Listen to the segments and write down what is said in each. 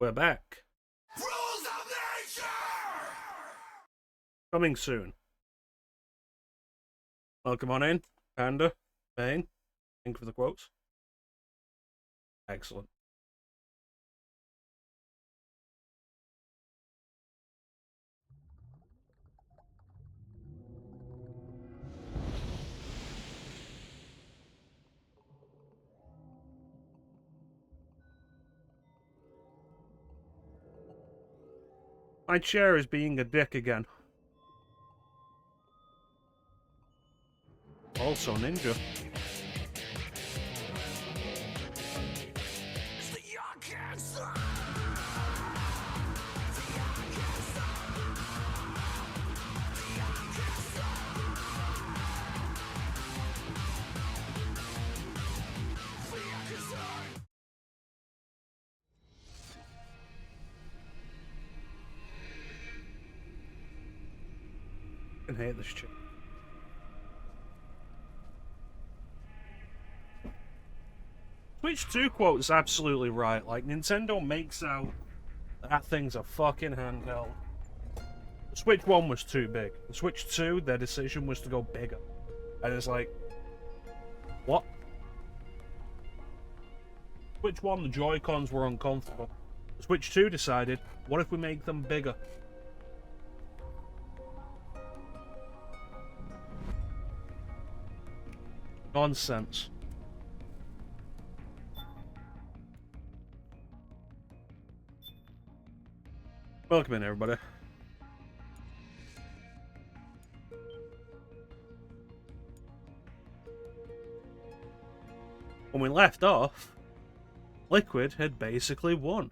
We're back. Rules of nature! Coming soon. Welcome on in, Panda, Bane. Thank you for the quotes. Excellent. My chair is being a dick again. Also ninja. It's the young cancer! I hate this chair. Switch 2 quote's absolutely right. Like, Nintendo makes out that thing's a fucking handheld. The Switch 1 was too big. The Switch 2, their decision was to go bigger. And it's like, what? Switch 1, the Joy-Cons were uncomfortable. The Switch 2 decided, what if we make them bigger? Nonsense. Welcome in, everybody. When we left off, Liquid had basically won.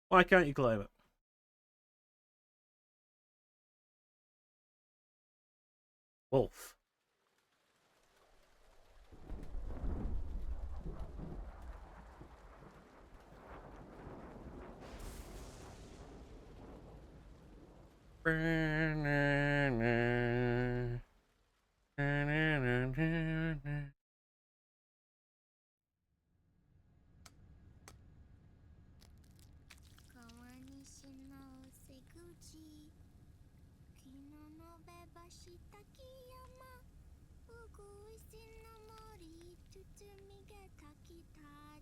Why can't you claim it? Wolf.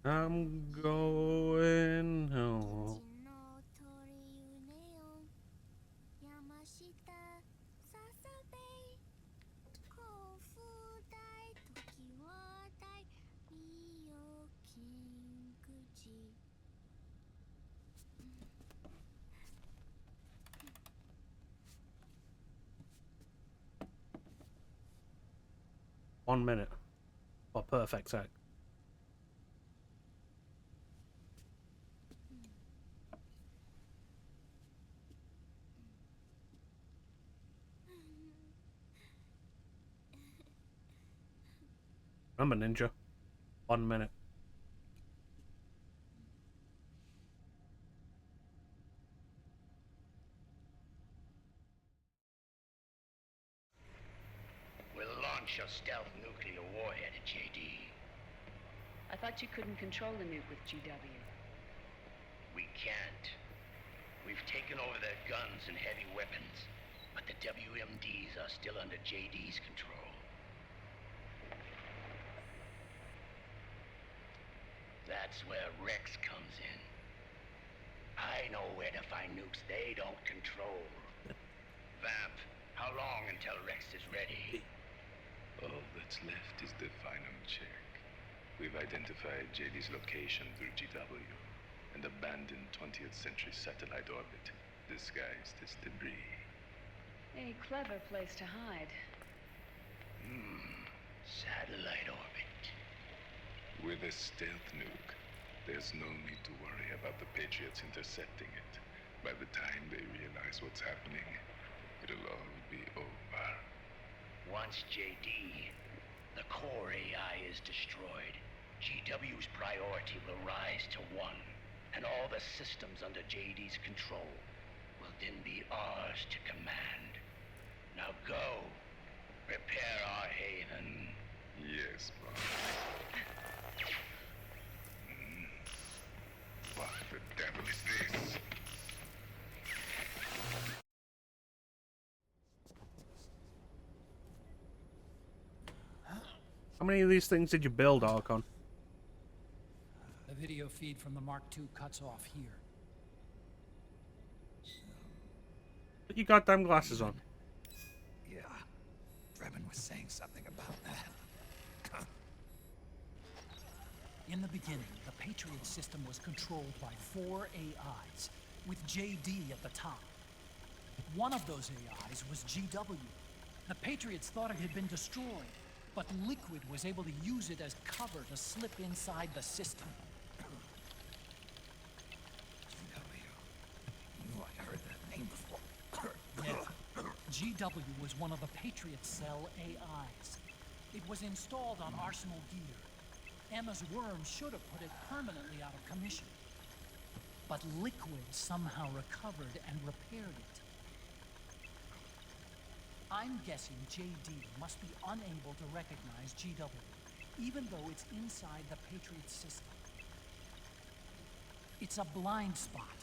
I'm going home. One minute. What perfect tech. Remember, ninja. 1 minute. We'll launch a stealth nuclear warhead at JD. I thought you couldn't control the nuke with GW. We can't. We've taken over their guns and heavy weapons, but the WMDs are still under JD's control. That's where Rex comes in. I know where to find nukes they don't control. Vamp, how long until Rex is ready? All that's left is the final check. We've identified JD's location through GW, an abandoned 20th century satellite orbit, disguised as debris. A clever place to hide. Satellite orbit. With a stealth nuke, there's no need to worry about the Patriots intercepting it. By the time they realize what's happening, it'll all be over. Once JD, the core AI is destroyed, GW's priority will rise to 1, and all the systems under JD's control will then be ours to command. Now go, prepare our haven. Yes, boss. How many of these things did you build, Archon? The video feed from the Mark II cuts off here. Put your goddamn glasses on. Yeah. Drebin was saying something about that. In the beginning, the Patriot system was controlled by 4 AIs, with JD at the top. One of those AIs was GW. The Patriots thought it had been destroyed, but Liquid was able to use it as cover to slip inside the system. GW. Knew I heard that name before. Yeah. GW was one of the Patriot Cell AIs. It was installed on Arsenal gear. Emma's worm should have put it permanently out of commission. But Liquid somehow recovered and repaired it. I'm guessing JD must be unable to recognize GW, even though it's inside the Patriot system. It's a blind spot.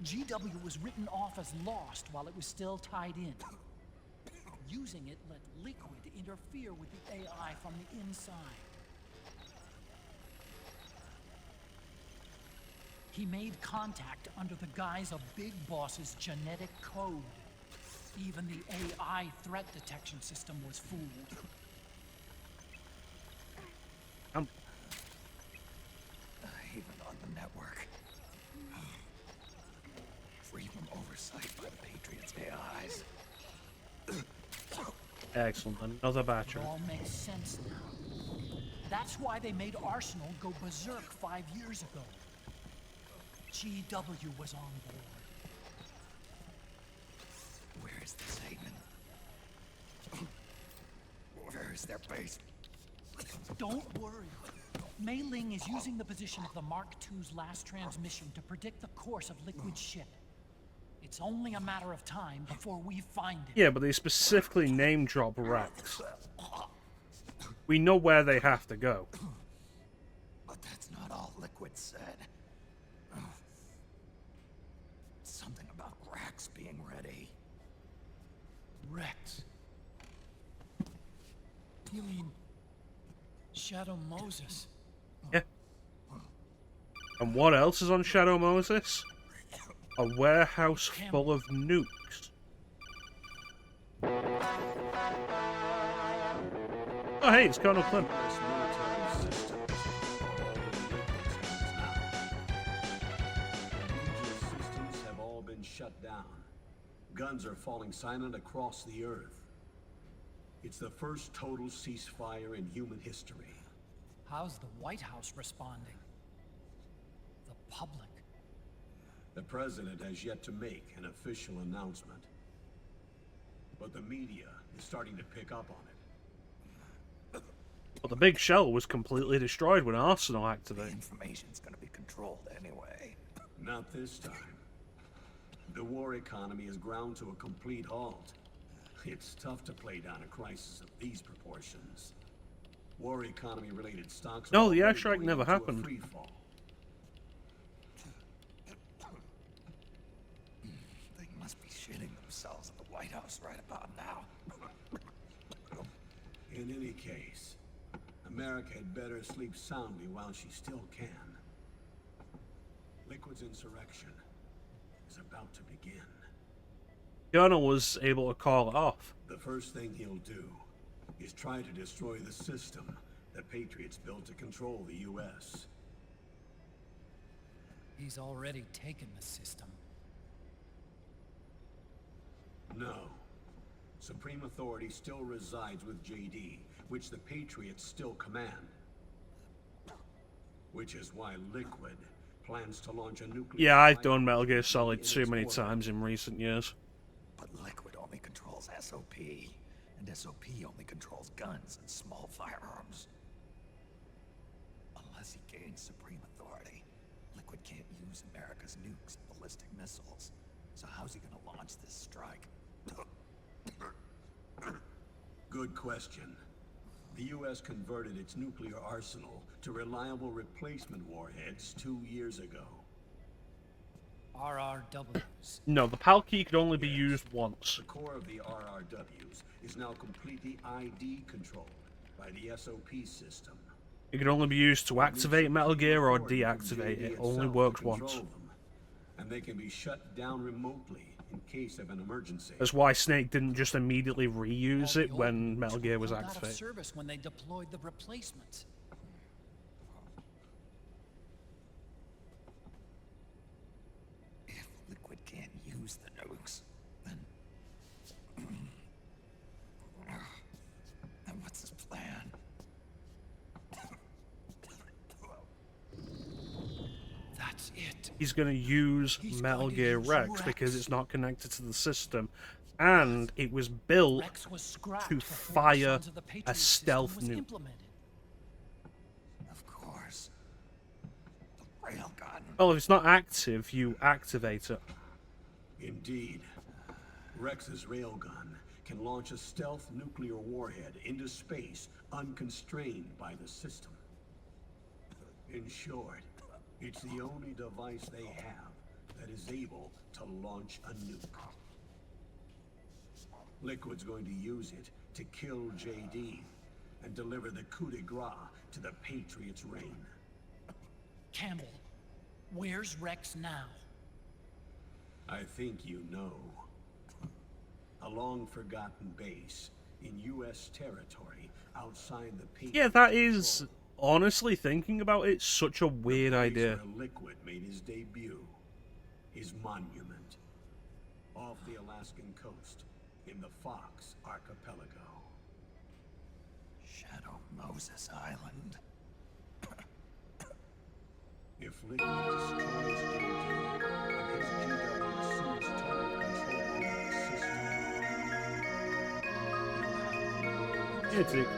GW was written off as lost while it was still tied in. Using it let Liquid interfere with the AI from the inside. He made contact under the guise of Big Boss's genetic code. Even the AI threat detection system was fooled. Even on the network. Free from oversight by the Patriots' AIs. Excellent. Another It battery. all makes sense now. That's why they made Arsenal go berserk 5 years ago. GW was on board. Where is the Satan? Where is their base? Don't worry. Mei Ling is using the position of the Mark II's last transmission to predict the course of Liquid's ship. It's only a matter of time before we find it. Yeah, but they specifically name drop Rex. We know where they have to go. But that's not all Liquid said. Something about Rex being ready. Rex. You mean Shadow Moses? Yeah. And what else is on Shadow Moses? A warehouse full of nukes. Oh, hey, it's Colonel Klim. Systems have all been shut down. Guns are falling silent across the Earth. It's the first total ceasefire in human history. How's the White House responding? The public. The president has yet to make an official announcement. But the media is starting to pick up on it. But the big shell was completely destroyed when Arsenal The activated. information's gonna be controlled anyway. Not this time. The war economy is ground to a complete halt. It's tough to play down a crisis of these proportions. War economy related stocks. No, are the already airstrike going never into a happened. free fall. They must be shitting themselves at the White House right about now. In any case, America had better sleep soundly while she still can. Liquid's insurrection is about to begin. Colonel was able to call it off. The first thing he'll do is try to destroy the system the Patriots built to control the U.S. He's already taken the system. No. Supreme authority still resides with JD, which the Patriots still command. Which is why Liquid plans to launch a nuclear... Yeah, I've strike done Metal Gear in Solid its too many orbit. times in recent years. But Liquid only controls SOP, and SOP only controls guns and small firearms. Unless he gains supreme authority, Liquid can't use America's nukes and ballistic missiles. So how's he gonna launch this strike? Good question. The U.S. converted its nuclear arsenal to reliable replacement warheads 2 years ago. RRWs. No, the PAL key could only be used once. The core of the RRWs is now completely ID controlled, by the SOP system. It can only be used to activate Metal Gear or deactivate it. Only works once. Them, and they can be shut down remotely in case of an emergency. That's why Snake didn't just immediately reuse All it the when old Metal nukes Gear were was pulled out of activated. service when they deployed the replacements. If Liquid can't use the nukes, then what's his plan? That's it. He's going to use He's Metal going to Gear use Rex because Rex. it's not connected to the system. And it was built Rex was scrapped to before the fire Sons of the a Patriots stealth system was nuke. implemented. Of course. The railgun. Well, if it's not active, you activate it. Indeed. Rex's railgun can launch a stealth nuclear warhead into space unconstrained by the system. In short, it's the only device they have that is able to launch a nuke. Liquid's going to use it to kill JD and deliver the coup de grace to the Patriots' reign. Campbell, where's Rex now? I think you know. A long-forgotten base in U.S. territory outside the Patriots. Yeah, that is, honestly, thinking about it, such a weird idea. Where Liquid made his debut. His monument. Off the Alaskan coast, in the Fox Archipelago. Shadow Moses Island. If Liquid destroys JD, and his GW assumes total control over the system, Yeah, it's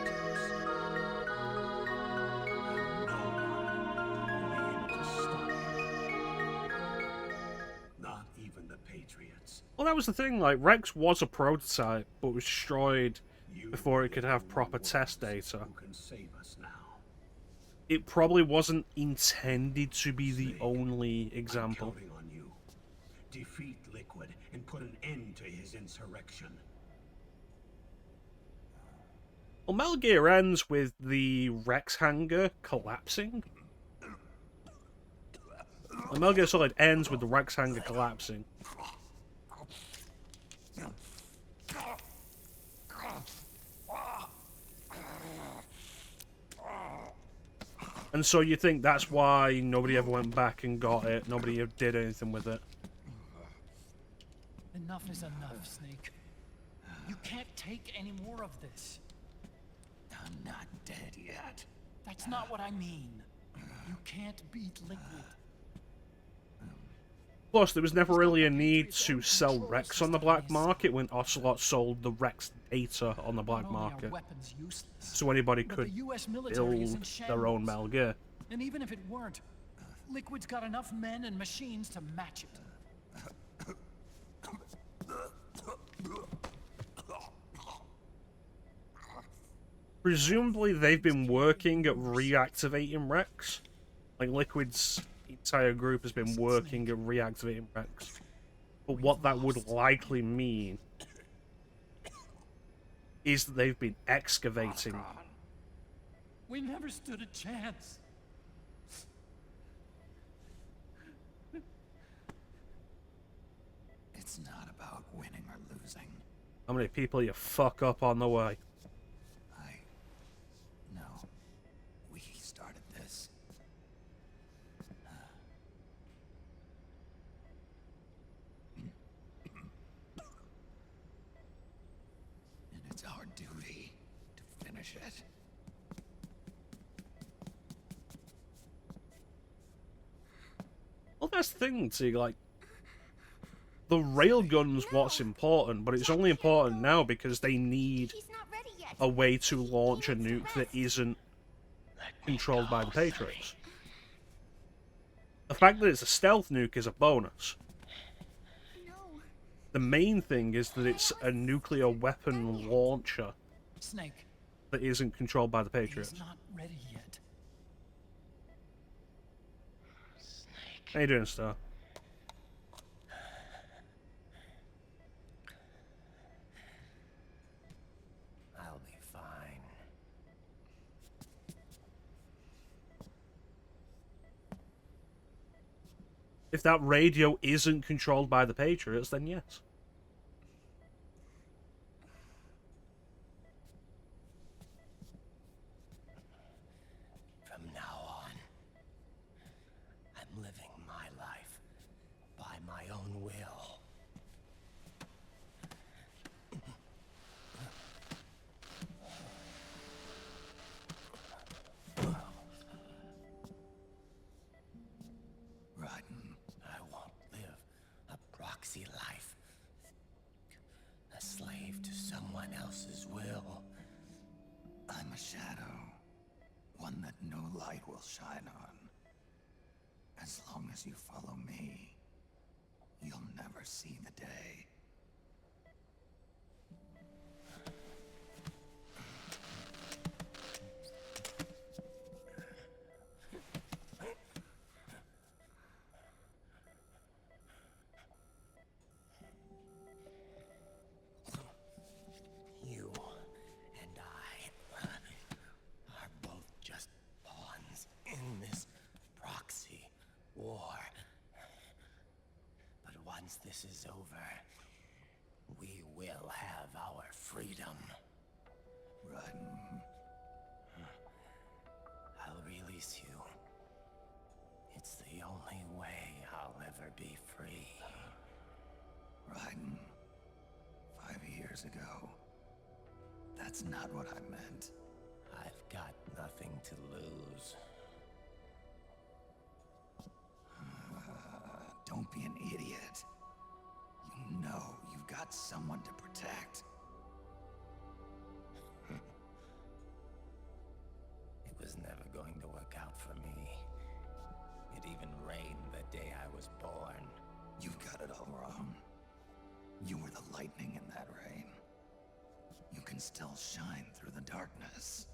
not even the Patriots. Well, that was the thing, like, Rex was a prototype, but was destroyed before it could have proper test data. Who can save us now? It probably wasn't intended to be the Snake, only I'm example. counting on you. Defeat Liquid and put an end to his insurrection. Well, Metal Gear ends with the Rex hangar collapsing. Well, Metal Gear Solid ends with the Rex hangar collapsing. And so you think that's why nobody ever went back and got it, nobody ever did anything with it. Enough is enough, Snake. You can't take any more of this. I'm not dead yet. That's not what I mean. You can't beat Liquid. Plus, there was never really a need to sell Rex on the black market when Ocelot sold the Rex data on the black Not only are market. weapons useless, So anybody but could the US military is in build their own shambles. Metal Gear. And even if it weren't, Liquid's got enough men and machines to match it. Presumably, they've been working at reactivating Rex. Like, Liquid's entire group has been working at reactivating Rex. But what that would likely mean is that they've been excavating. We never stood a chance. It's not about winning or losing. How many people you fuck up on the way? No. We started this. And it's our duty to finish it. Well, that's the thing, see, like, the railgun's what's important, but it's only important now because they need He's not ready yet. a way to launch a nuke that isn't controlled by the Patriots. The fact that it's a stealth nuke is a bonus. No. The main thing is that it's a nuclear weapon launcher Snake, that isn't controlled by the Patriots. he's not ready yet. How you doing, Star? I'll be fine. If that radio isn't controlled by the Patriots, then yes. From now on, I'm living my life by my own will. Raiden, I won't live a proxy life, a slave to someone else's will. I'm a shadow. One that no light will shine on. As long as you follow me, you'll never see the day. You and I are both just pawns in this proxy war. But once this is over, we will have our freedom. Raiden, I'll release you. It's the only way I'll ever be free. Raiden, 5 years ago, that's not what I meant. I've got nothing to lose. Don't be an idiot. You know you've got someone to protect. It was never going to work out for me. It even rained the day I was born. You've got it all wrong. You were the lightning in that rain. You can still shine through the darkness.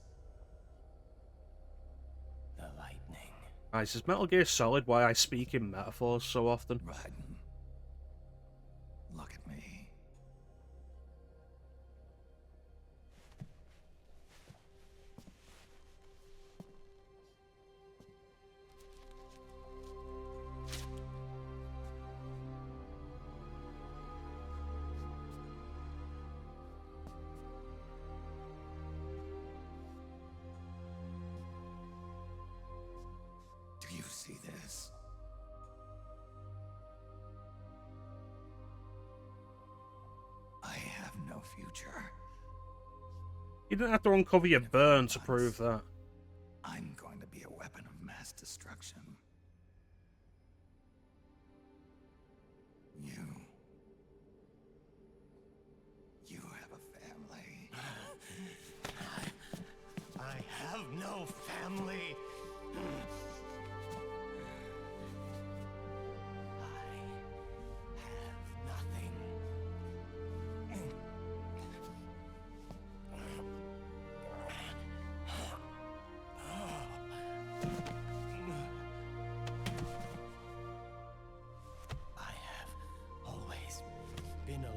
The lightning. Guys, is Metal Gear Solid why I speak in metaphors so often? Raiden, look at me. Do you see this? I have no future. You didn't have to uncover your burn to prove that. I'm going to be a weapon of mass destruction. You have a family. I have no family. I have nothing. I have always been alone.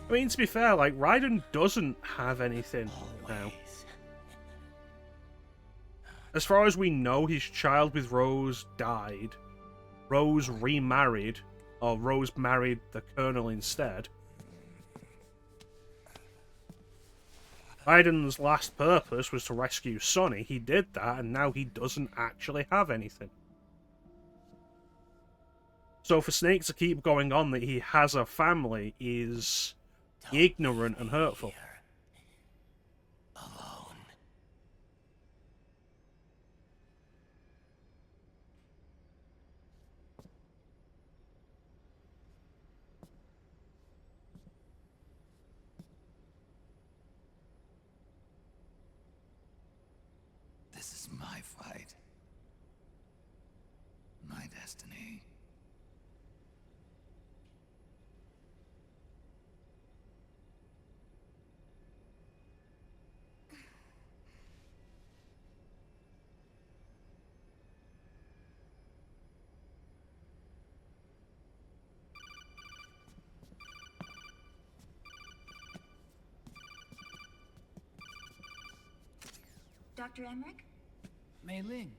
I mean, to be fair, like, Raiden doesn't have anything now. Always. As far as we know, his child with Rose died. Rose remarried, or Rose married the Colonel instead. Raiden's last purpose was to rescue Sonny. He did that, and now he doesn't actually have anything. So for Snake to keep going on that he has a family is ignorant and hurtful. Here. Alone. This is my fight. My destiny. Dr. Emmerich? Mei Ling.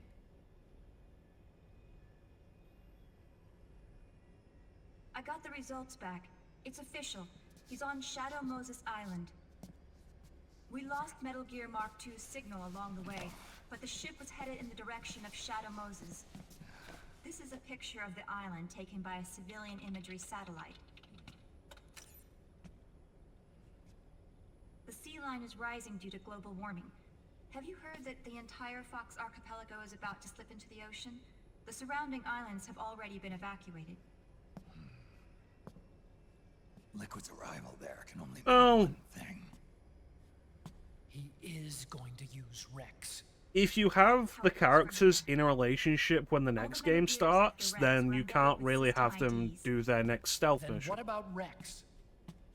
got the results back. It's official. He's on Shadow Moses Island. We lost Metal Gear Mark II's signal along the way, but the ship was headed in the direction of Shadow Moses. This is a picture of the island taken by a civilian imagery satellite. The sea line is rising due to global warming. Have you heard that the entire Fox archipelago is about to slip into the ocean? The surrounding islands have already been evacuated. Liquid's arrival there can only mean Oh. one thing. He is going to use Rex. If you have the characters in a relationship when the next game starts, then you can't really have them do their next stealth Then mission. what about Rex?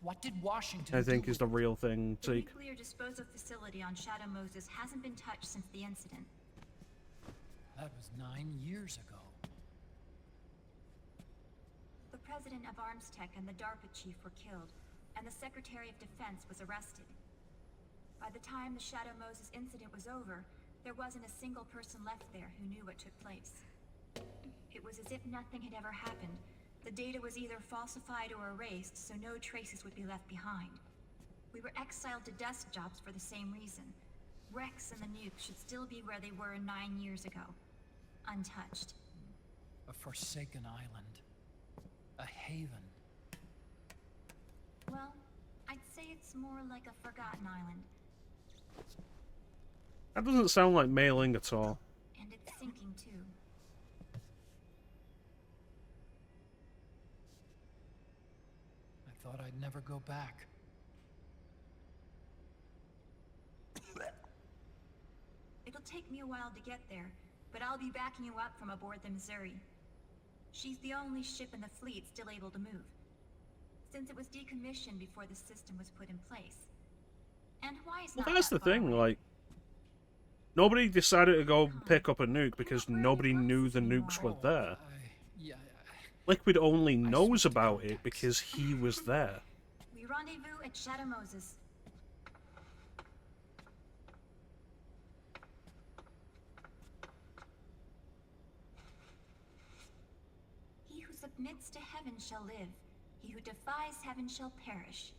What did Washington I think do is the with real thing. The Take. nuclear disposal facility on Shadow Moses hasn't been touched since the incident. That was 9 years ago. The president of ArmsTech and the DARPA chief were killed, and the Secretary of Defense was arrested. By the time the Shadow Moses incident was over, there wasn't a single person left there who knew what took place. It was as if nothing had ever happened. The data was either falsified or erased, so no traces would be left behind. We were exiled to desk jobs for the same reason. Rex and the nuke should still be where they were 9 years ago. Untouched. A forsaken island. A haven. Well, I'd say it's more like a forgotten island. That doesn't sound like mailing at all. And it's sinking too. I thought I'd never go back. It'll take me a while to get there, but I'll be backing you up from aboard the Missouri. She's the only ship in the fleet still able to move, since it was decommissioned before the system was put in place. And why is Well, not that's that the far thing, away? like, nobody decided to go pick up a nuke because nobody knew the nukes were there. Liquid only knows about it because he was there. We rendezvous at Shadow Moses. He who submits to heaven shall live. He who defies heaven shall perish.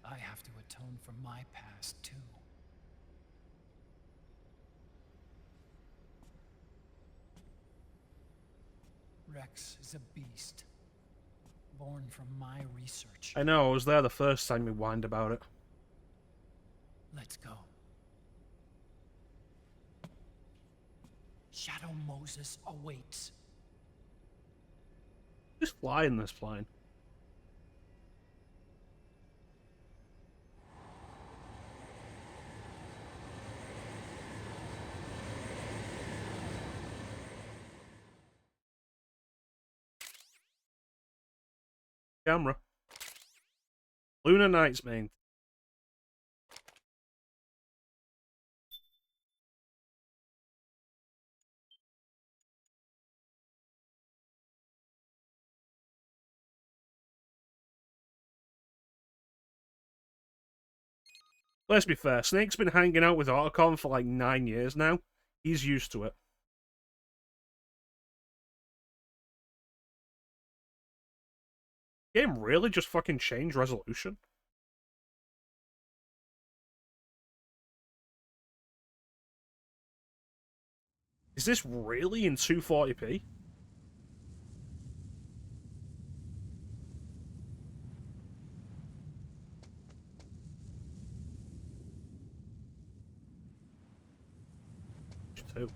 I have to atone for my past, too. Rex is a beast. Born from my research. I know, I was there the first time we whined about it. Let's go. Shadow Moses awaits. Just fly in this plane. Camera. Lunar Nights, main. Let's be fair, Snake's been hanging out with Otacon for like 9 years now. He's used to it. Game really just fucking changed resolution? Is this really in 240p? Two.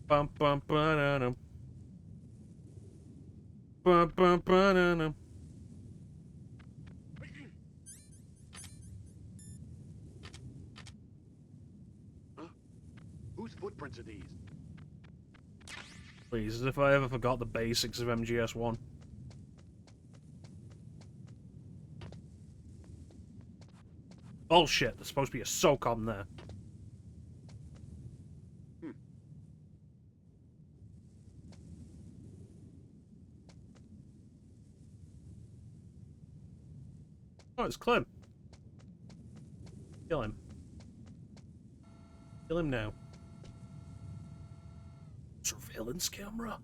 Bum bum ba-da-dum. Bum bum ba-da-dum. Whose footprints are these? Please, as if I ever forgot the basics of MGS1. Bullshit, there's supposed to be a SOCOM there. Oh, it's Clem. Kill him. Kill him now. Surveillance camera.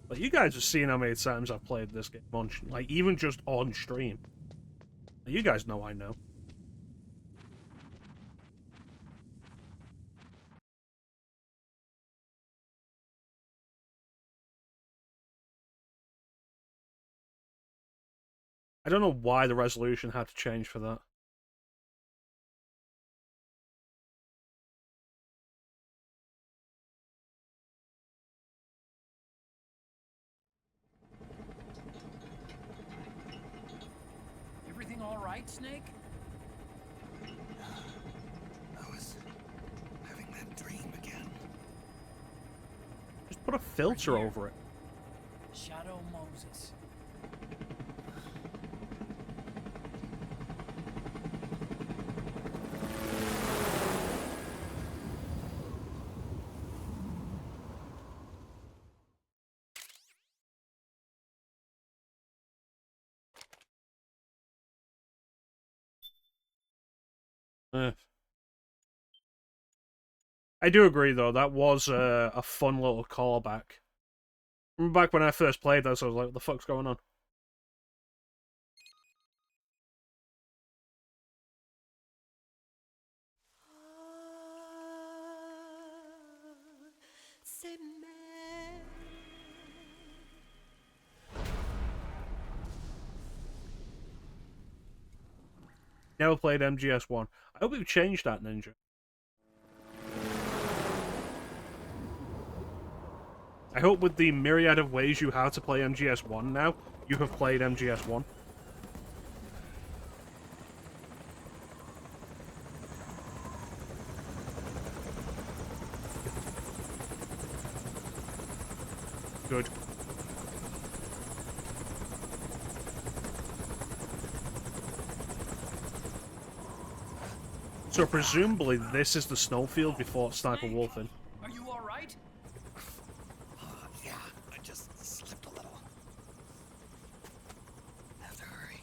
Like, you guys have seen how many times I've played this game on, like, even just on stream. You guys know I know. I don't know why the resolution had to change for that. Everything all right, Snake? I was having that dream again. Just put a filter over it. Shadow Moses. I do agree, though. That was a fun little callback. Remember back when I first played this, I was like, what the fuck's going on? Never played MGS1. I hope we've changed that, Ninja. I hope with the myriad of ways you have to play MGS1 now, you have played MGS1. Good. So presumably this is the snowfield before Sniper Wolfing. Are you all right? Yeah, I just slipped a little. Have to hurry.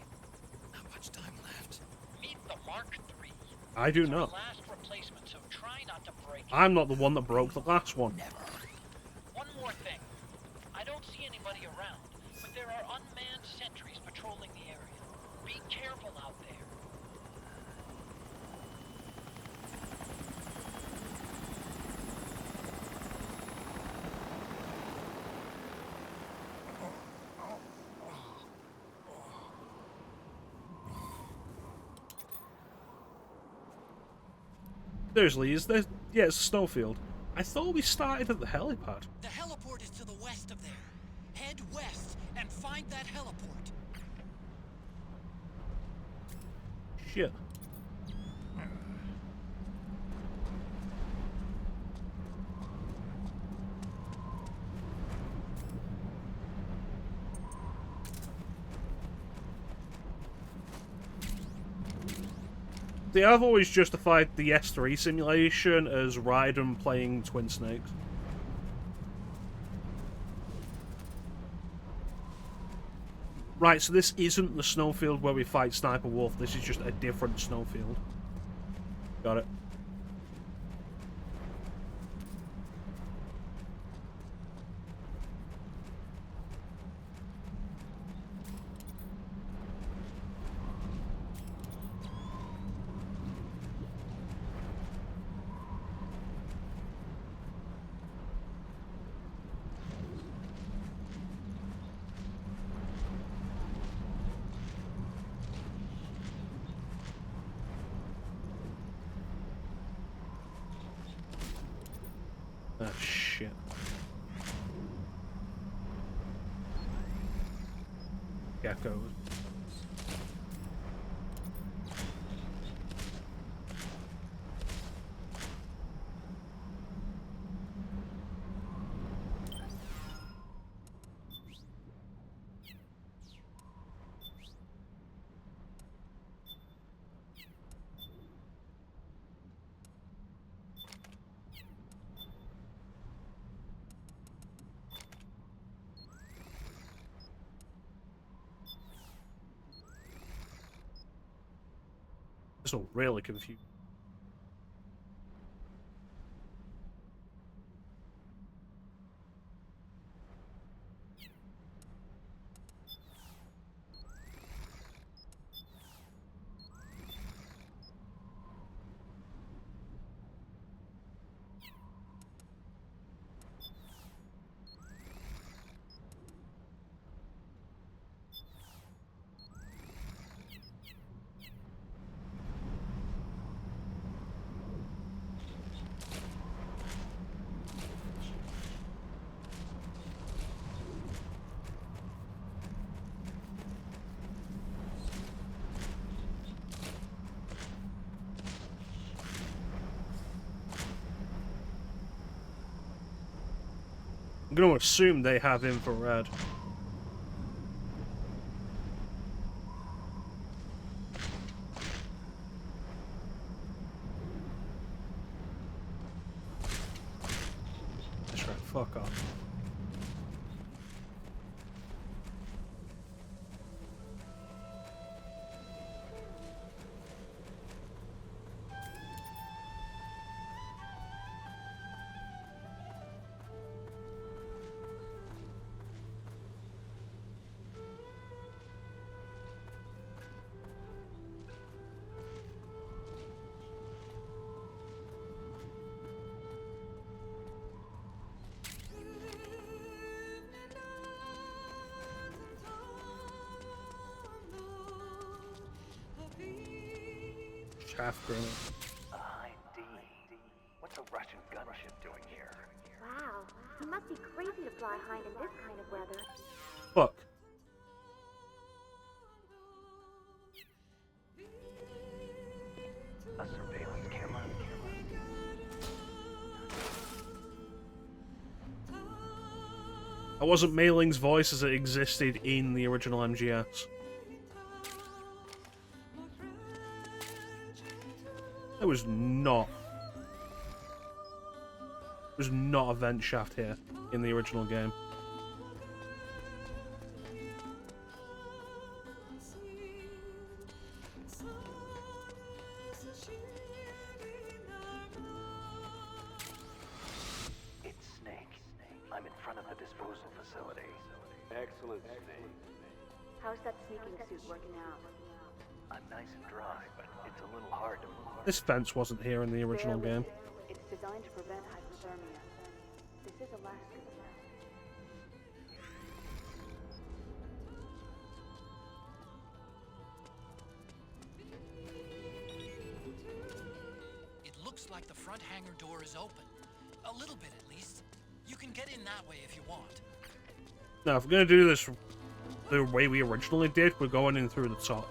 Not much time left. Meet the Mark III. I do It's our not. last replacement, so try not to break it. I'm not the one that broke the last one. One more thing. I don't see anybody around, but there are unmanned sentries patrolling the area. Be careful out there. Seriously, is there... Yeah, it's a snowfield. I thought we started at the helipad. The heliport is to the west of there. Head west and find that heliport. Shit. See, I've always justified the S3 simulation as Raiden playing Twin Snakes. Right, so this isn't the snowfield where we fight Sniper Wolf, this is just a different snowfield. Got it. Ah, shit. Geckos. This will really confuse. I'm going to assume they have infrared. That's right, fuck off. Shaft grenade. Hi, D. What's a Russian gunship doing here? Wow, it must be crazy to fly high in this kind of weather. Fuck. A surveillance camera? That wasn't Mei Ling's voice as it existed in the original MGS. There was not a vent shaft here in the original game. It's Snake. I'm in front of the disposal facility. Excellent, Snake. How's that sneaking suit working out? I'm nice and dry, but it's a little hard to move. This fence wasn't here in the original game. It's designed to prevent hypothermia. This is Alaska. It looks like the front hangar door is open. A little bit, at least. You can get in that way if you want. Now, if we're going to do this the way we originally did, we're going in through the top.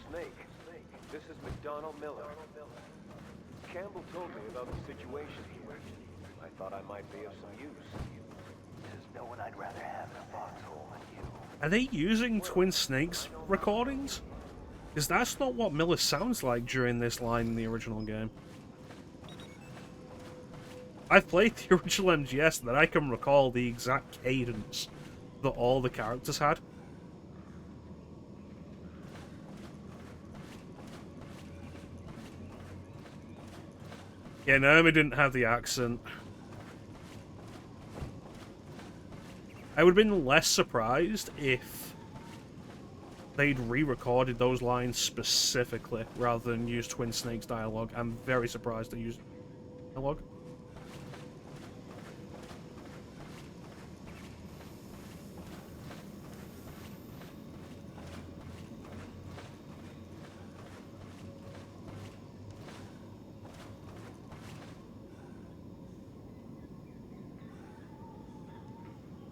Snake, this is McDonald Miller. Campbell told me about the situation here. I thought I might be of some use. There's no one I'd rather have in a foxhole than you. Are they using Twin Snakes recordings? Because that's not what Miller sounds like during this line in the original game. I've played the original MGS that I can recall the exact cadence that all the characters had. Yeah, Naomi didn't have the accent. I would have been less surprised if they'd re-recorded those lines specifically rather than use Twin Snakes dialogue. I'm very surprised they used dialogue.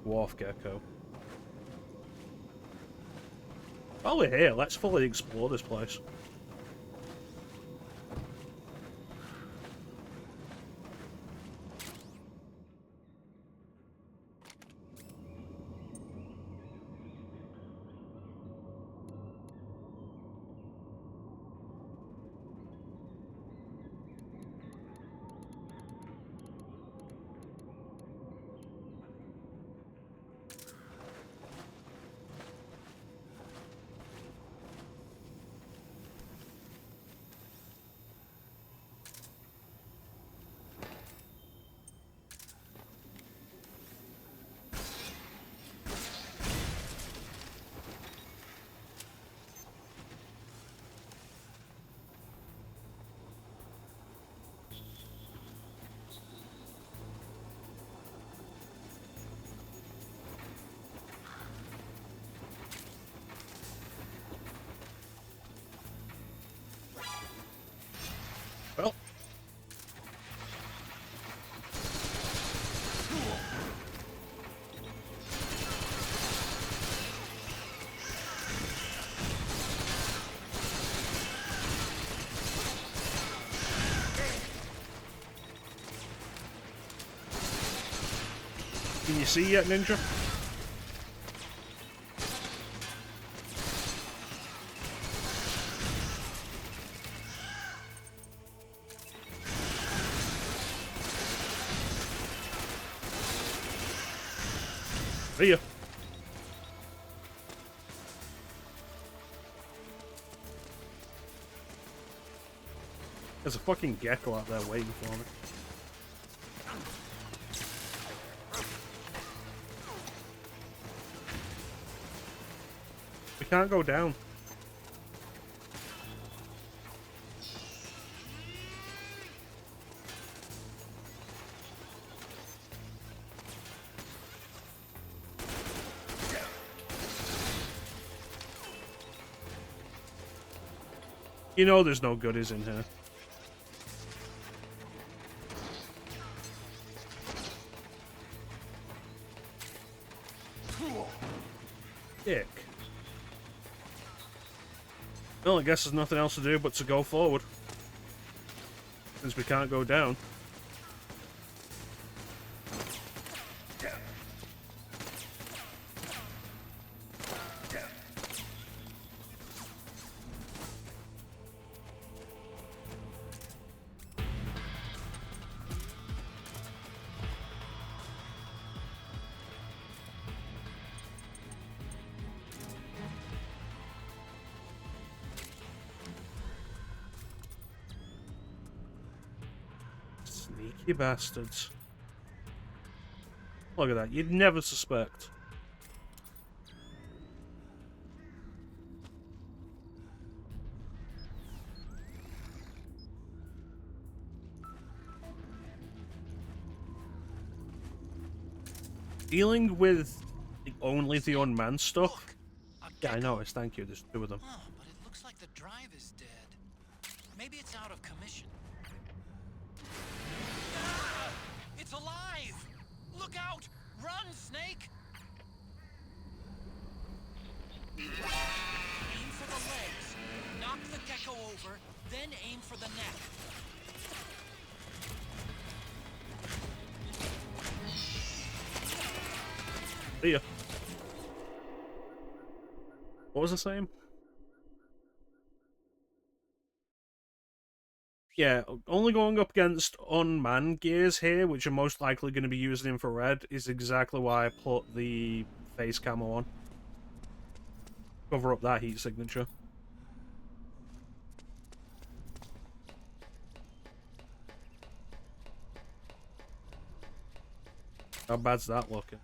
Wharf Gecko. While we're here, let's fully explore this place. Well. Can you see yet, Ninja? See ya. There's a fucking gecko out there waiting for me. We can't go down. You know there's no goodies in here. Dick. Well, I guess there's nothing else to do but to go forward. Since we can't go down. Sneaky bastards. Look at that, you'd never suspect. Dealing with only the unmanned stuff? Yeah, I noticed, thank you, there's two of them. Huh, but it looks like the drive is dead. Maybe it's out of commission. Ah! It's alive! Look out! Run, Snake! Aim for the legs. Knock the gecko over, then aim for the neck. See ya. What was I saying? Yeah, only going up against unmanned gears here, which are most likely going to be using infrared, is exactly why I put the face camo on. Cover up that heat signature. How bad's that looking?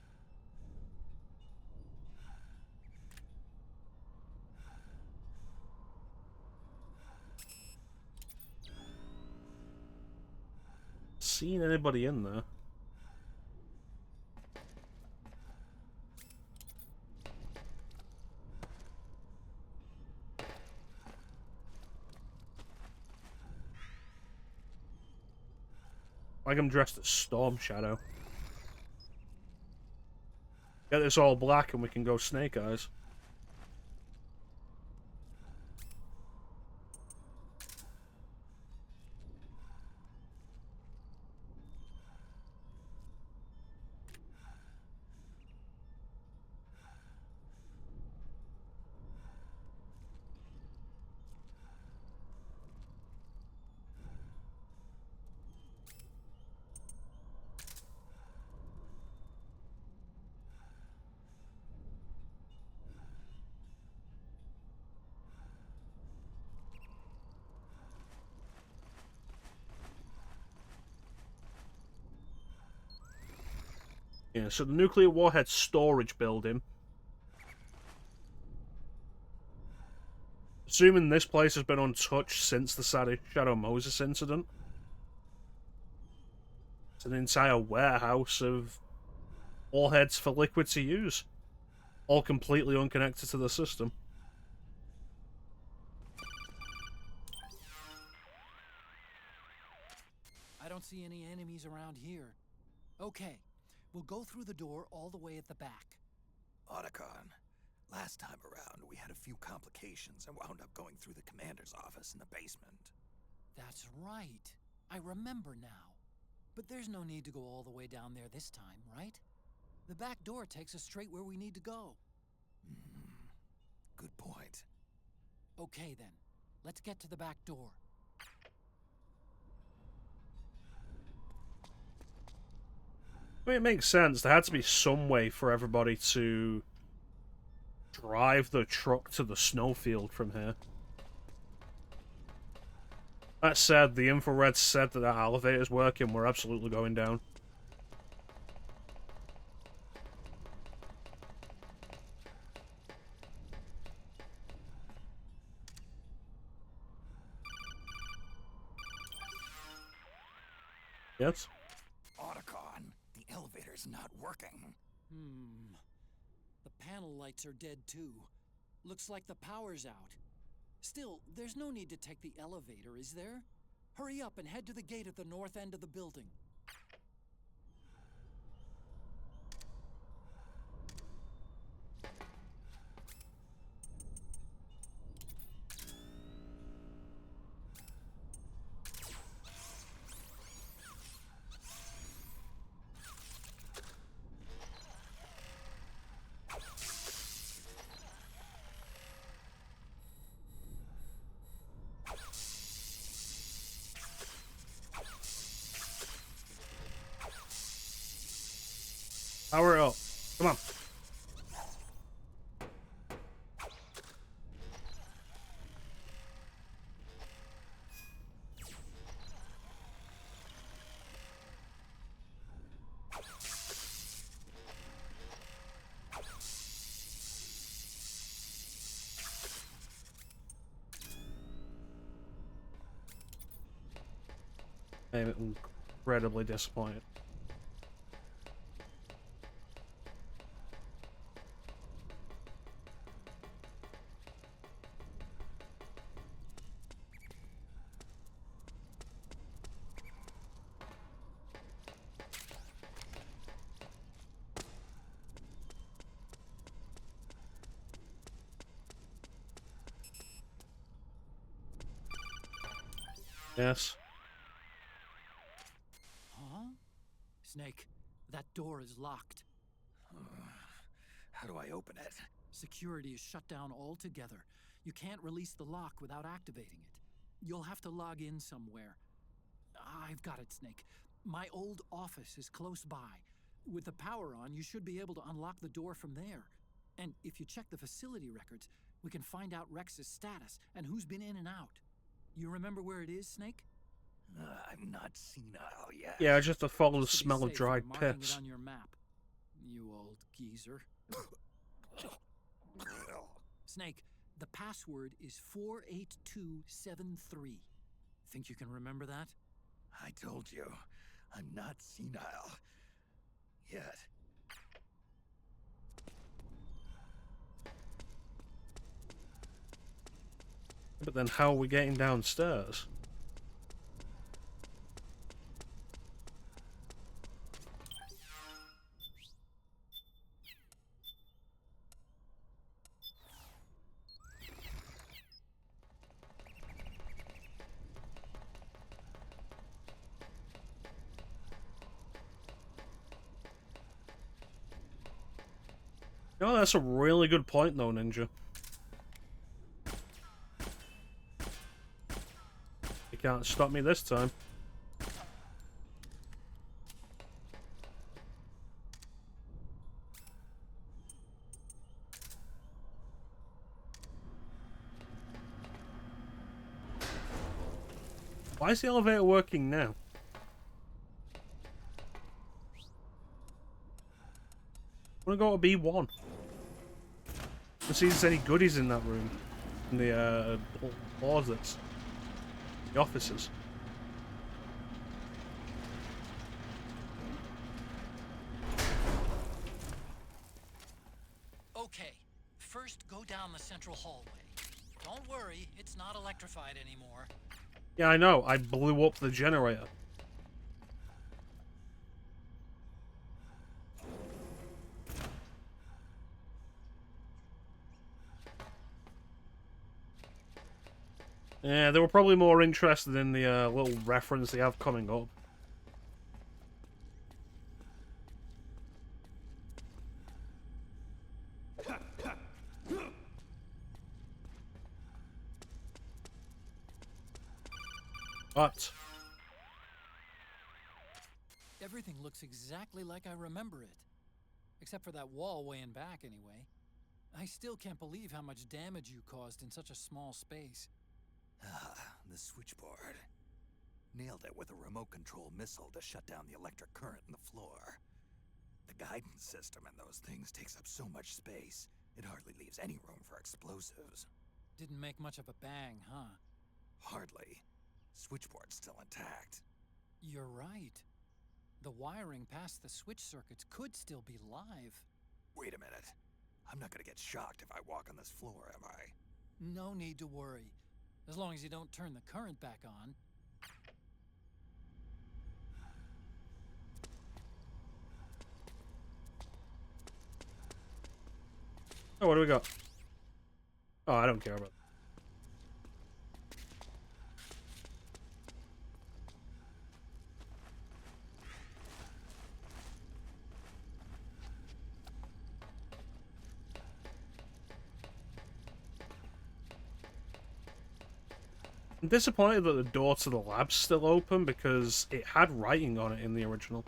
Seen anybody in there? Like I'm dressed as Storm Shadow. Get this all black and we can go Snake Eyes. Yeah, so the nuclear warhead storage building. Assuming this place has been untouched since the Shadow Moses incident. It's an entire warehouse of warheads for liquid to use. All completely unconnected to the system. I don't see any enemies around here. Okay, we'll go through the door all the way at the back. Otacon, last time around we had a few complications and wound up going through the commander's office in the basement. That's right. I remember now. But there's no need to go all the way down there this time, right? The back door takes us straight where we need to go. Good point. Okay then, let's get to the back door. I mean, it makes sense. There had to be some way for everybody to drive the truck to the snowfield from here. That said, the infrared said that that elevator's working. We're absolutely going down. Yes? Otacon, the elevator's not working. The panel lights are dead too. Looks like the power's out. Still, there's no need to take the elevator, is there? Hurry up and head to the gate at the north end of the building. Power it up. Come on. I'm incredibly disappointed. Yes. Huh? Snake, that door is locked. How do I open it? Security is shut down altogether. You can't release the lock without activating it. You'll have to log in somewhere. I've got it, Snake. My old office is close by. With the power on, you should be able to unlock the door from there. And if you check the facility records, we can find out Rex's status and who's been in and out. You remember where it is, Snake? I'm not senile yet. Yeah, I just have to follow the Just to be smell of safe, dried I'm marking piss. it on your map. You old geezer. Snake, the password is 48273. Think you can remember that? I told you, I'm not senile yet. But then how are we getting downstairs? No, that's a really good point though, Ninja. You can't stop me this time. Why is the elevator working now? I wanna go to B1. Let's see if there's any goodies in that room. In the closets. The offices. Okay, first go down the central hallway. Don't worry, it's not electrified anymore. Yeah, I know. I blew up the generator. Yeah, they were probably more interested in the little reference they have coming up. What? Everything looks exactly like I remember it. Except for that wall way in back, anyway. I still can't believe how much damage you caused in such a small space. Ah, the switchboard. Nailed it with a remote control missile to shut down the electric current in the floor. The guidance system in those things takes up so much space, it hardly leaves any room for explosives. Didn't make much of a bang, huh? Hardly. Switchboard's still intact. You're right. The wiring past the switch circuits could still be live. Wait a minute. I'm not gonna get shocked if I walk on this floor, am I? No need to worry. As long as you don't turn the current back on. Oh, what do we got? Oh, I don't care about that. I'm disappointed that the door to the lab's still open because it had writing on it in the original.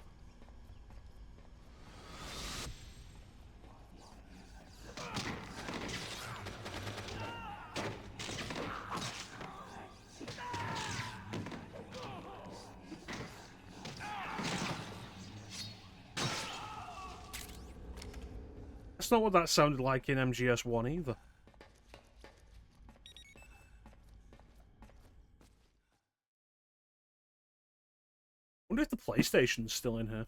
That's not what that sounded like in MGS1 either. I wonder if the PlayStation's still in here.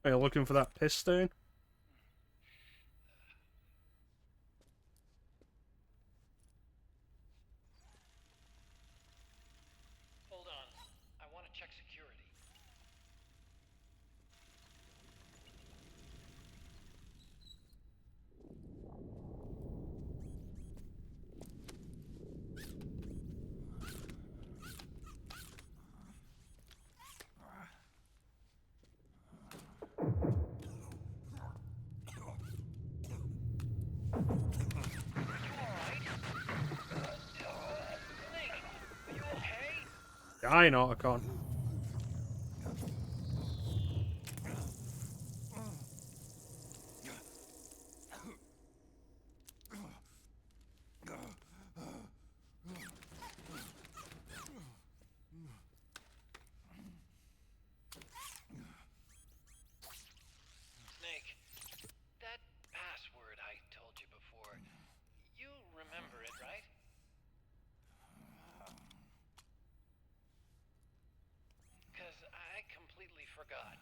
Are you looking for that piss stain? Hold on. I want to check security. Dying Otacon. Snake, that password I told you before, you remember it, right? Because I completely forgot.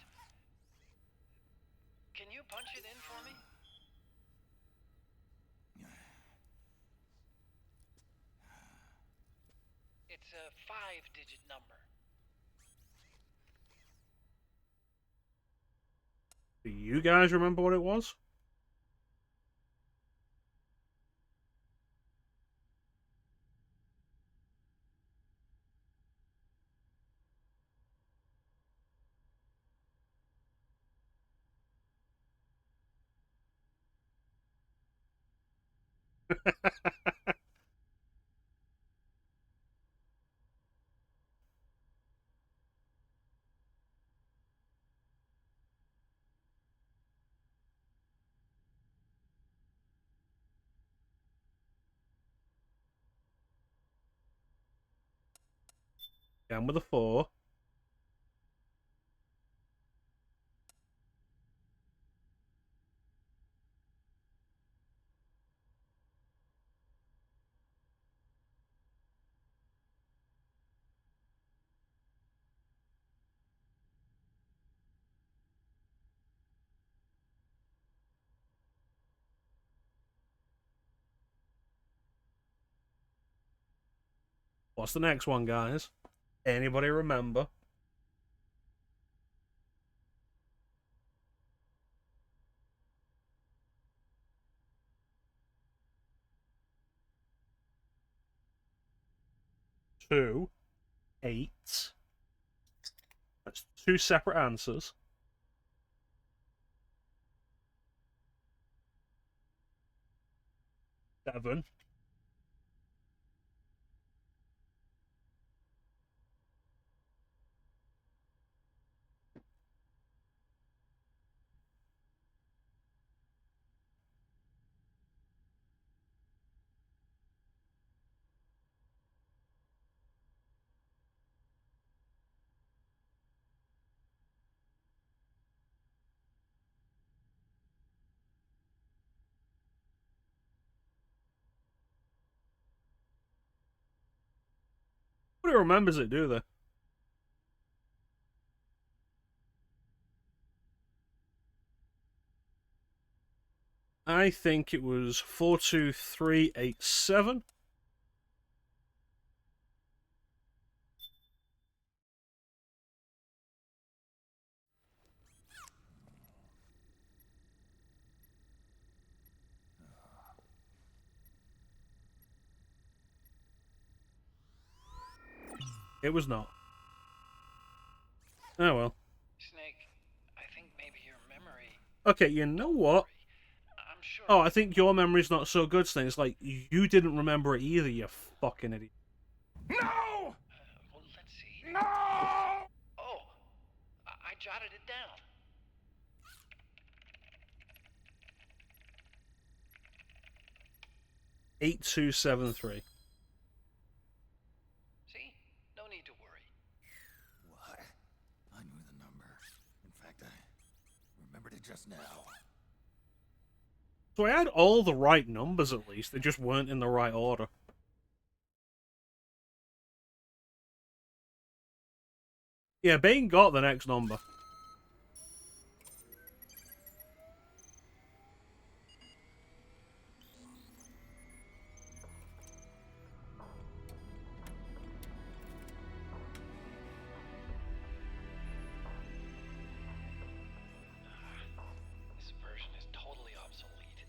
Can you punch it in for me? It's a 5-digit number. Do you guys remember what it was? Down with a 4. What's the next one, guys? Anybody remember? Two, 8. That's 2 separate answers. 7. Nobody remembers it, do they? I think it was 42387. It was not. Oh well. Snake, I think maybe your memory... Okay, you know what? I'm sure... Oh, I think your memory's not so good, Snake. It's like, you didn't remember it either, you fucking idiot. No! Well, let's see. No! Oh, I jotted it down. Eight 8273. See? No need to worry. What? I knew the number. In fact, I remembered it just now. So I had all the right numbers at least, they just weren't in the right order. Yeah, Bane got the next number. This version is totally obsolete.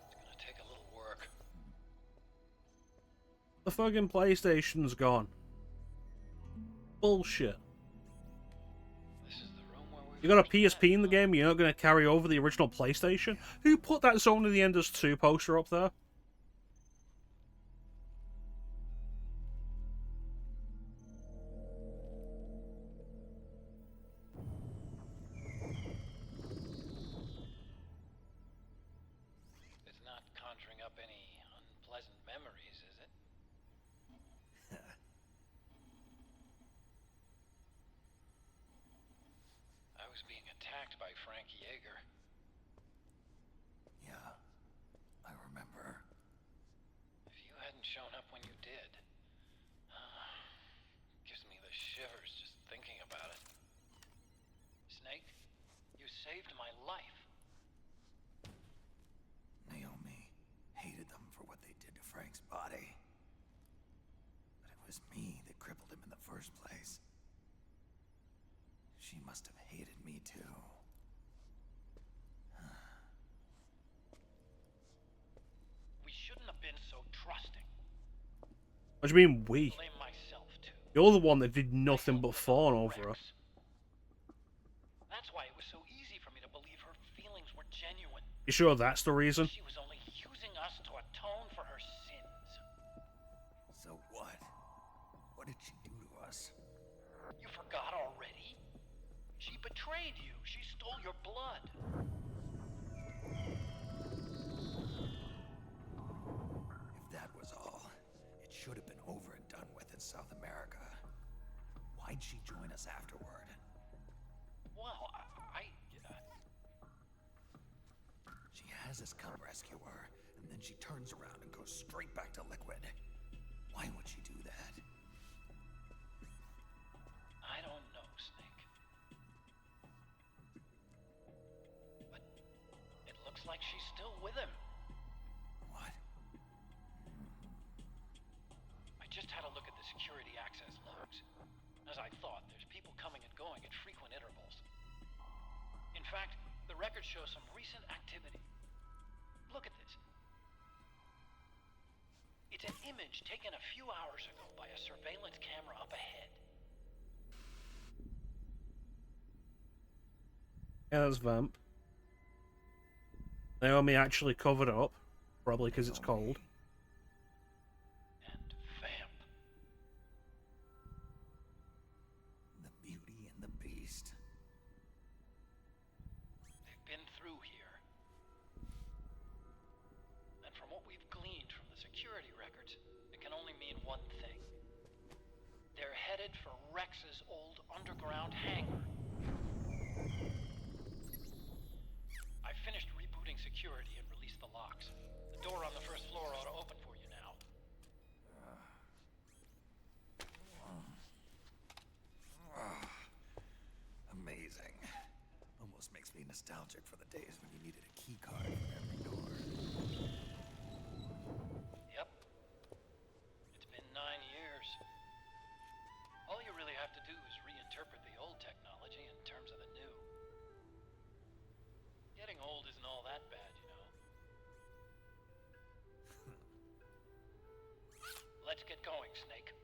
It's gonna take a little work. The fucking PlayStation's gone. Bullshit. This is the room where we... You got a PSP in the game, you're not going to carry over the original PlayStation? Who put that Zone of the Enders 2 poster up there? It's not conjuring up any unpleasant memories, is it? I was being attacked by Frank Yeager. Yeah, I remember. If you hadn't shown up when you did, gives me the shivers just thinking about it. Snake, you saved my life. Naomi hated them for what they did to Frank's body. But it was me that crippled him in the first place. She must have hated me too. We shouldn't have been so trusting. What do you mean, we? Blame myself, too. You're the one that did nothing but fawn over her. That's why it was so easy for me to believe her feelings were genuine. You sure that's the reason? She was only using us to atone for her sins. So what? What did she do to us? You forgot already? She betrayed you. She stole your blood. If that was all, it should have been over and done with in South America. Why'd she join us afterward? Well, She has us come rescue her, and then she turns around and goes straight back to Liquid. Why would she do that? I don't know, Snake. But it looks like she's still with him. What? I just had a look at the shows some recent activity. Look at this. It's an image taken a few hours ago by a surveillance camera up ahead. Yeah, that's Vamp. Naomi actually covered it up, probably because it's cold. And Vamp. The Beauty and the Beast. They've been through here. And from what we've gleaned from the security records, it can only mean one thing. They're headed for Rex's old underground hangar. I finished rebooting security and released the locks. The door on the first floor ought to open for you now. Amazing. Almost makes me nostalgic for the days when you needed a key card for every door. Yep. It's been 9 years. All you really have to do is reinterpret the old technology in terms of the new. Getting old isn't all that bad, you know. Let's get going, Snake.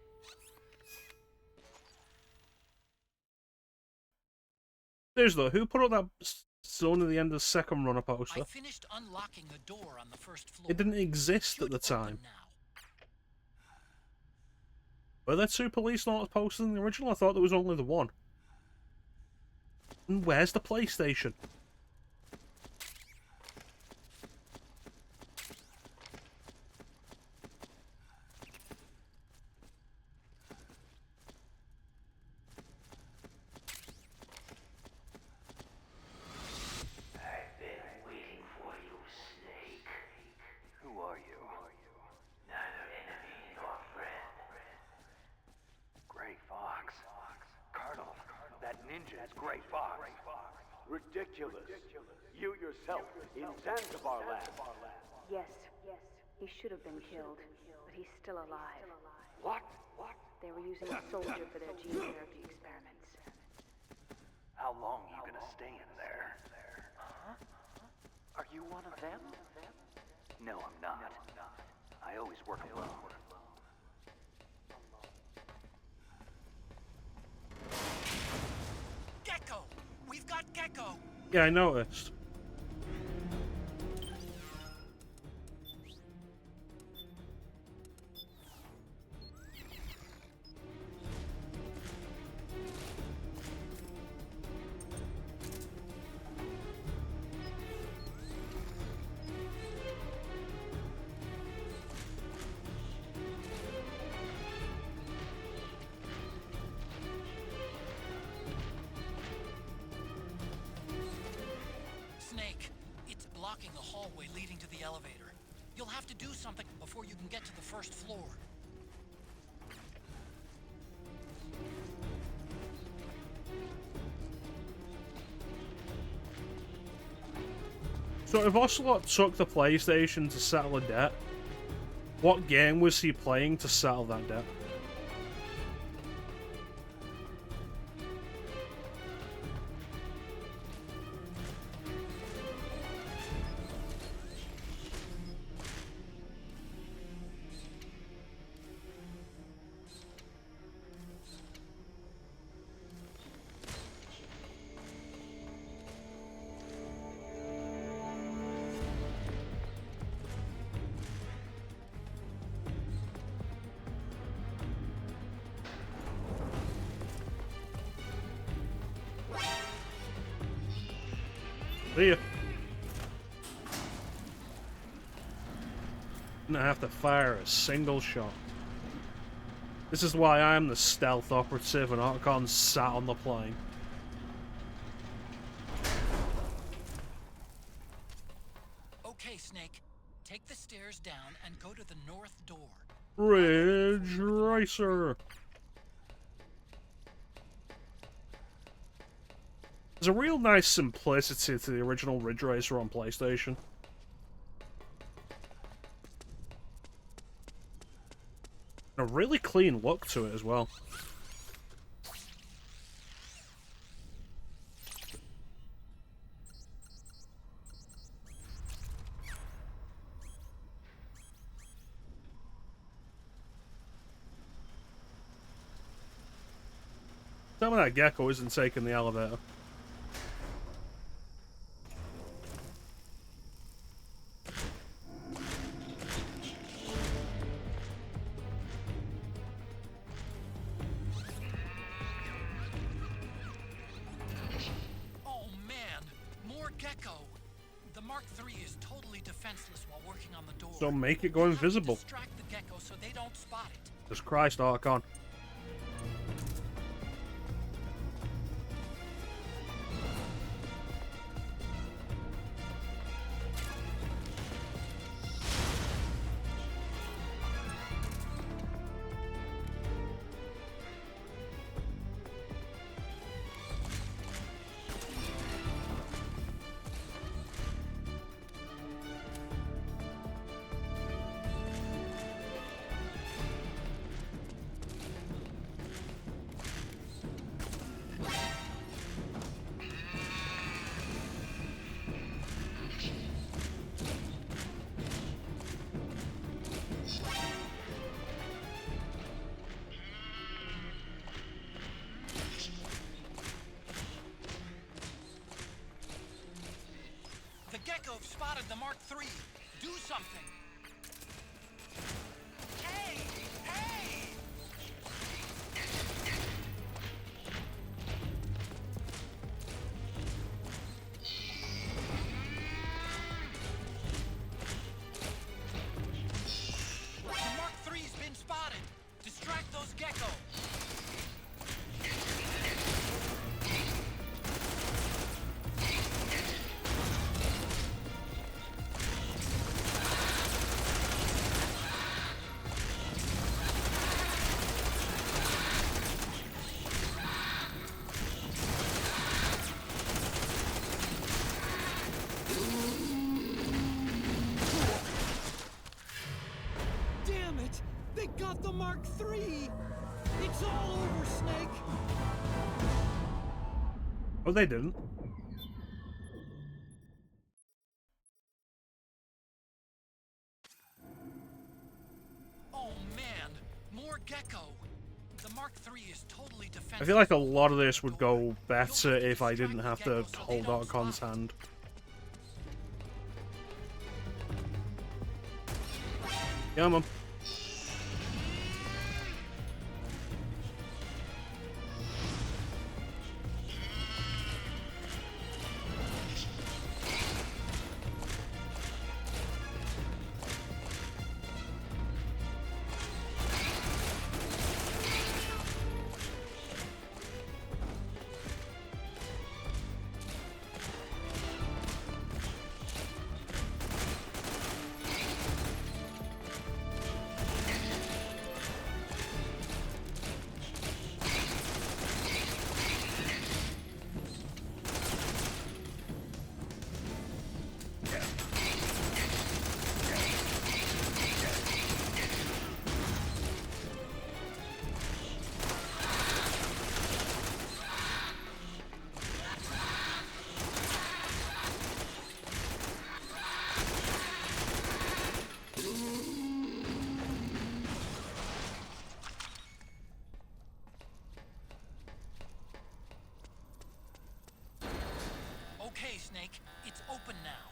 There's though, who put up that zone at the end of the second runner poster? I finished unlocking the door on the first floor. It didn't exist at the time. Were there 2 police notice posters in the original? I thought there was only the one. And where's the PlayStation? I've been waiting for you, Snake. Who are you? Neither enemy nor friend. Gray Fox. Colonel, that ninja is Gray Fox. Ridiculous. You yourself in Zanzibar land. Yes, he should have been killed, but he's still alive. What? They were using a soldier for their gene therapy experiments. How long are you gonna stay in there? Huh? Are you one of them? No, I'm not. I always work alone. Gecko! We've got Gecko! Yeah, I noticed. Snake, it's blocking the hallway leading to the elevator. You'll have to do something before you can get to the first floor. So if Ocelot took the PlayStation to settle a debt, what game was he playing to settle that debt? See ya. And I have to fire a single shot. This is why I'm the stealth operative and Archon sat on the plane. Okay, Snake. Take the stairs down and go to the north door. Ridge Racer. There's a real nice simplicity to the original Ridge Racer on PlayStation. And a really clean look to it as well. Tell me that gecko isn't taking the elevator. Oh man, more gecko. The Mark III is totally defenseless while working on the door. So make it go invisible. Distract the gecko so they don't spot it. Jesus Christ, Archon. The gecko spotted the Mark III. Do something. Hey! Hey! The Mark III's been spotted. Distract those gecko. Damn it! They got the Mark III! It's all over, Snake! Oh, they didn't. Oh man, more gecko. The Mark III is totally defensive. I feel like a lot of this would go better if I didn't have to hold Archon's hand. Yeah, man. Okay, Snake, it's open now.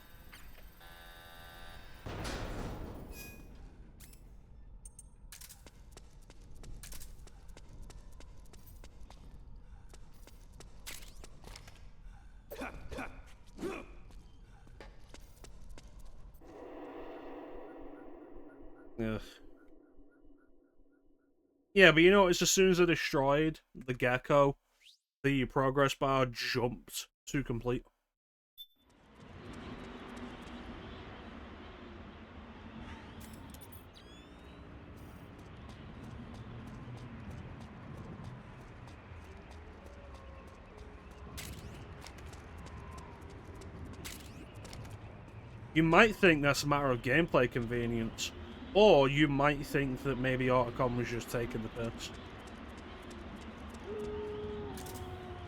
Ugh. Yeah, but you notice as soon as I destroyed the gecko, the progress bar jumped to complete. You might think that's a matter of gameplay convenience, or you might think that maybe Archon was just taking the piss.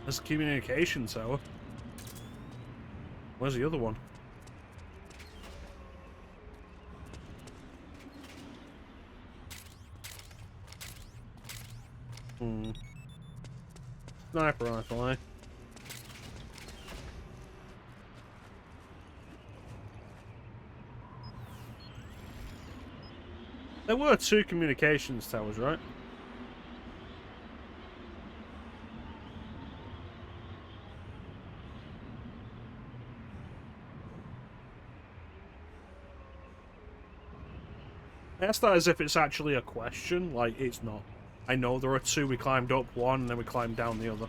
There's a communication tower. Where's the other one? Sniper rifle, eh? There were 2 communications towers, right? I asked that as if it's actually a question, like, it's not. I know there are 2, we climbed up one, and then we climbed down the other.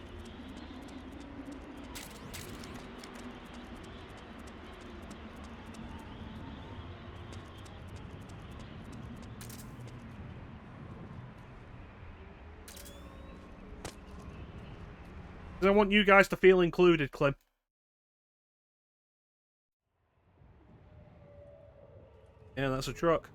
I want you guys to feel included, Clem. Yeah, that's a truck.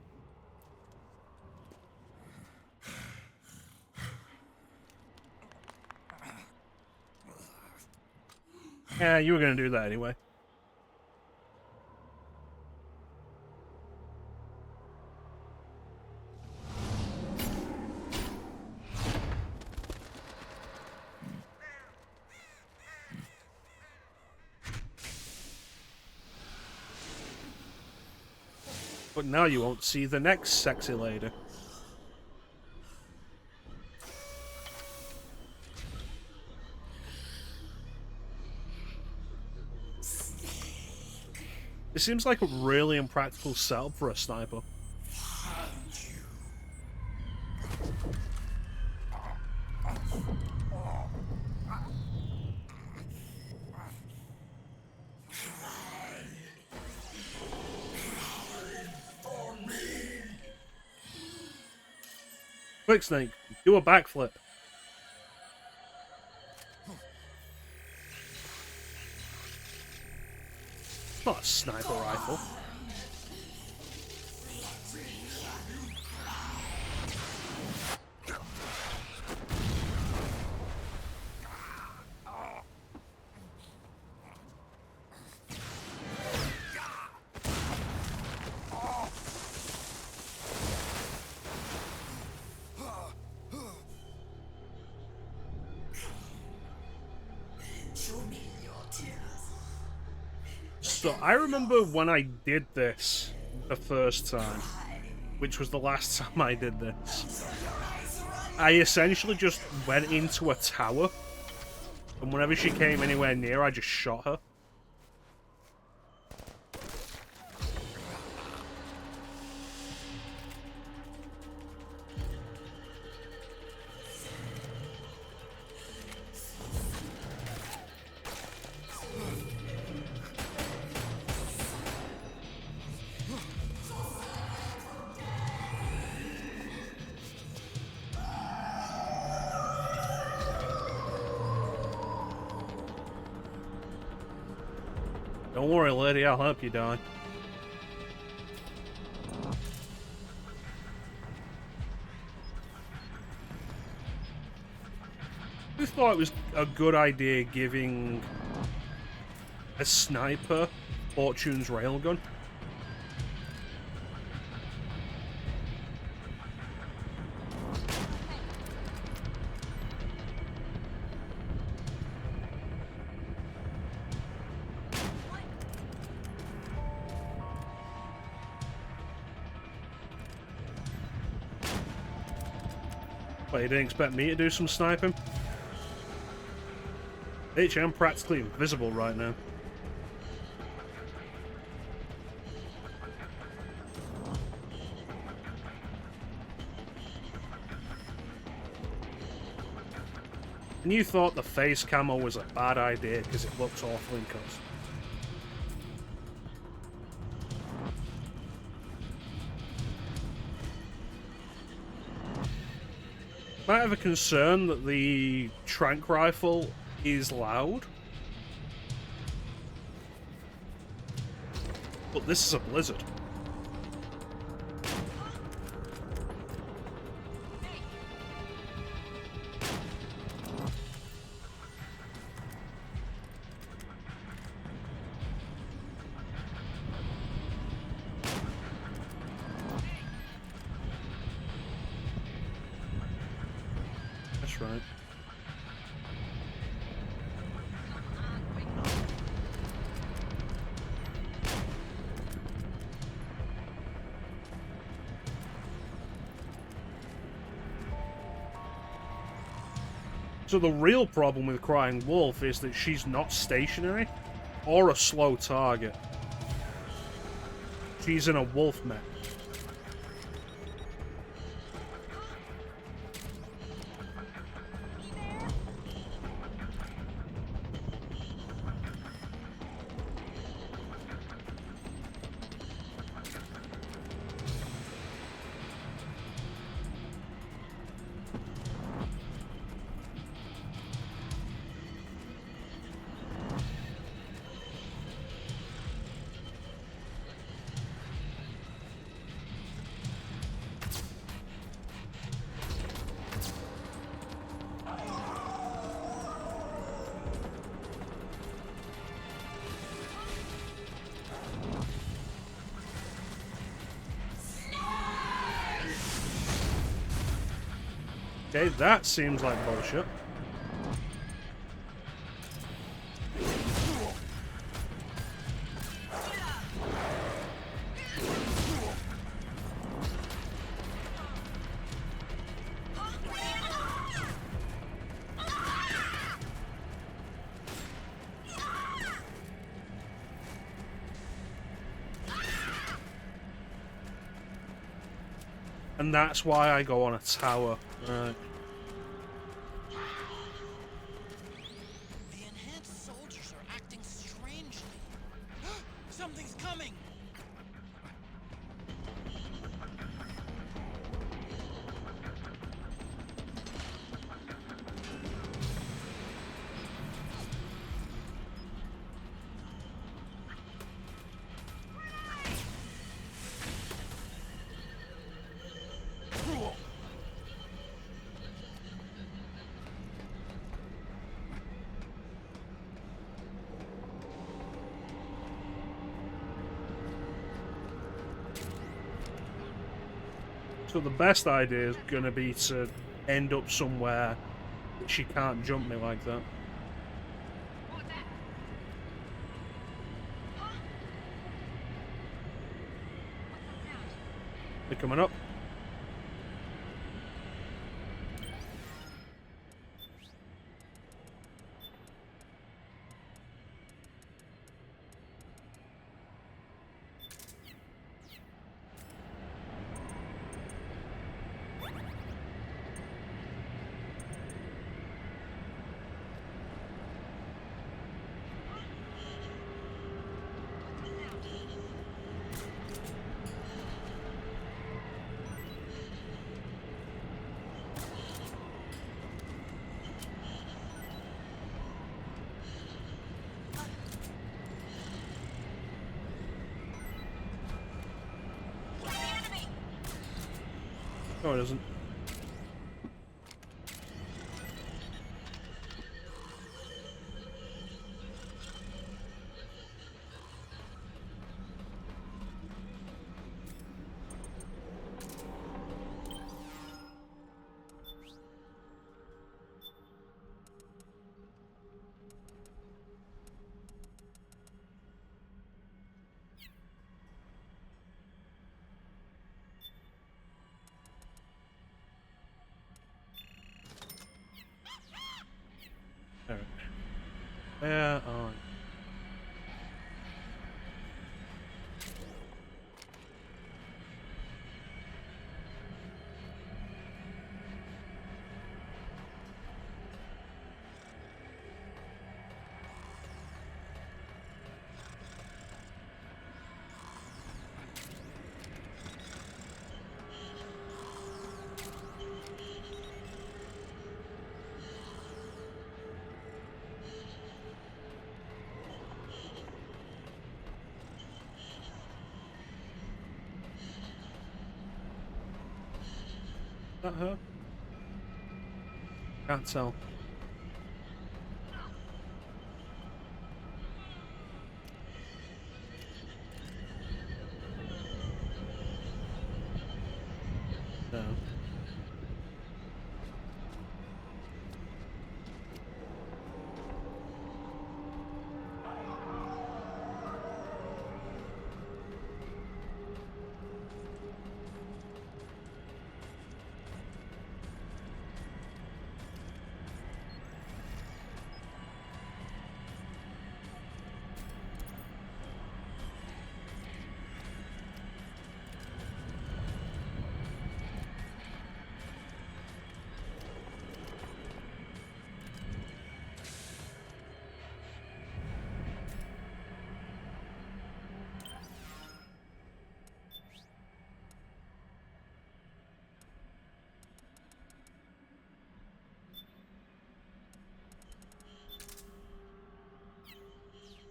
Yeah, you were going to do that anyway. But now you won't see the next sexy lady. It seems like a really impractical setup for a sniper. Quick, Snake, do a backflip. It's not a sniper rifle. So I remember when I did this the first time, which was the last time I did this, I essentially just went into a tower, and whenever she came anywhere near, I just shot her. Don't worry, lady, I'll help you, Don. I thought it was a good idea giving a sniper Fortune's railgun. But you didn't expect me to do some sniping? Bitch, I'm practically invisible right now. And you thought the face camo was a bad idea because it looks awfully custom. I have a concern that the trank rifle is loud. But this is a blizzard. That's right. So the real problem with Crying Wolf is that she's not stationary or a slow target. She's in a wolf mech. Okay, that seems like bullshit. And that's why I go on a tower. Right. The enhanced soldiers are acting strangely. Something's coming! So the best idea is going to be to end up somewhere that she can't jump me like that. They're coming up. No, it doesn't. Alright. Where are you? Is that her? Can't tell. No.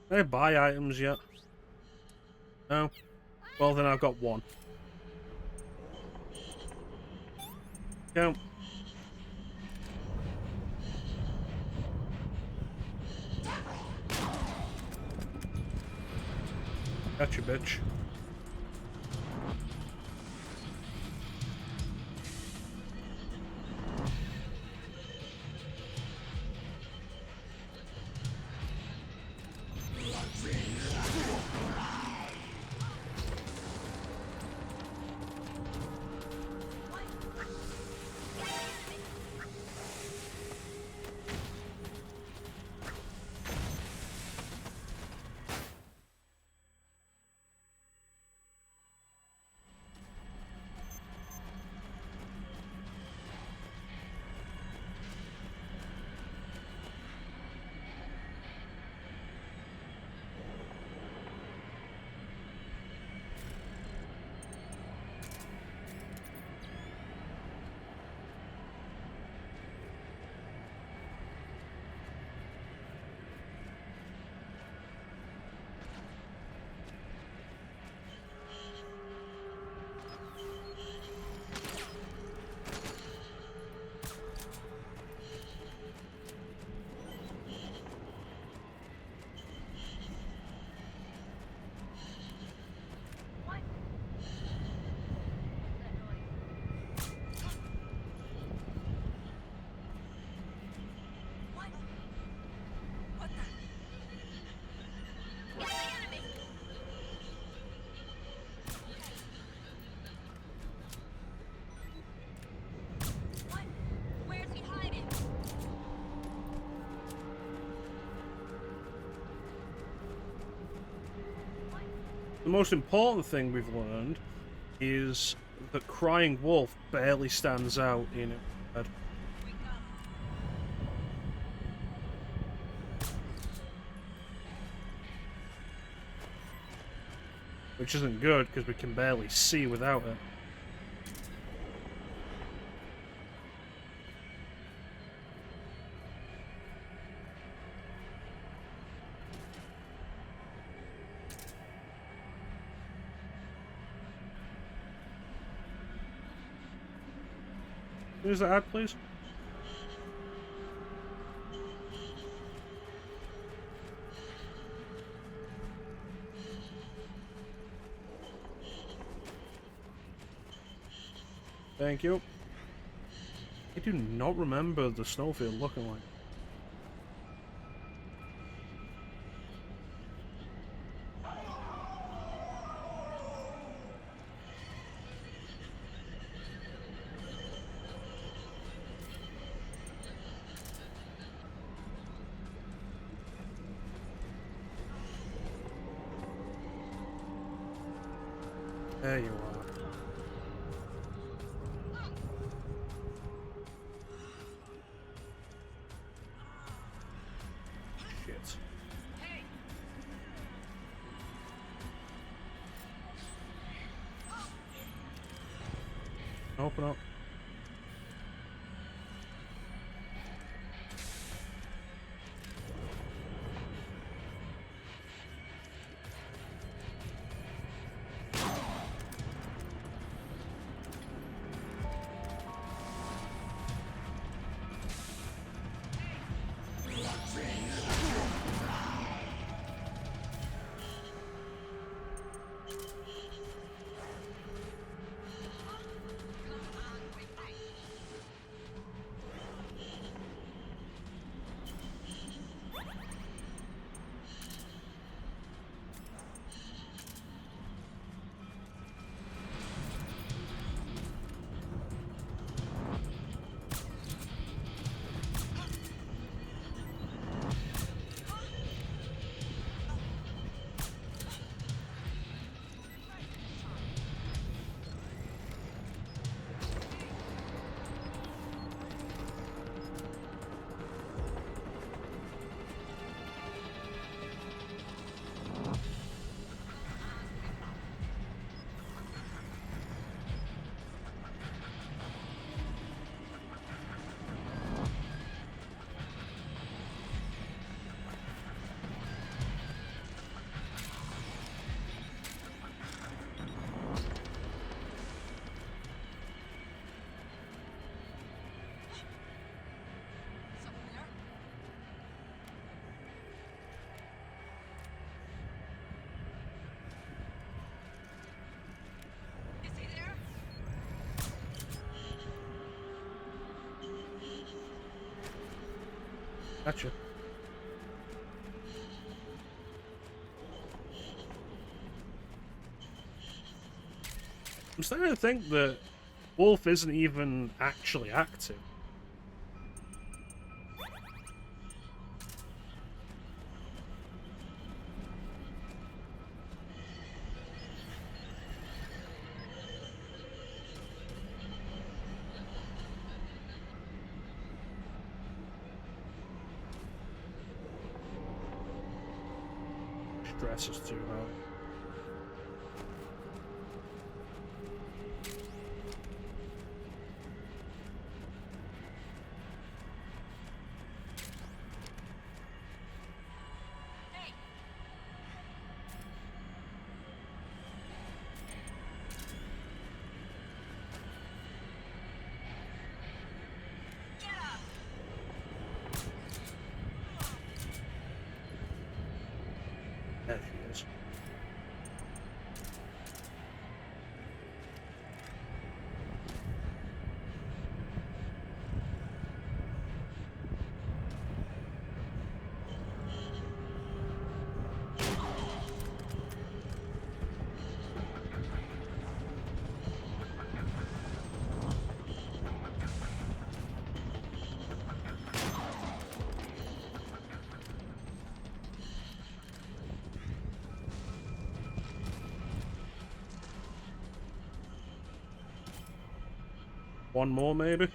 Did I buy items yet? No? Well, then I've got one. Go. Gotcha, bitch. The most important thing we've learned is that Crying Wolf barely stands out in it. Which isn't good, because we can barely see without it. Where's the ad, please? Thank you. I do not remember the snowfield looking like. There you are. Shit. Open up. Gotcha. I'm starting to think that Wolf isn't even actually active. Stress is too high. There she is. One more, maybe?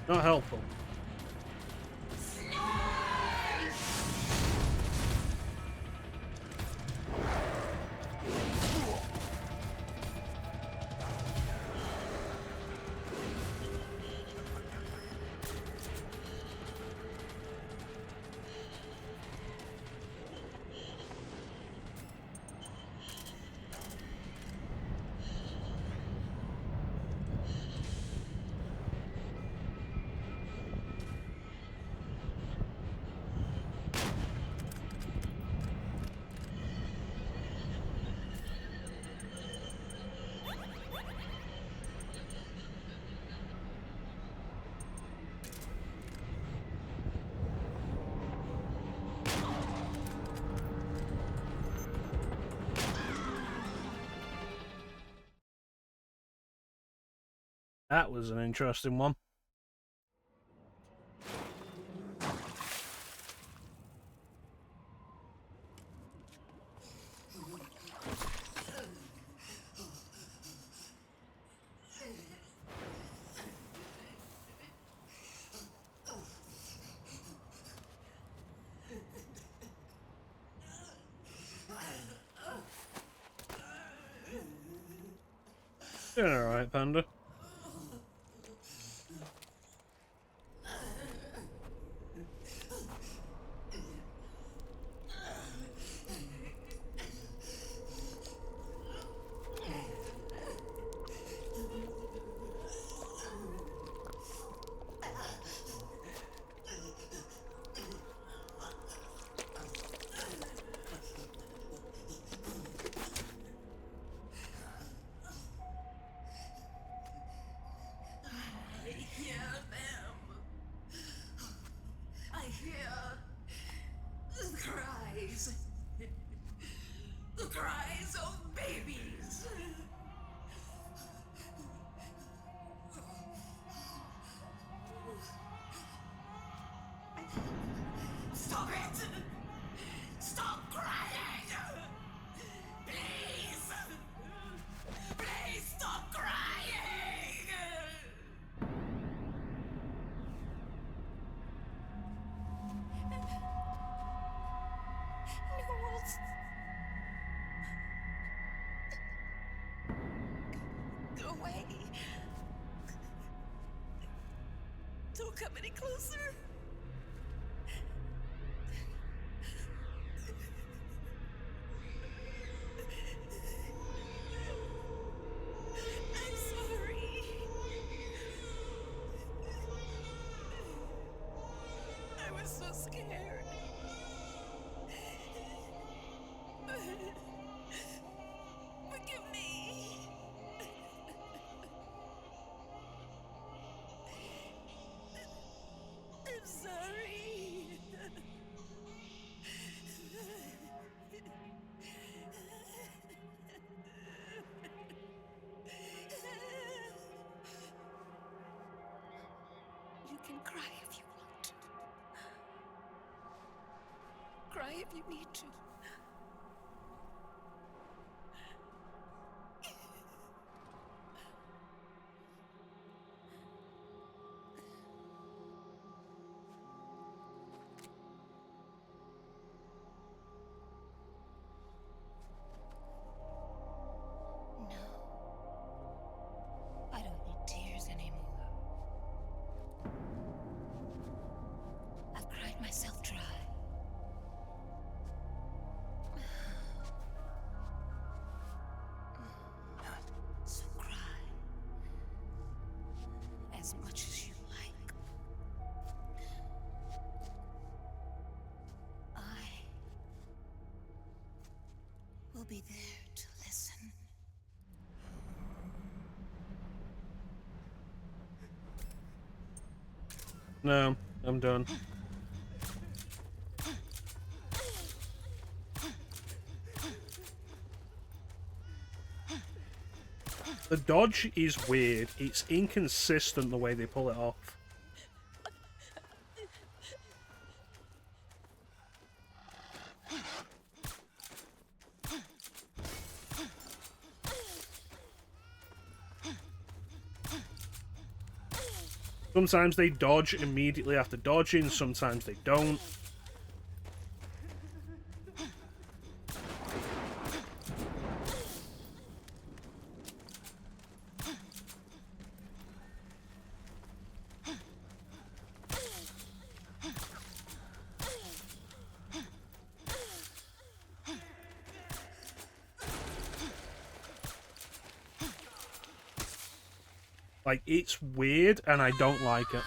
Not helpful. That was an interesting one. Doing alright, Panda. else. Go away. Don't come any closer. I'm sorry. I was so scared. Forgive me. I'm sorry. You can cry if you want. Cry if you need to. I don't need tears anymore. I've cried myself dry. So cry as much as you like. I will be there to listen. No, I'm done. The dodge is weird. It's inconsistent the way they pull it off. Sometimes they dodge immediately after dodging, sometimes they don't. Like, it's weird and I don't like it.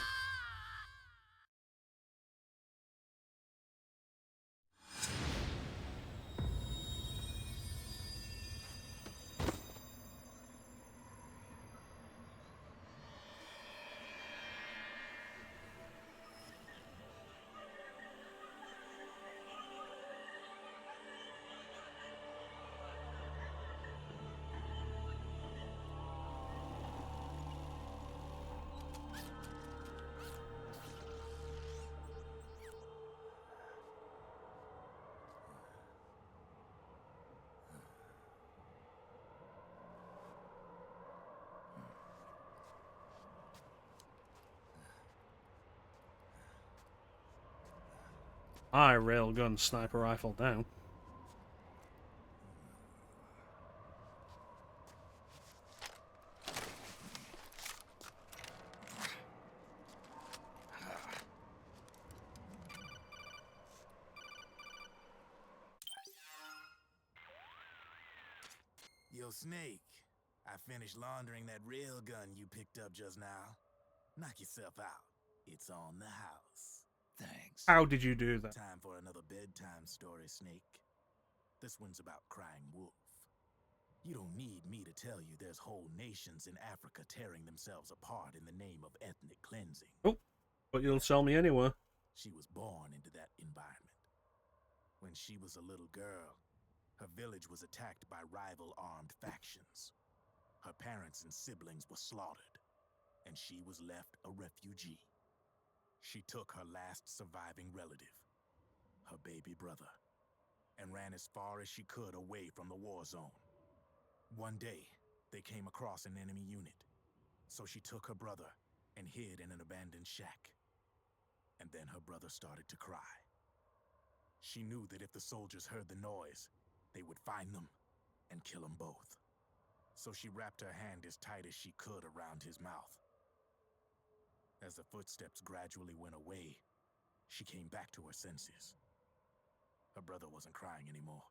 Railgun sniper rifle down. Yo, Snake, I finished laundering that railgun you picked up just now. Knock yourself out. It's on the house. Thanks. How did you do that? Time for another bedtime story, Snake. This one's about crying wolf. You don't need me to tell you there's whole nations in Africa tearing themselves apart in the name of ethnic cleansing. Oh, but you'll tell me anyway. She was born into that environment. When she was a little girl, her village was attacked by rival armed factions. Her parents and siblings were slaughtered, and she was left a refugee. She took her last surviving relative, her baby brother, and ran as far as she could away from the war zone. One day, they came across an enemy unit, so she took her brother and hid in an abandoned shack. And then her brother started to cry. She knew that if the soldiers heard the noise, they would find them and kill them both. So she wrapped her hand as tight as she could around his mouth. As the footsteps gradually went away, she came back to her senses. Her brother wasn't crying anymore.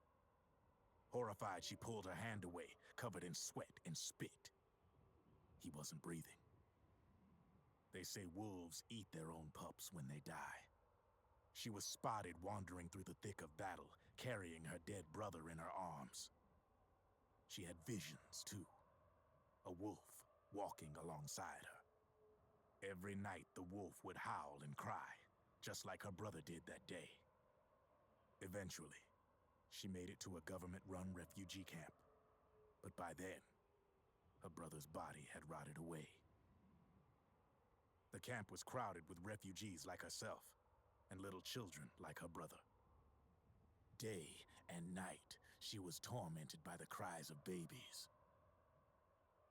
Horrified, she pulled her hand away, covered in sweat and spit. He wasn't breathing. They say wolves eat their own pups when they die. She was spotted wandering through the thick of battle, carrying her dead brother in her arms. She had visions, too. A wolf walking alongside her. Every night, the wolf would howl and cry, just like her brother did that day. Eventually, she made it to a government-run refugee camp. But by then, her brother's body had rotted away. The camp was crowded with refugees like herself, and little children like her brother. Day and night, she was tormented by the cries of babies.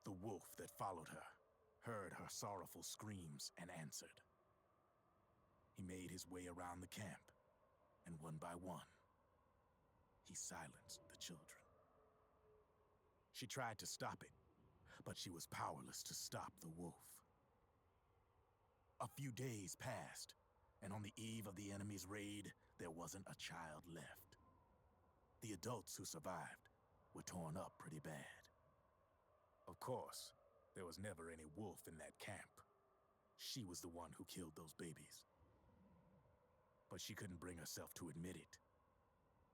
The wolf that followed her heard her sorrowful screams and answered. He made his way around the camp, and one by one, he silenced the children. She tried to stop it, but she was powerless to stop the wolf. A few days passed, and on the eve of the enemy's raid, there wasn't a child left. The adults who survived were torn up pretty bad. Of course, there was never any wolf in that camp. She was the one who killed those babies. But she couldn't bring herself to admit it.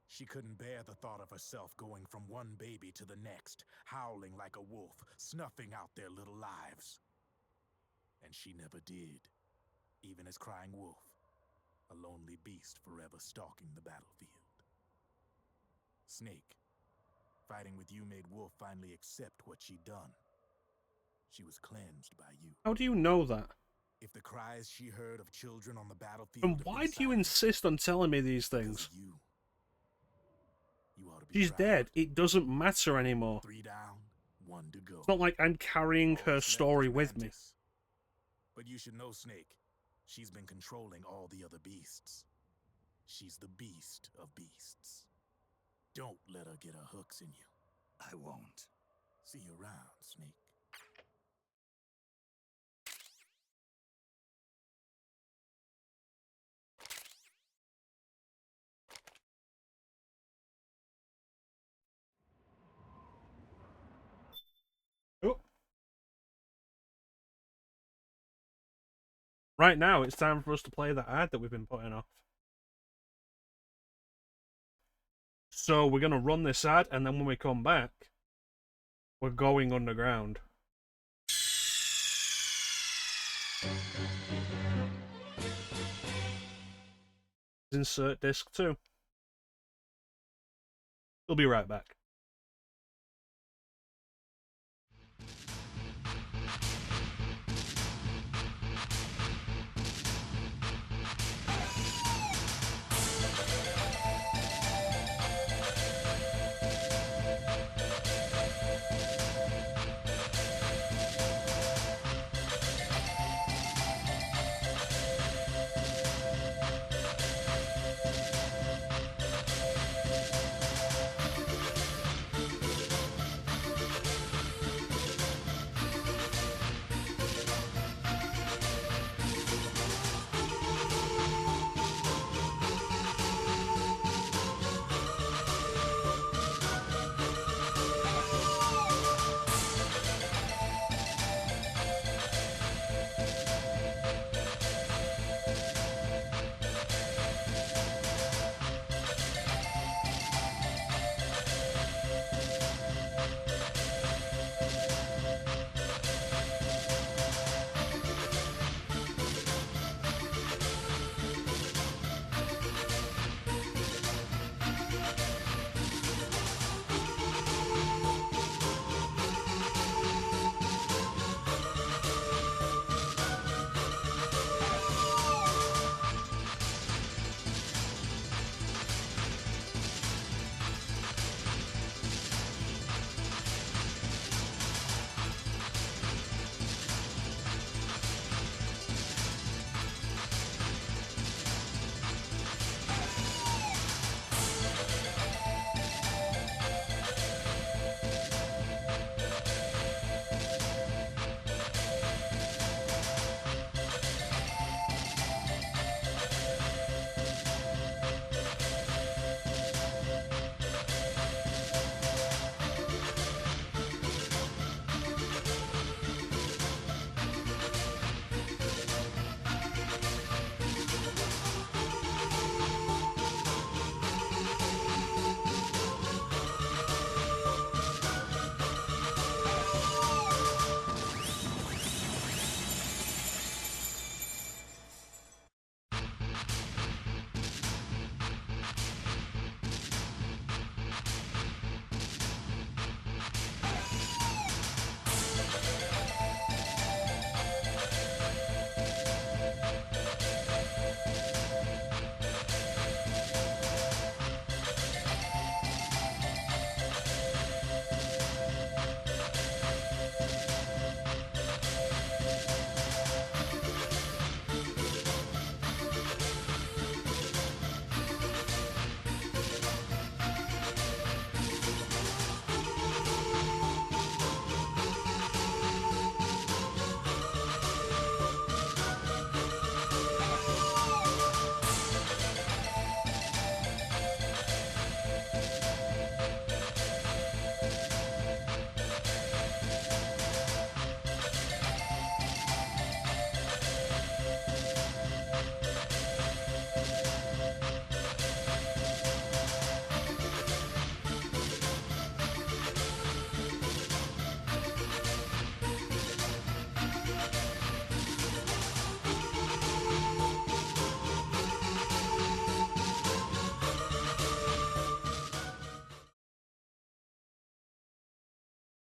She couldn't bear the thought of herself going from one baby to the next, howling like a wolf, snuffing out their little lives. And she never did, even as crying wolf, a lonely beast forever stalking the battlefield. Snake, fighting with you made Wolf finally accept what she'd done. She was cleansed by you. How do you know that? If the cries she heard of children on the battlefield... And why do you insist on telling me these things? She's dead. It doesn't matter anymore. 3 down, 1 to go. It's not like I'm carrying her story with me. But you should know, Snake, she's been controlling all the other beasts. She's the beast of beasts. Don't let her get her hooks in you. I won't. See you around, Snake. Oh. Right now, it's time for us to play the ad that we've been putting off. So we're going to run this ad, and then when we come back, we're going underground. Insert disc 2. We'll be right back.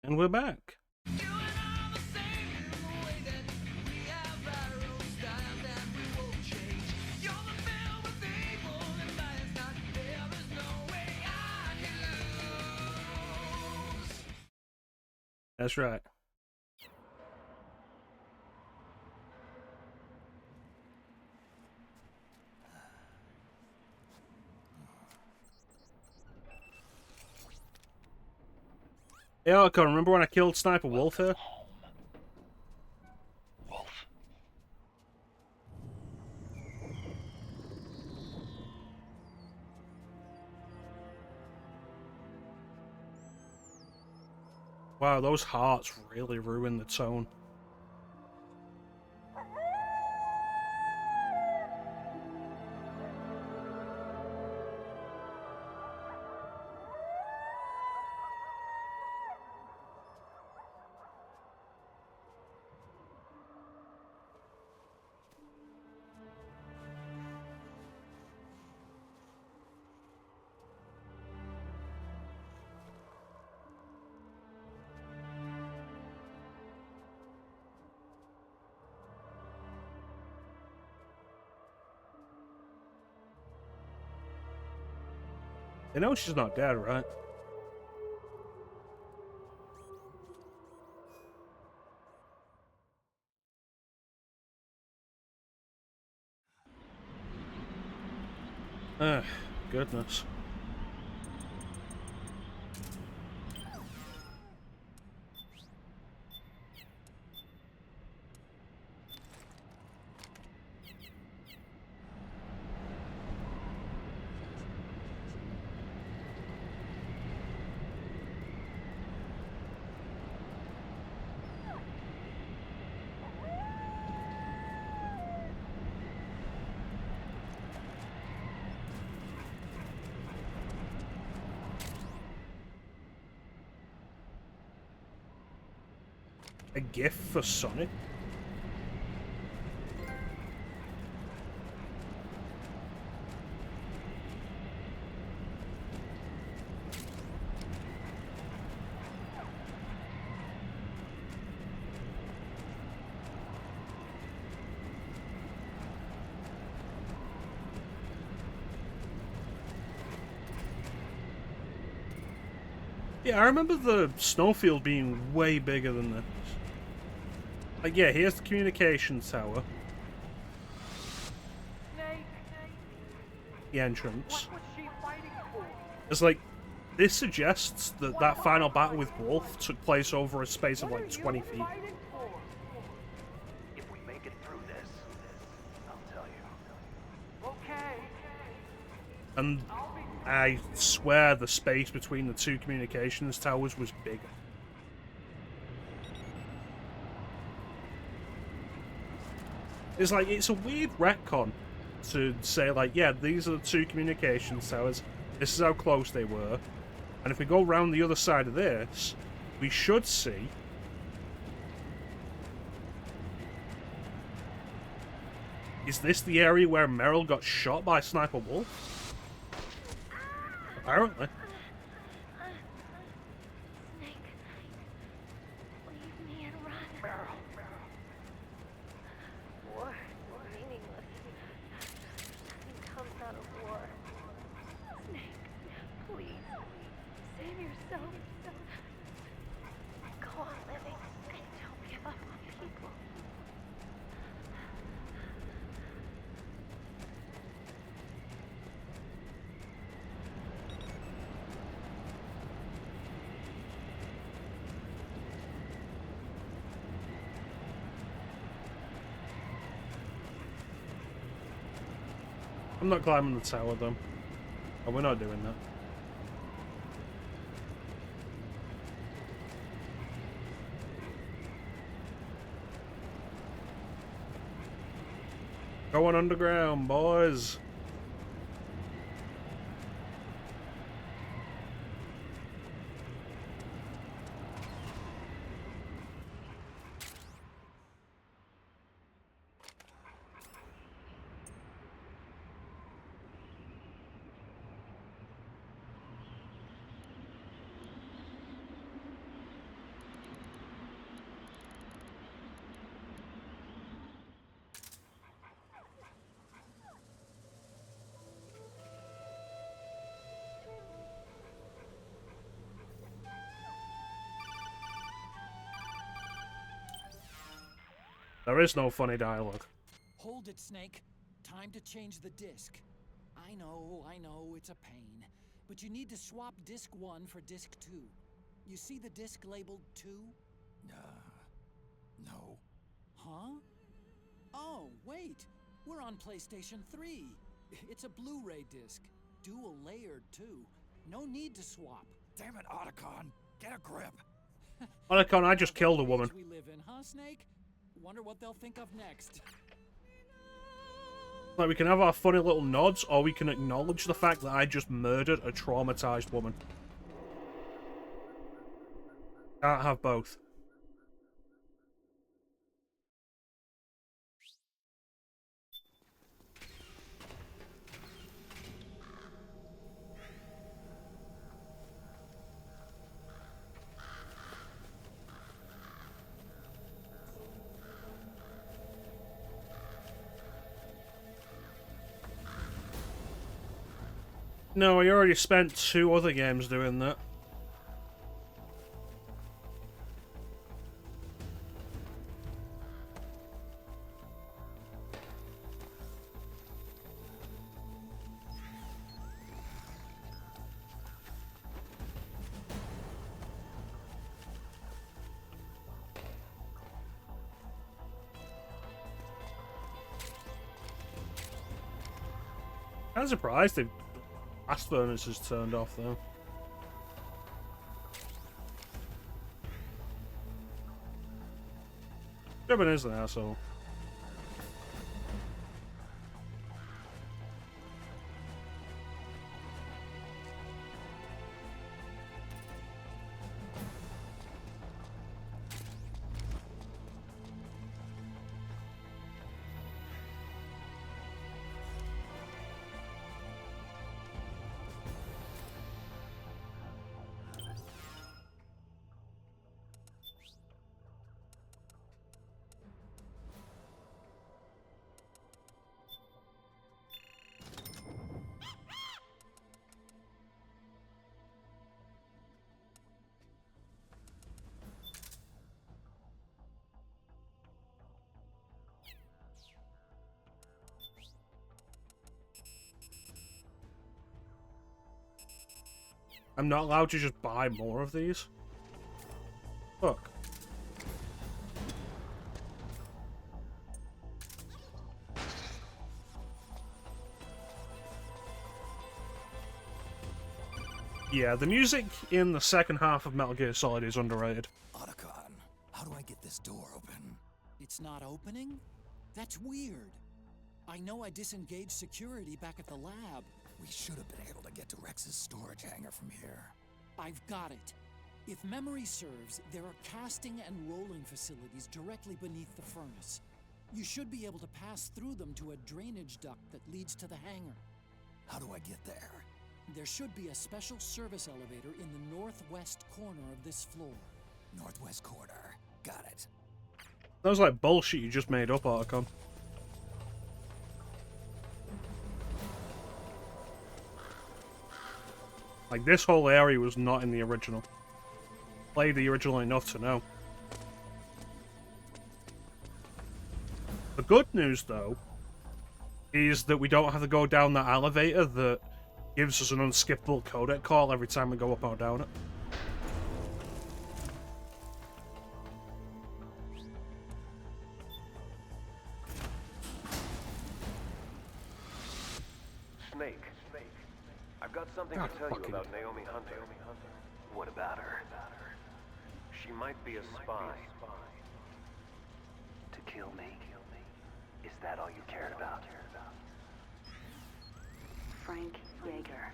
And we're back. That's right. Yeah, I can remember when I killed Sniper Wolf here. Wolf. Wow, those hearts really ruin the tone. They know she's not dead, right? Ugh, goodness. A gift for Sonic? Yeah, I remember the snowfield being way bigger than this. Like, yeah, here's the communication tower. The entrance. It's like, this suggests that that final battle with Wolf took place over a space of like 20 feet. If we make it through this, I'll tell you. Okay. And I swear the space between the two communications towers was bigger. It's like, it's a weird retcon to say, like, yeah, these are the two communications towers, this is how close they were, and if we go around the other side of this, we should see... Is this the area where Meryl got shot by Sniper Wolf? Apparently. I'm not climbing the tower, though. Oh, we're not doing that. Going underground, boys. There is no funny dialogue. Hold it, Snake. Time to change the disc. I know, it's a pain. But you need to swap disc 1 for disc 2. You see the disc labeled 2? No. Huh? Oh, wait. We're on PlayStation 3. It's a Blu-ray disc. Dual layered, too. No need to swap. Damn it, Otacon. Get a grip. Otacon, I just killed a woman. We live in, huh, Snake? Wonder what they'll think of next. Like, we can have our funny little nods, or we can acknowledge the fact that I just murdered a traumatized woman. Can't have both. No, I already spent 2 other games doing that. I'm surprised the blast furnace is turned off though. Driven is an asshole. I'm not allowed to just buy more of these? Fuck. Yeah, the music in the second half of Metal Gear Solid is underrated. Otacon, how do I get this door open? It's not opening? That's weird. I know I disengaged security back at the lab. We should have been able to get to Rex's storage hangar from here. I've got it. If memory serves, there are casting and rolling facilities directly beneath the furnace. You should be able to pass through them to a drainage duct that leads to the hangar. How do I get there? There should be a special service elevator in the northwest corner of this floor. Northwest corner. Got it. Sounds like bullshit you just made up, Otacon. Like, this whole area was not in the original. Played the original enough to know. The good news, though, is that we don't have to go down that elevator that gives us an unskippable codec call every time we go up or down it. Snake. I've got something to tell you about Naomi Hunter. What about her? She might be a spy. To kill me? Is that all you cared about? Frank Yeager.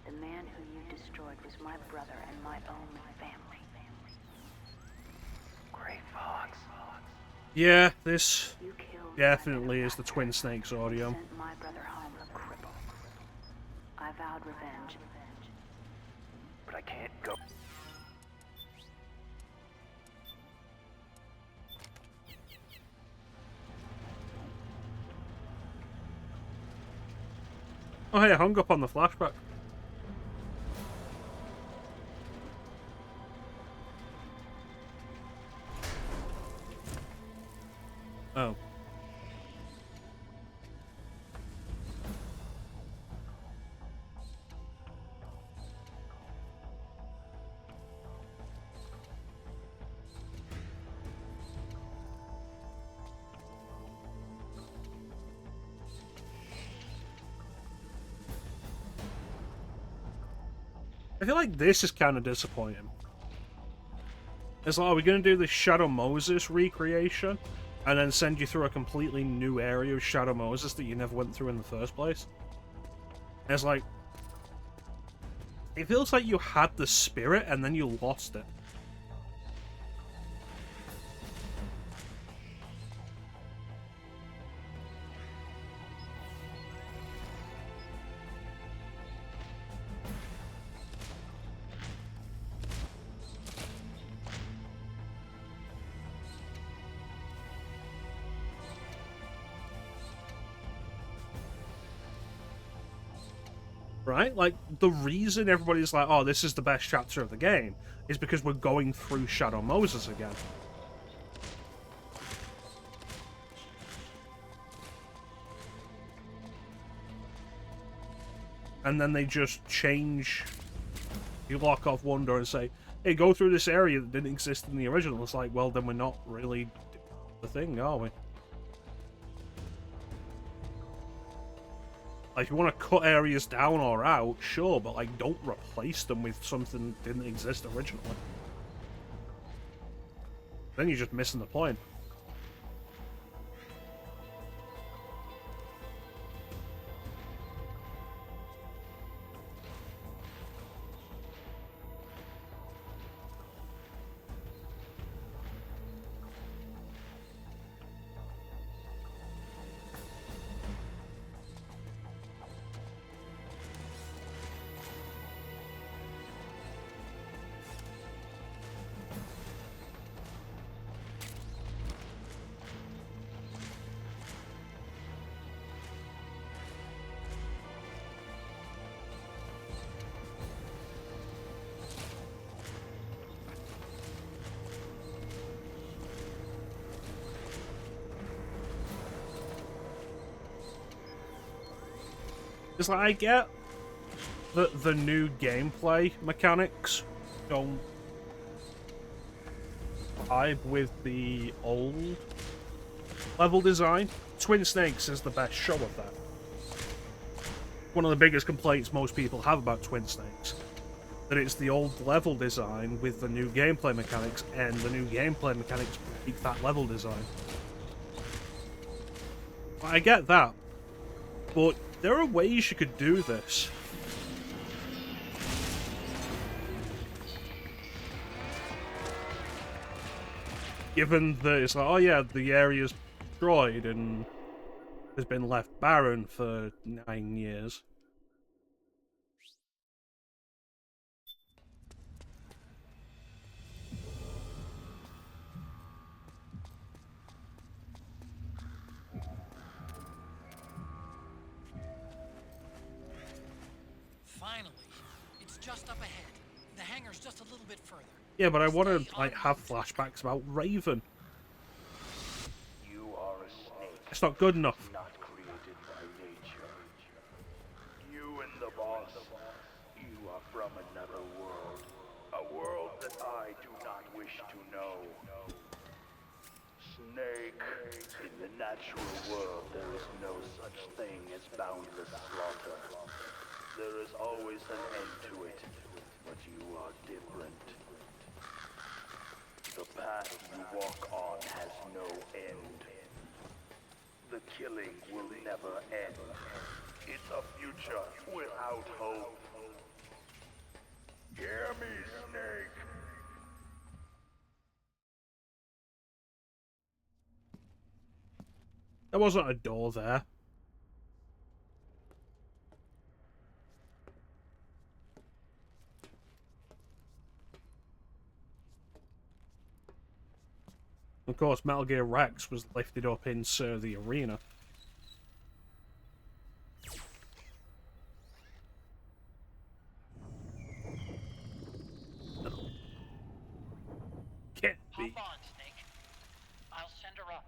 The man who you destroyed was my brother and my only family. Gray Fox. Yeah, this definitely is the Twin Snakes audio. Sent my brother home a cripple. I vowed revenge. But I can't go. Oh hey, I hung up on the flashback. Oh. I feel like this is kind of disappointing. It's like, are we going to do the Shadow Moses recreation and then send you through a completely new area of Shadow Moses that you never went through in the first place? And it's like, it feels like you had the spirit and then you lost it. Right? Like, the reason everybody's like, oh, this is the best chapter of the game, is because we're going through Shadow Moses again. And then they just change, you lock off one door and say, hey, go through this area that didn't exist in the original. It's like, well, then we're not really the thing, are we? Like, if you want to cut areas down or out, sure, but, like, don't replace them with something that didn't exist originally. Then you're just missing the point. It's like, I get that the new gameplay mechanics don't vibe with the old level design. Twin Snakes is the best show of that. One of the biggest complaints most people have about Twin Snakes, that it's the old level design with the new gameplay mechanics, and the new gameplay mechanics break that level design. I get that, but there are ways you could do this. Given that it's like, oh yeah, the area's destroyed and has been left barren for 9 years. Finally, it's just up ahead. The hangar's just a little bit further. Yeah, but I want to like have flashbacks about Raven. You are a snake. It's not good enough. Not created by nature. You and the boss, you are from another world. A world that I do not wish to know. Snake, in the natural world there is no such thing as boundless slaughter. There is always an end to it, but you are different. The path you walk on has no end. The killing will never end. It's a future without hope. Hear me, Snake. There wasn't a door there. Of course, Metal Gear Rex was lifted up in the arena. Can't be. Hop on, Snake. I'll send her up.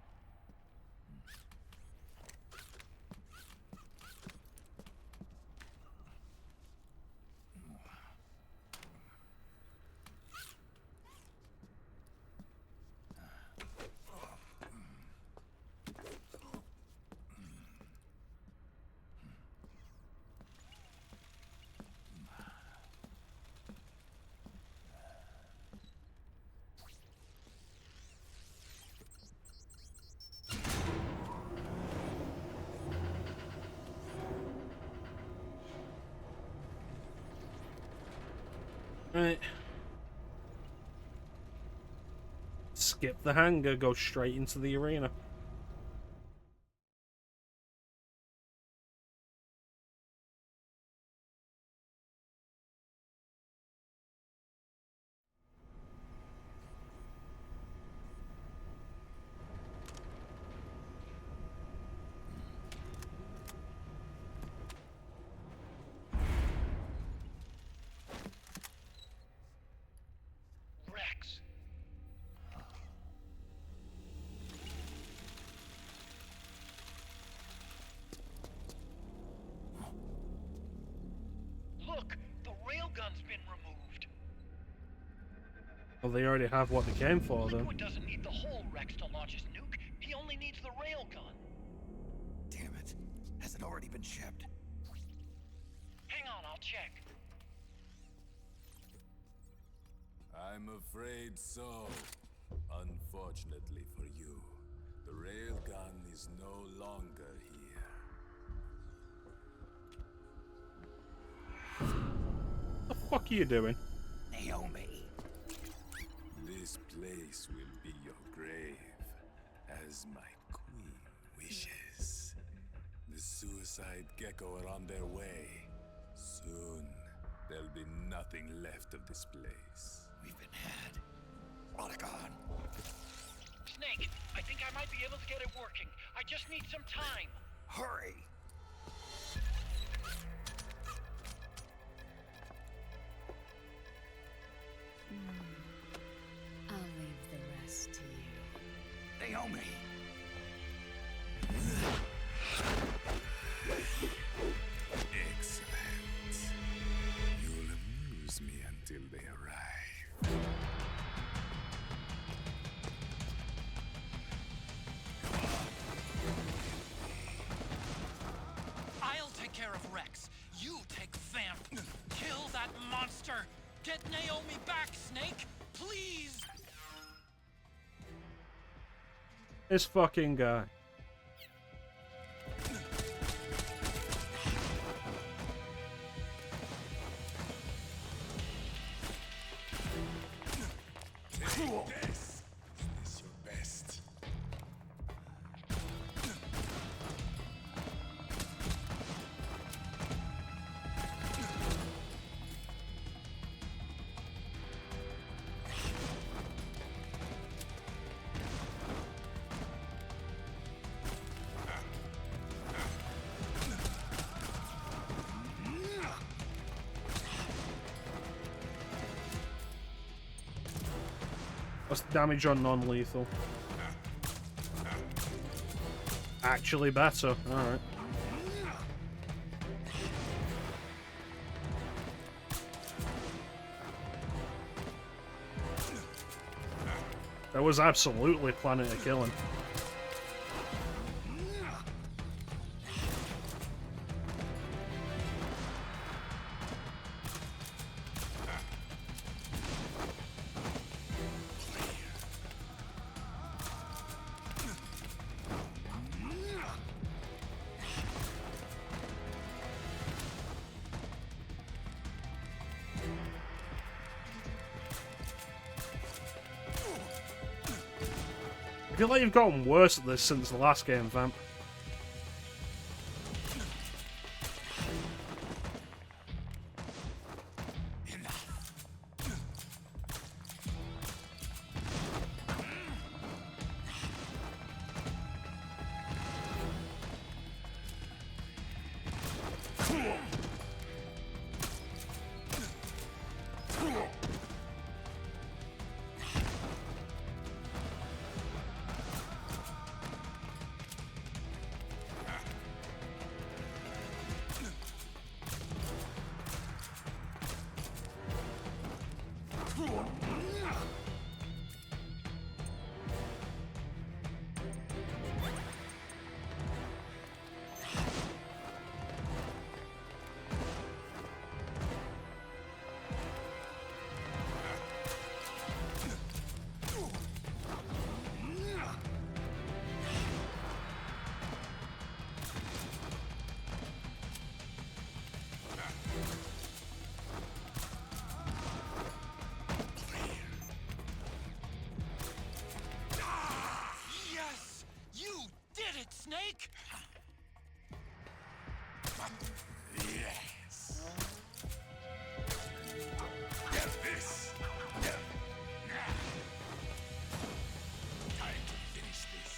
Right. Skip the hangar, go straight into the arena. Rex. Look, the railgun's been removed. Well, they already have what they came for, then. Liquid doesn't need the whole Rex to launch his nuke. He only needs the railgun. Damn it. Has it already been shipped? Hang on, I'll check. I'm afraid so. Unfortunately for you, the railgun is no longer here. What the fuck are you doing? Naomi. This place will be your grave, as my queen wishes. The suicide gecko are on their way. Soon, there'll be nothing left of this place. We've been had. Rodigon. Snake, I think I might be able to get it working. I just need some time. Hurry. I'll leave the rest to you. Naomi. Excellent. You'll amuse me until they arrive. I'll take care of Rex. You take Vamp. Kill that monster. Get Naomi back, Snake. Please. This fucking guy. This is your best. What's the damage on non-lethal? Actually better. Alright. That was absolutely Planet of Killing. I feel like you've gotten worse at this since the last game, Vamp. Yes. Get this. Time to finish this.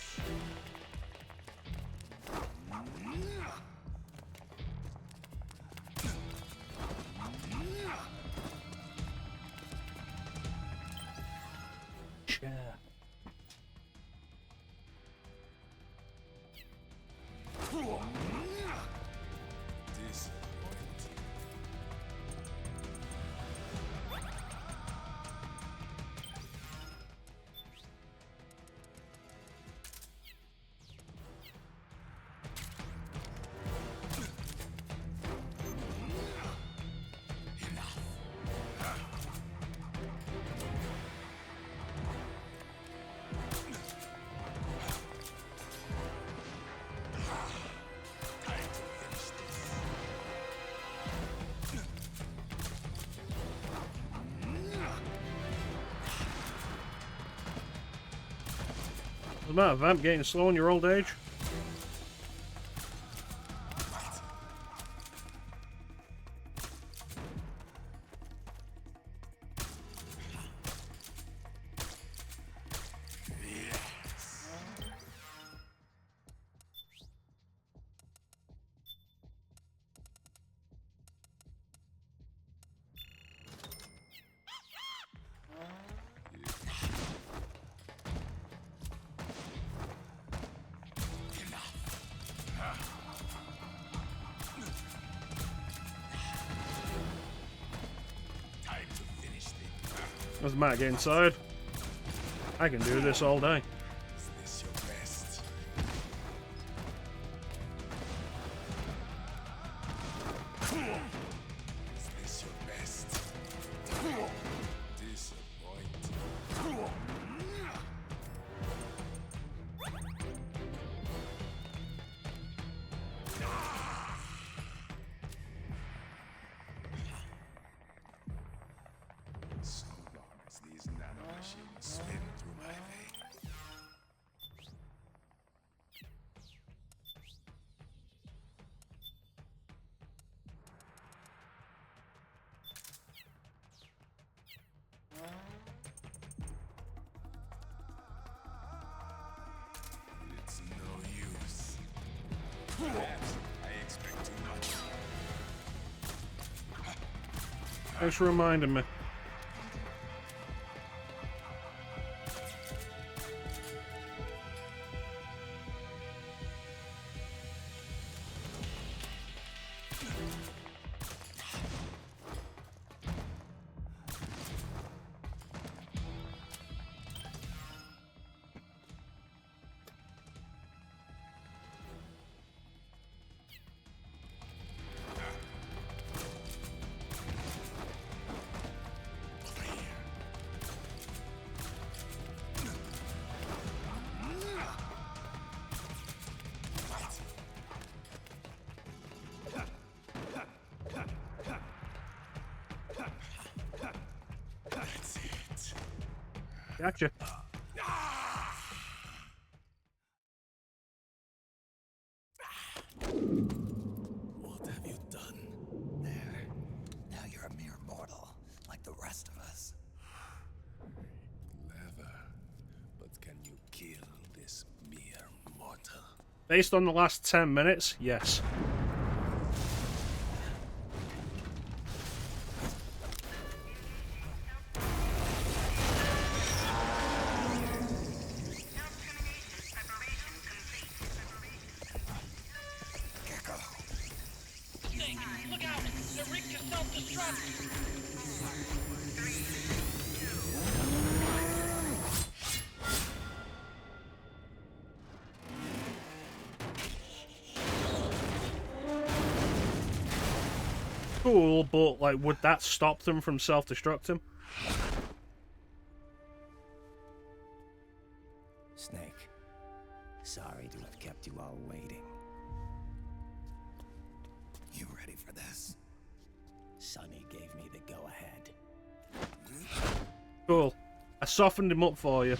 Chair. Disappointing. What's the matter, Vamp? Getting slow in your old age? What's the matter? Get inside. I can do this all day. Is this your best? Is this your best? Disappointing. So long as these nanomachines spin through my veins. It's no use. Perhaps I expect too much. Thanks for reminding me. That's it. Gotcha. What have you done? There. Now you're a mere mortal, like the rest of us. Clever. But can you kill this mere mortal? Based on the last 10 minutes, yes. Snake, look out! They're rigged to self-destruct! Cool, but like, would that stop them from self-destructing? Snake, sorry to have kept you all waiting. You ready for this? Sonny gave me the go-ahead. Cool. I softened him up for you.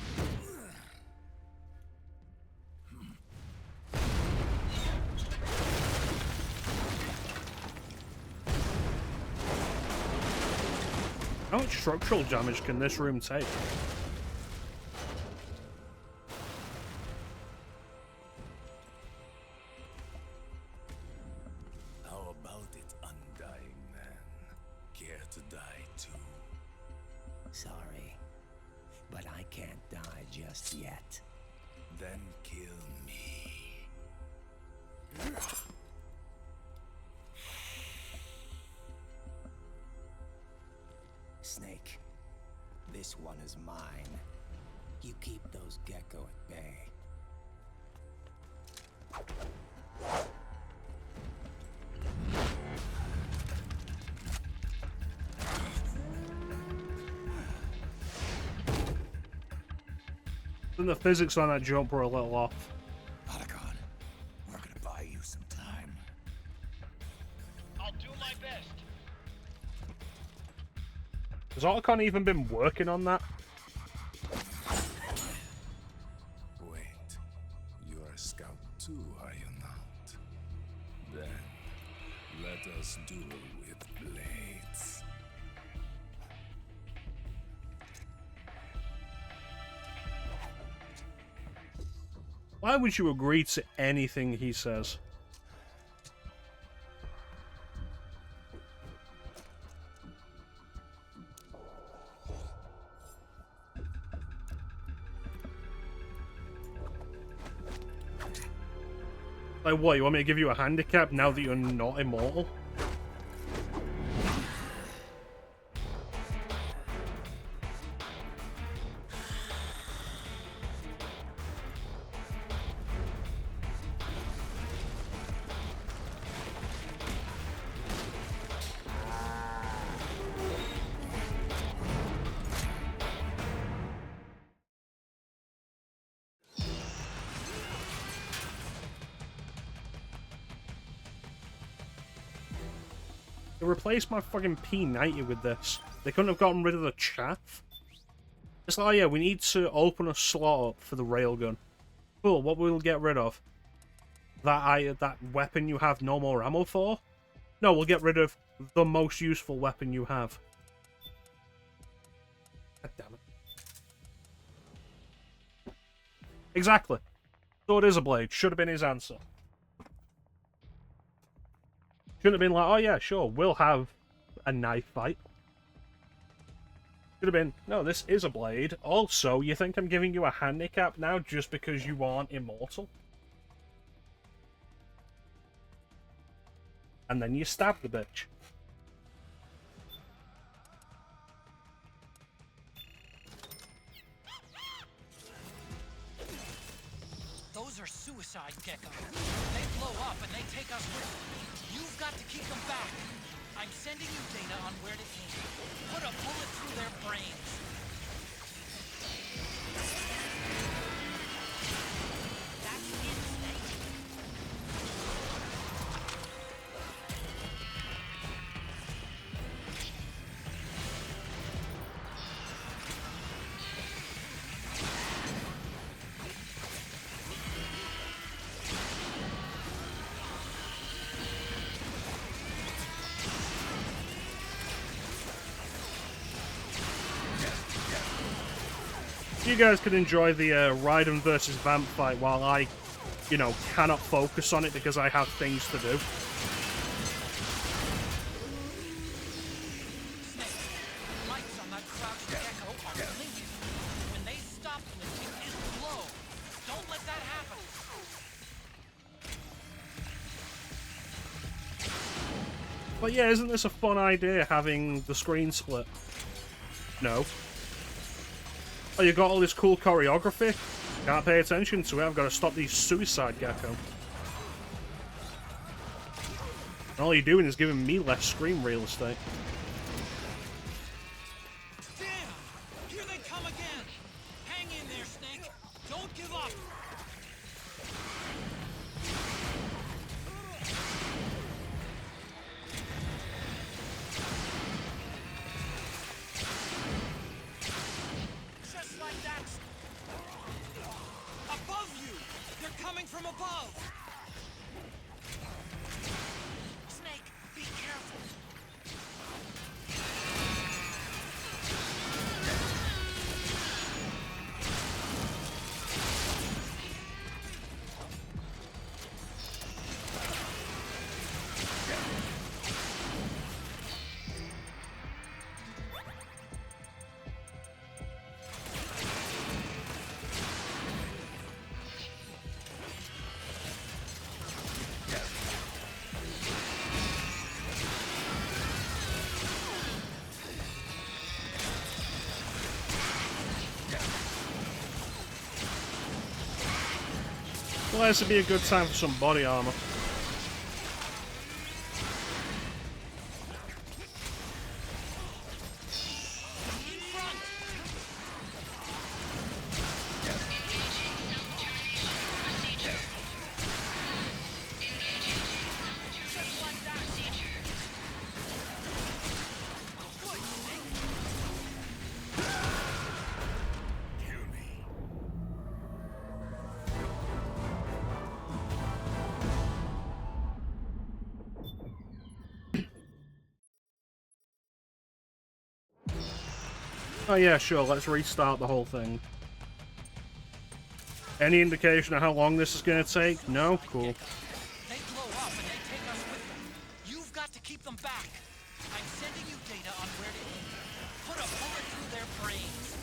structural damage can this room take? How about it, undying man? Care to die too? Sorry, but I can't die just yet. Then kill me. Snake, this one is mine. You keep those gecko at bay. Then the physics on that jump were a little off. Otacon, we're gonna buy you some time. I'll do my best. Has Otacon even been working on that? Wait, you are a scout too, are you not? Then, let us duel with blades. Why would you agree to anything he says? Like what, you want me to give you a handicap now that you're not immortal? They replaced my fucking P90 with this. They couldn't have gotten rid of the chaff. It's like, oh yeah, we need to open a slot up for the railgun. Cool, what we'll get rid of? That weapon you have no more ammo for? No, we'll get rid of the most useful weapon you have. God damn it. Exactly. So it is a blade. Should have been his answer. Shouldn't have been like, oh yeah, sure, we'll have a knife fight. Should have been, no, this is a blade. Also, you think I'm giving you a handicap now just because you aren't immortal? And then you stab the bitch. Those are suicide geckos. They blow up and they take us with them. You've got to keep them back. I'm sending you data on where to aim. Put a bullet through their brains. That's instinct. You guys can enjoy the Raiden versus Vamp fight while I, you know, cannot focus on it because I have things to do. Lights on that crouched gecko are blinking. When they stop blinking, it'll blow. Don't let that happen. But yeah, isn't this a fun idea, having the screen split? No. Oh, you got all this cool choreography? Can't pay attention to it, I've got to stop these suicide gecko. And all you're doing is giving me less screen real estate. Damn! Here they come again! Hang in there, Snake! Don't give up! Just like that! Above you! They're coming from above! Snake, be careful! Well, this would be a good time for some body armor. Oh yeah, sure, let's restart the whole thing. Any indication of how long this is gonna take? No? Cool. They blow up and they take us with them. You've got to keep them back. I'm sending you data on where to aim. Put a bullet through their brains.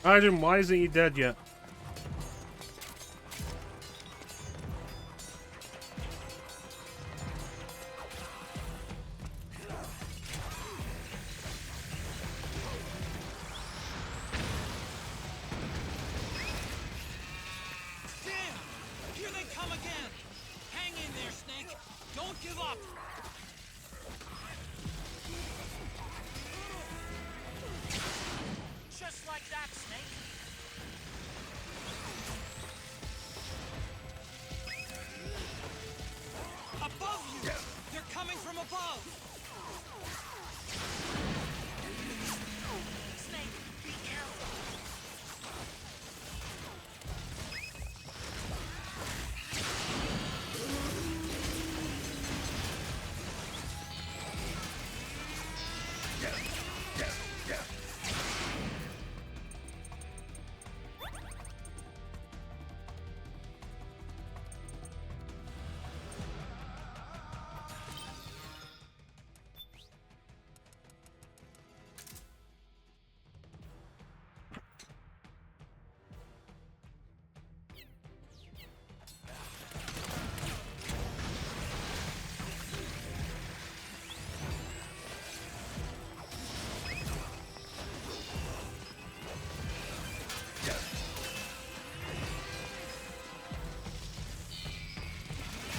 Raiden, why isn't he dead yet? Here they come again! Hang in there, Snake! Don't give up! Just like that, Snake! Above you! They're coming from above! Snake, be careful!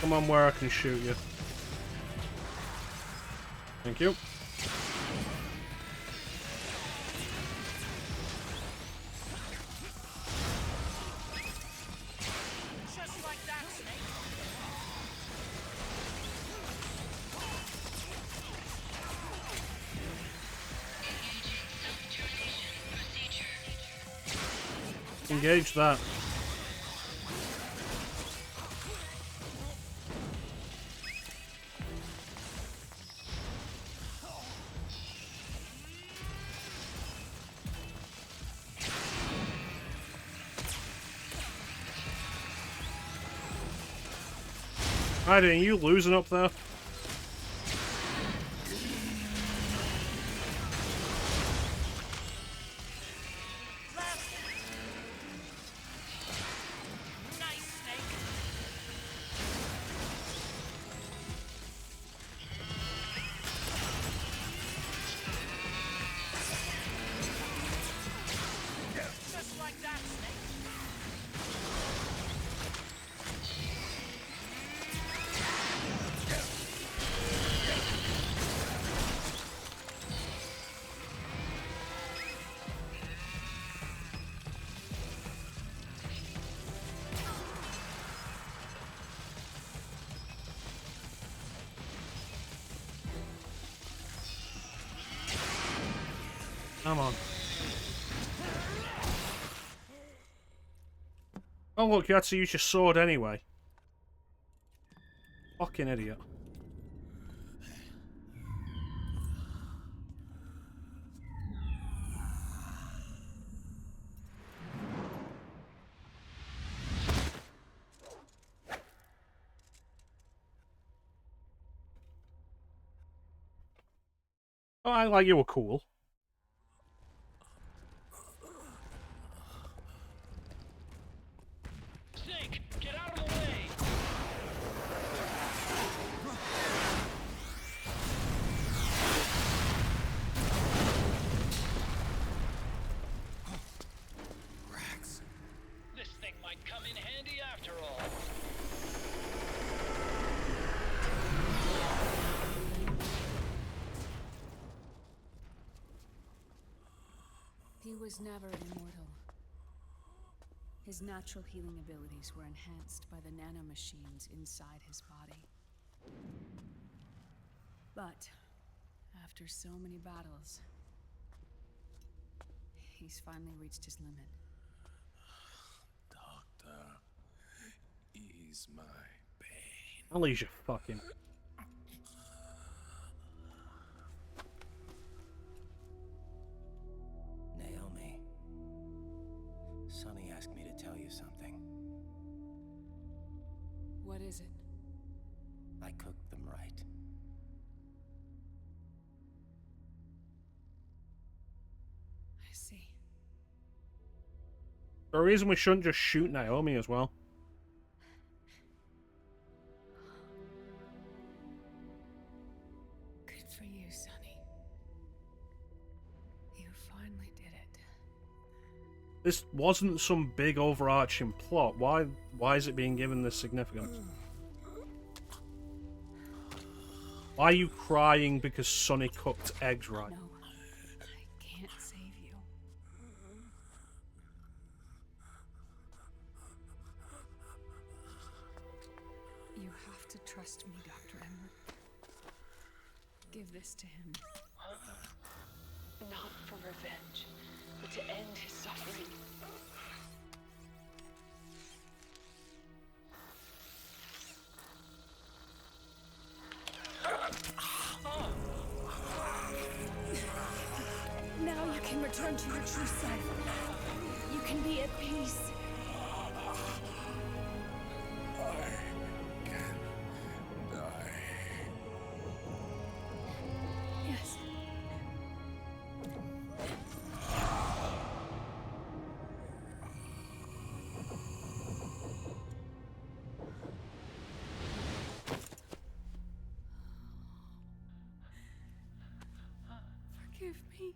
Come on where I can shoot you. Thank you. Just like that, Snake! Engage that. Raiden, are you losing up there? Come on. Oh look, you had to use your sword anyway. Fucking idiot. Oh, I like you were cool. Snake, get out of the way! Rex. This thing might come in handy after all. He was never immortal. His natural healing abilities were enhanced by the nanomachines inside his body. But after so many battles, he's finally reached his limit. Doctor, ease my pain. I'll ease your fucking... Naomi, Sonny asked me to tell you something. What is it? I cooked them right. I see. For a reason we shouldn't just shoot Naomi as well. Good for you, Sonny. You finally did it. This wasn't some big overarching plot. Why is it being given this significance? Why are you crying because Sonny cooked eggs right? No, I can't save you. You have to trust me, Dr. Emmer. Give this to him. Not for revenge, but to end his suffering. Now you can return to your true self. You can be at peace. Yes. Forgive me.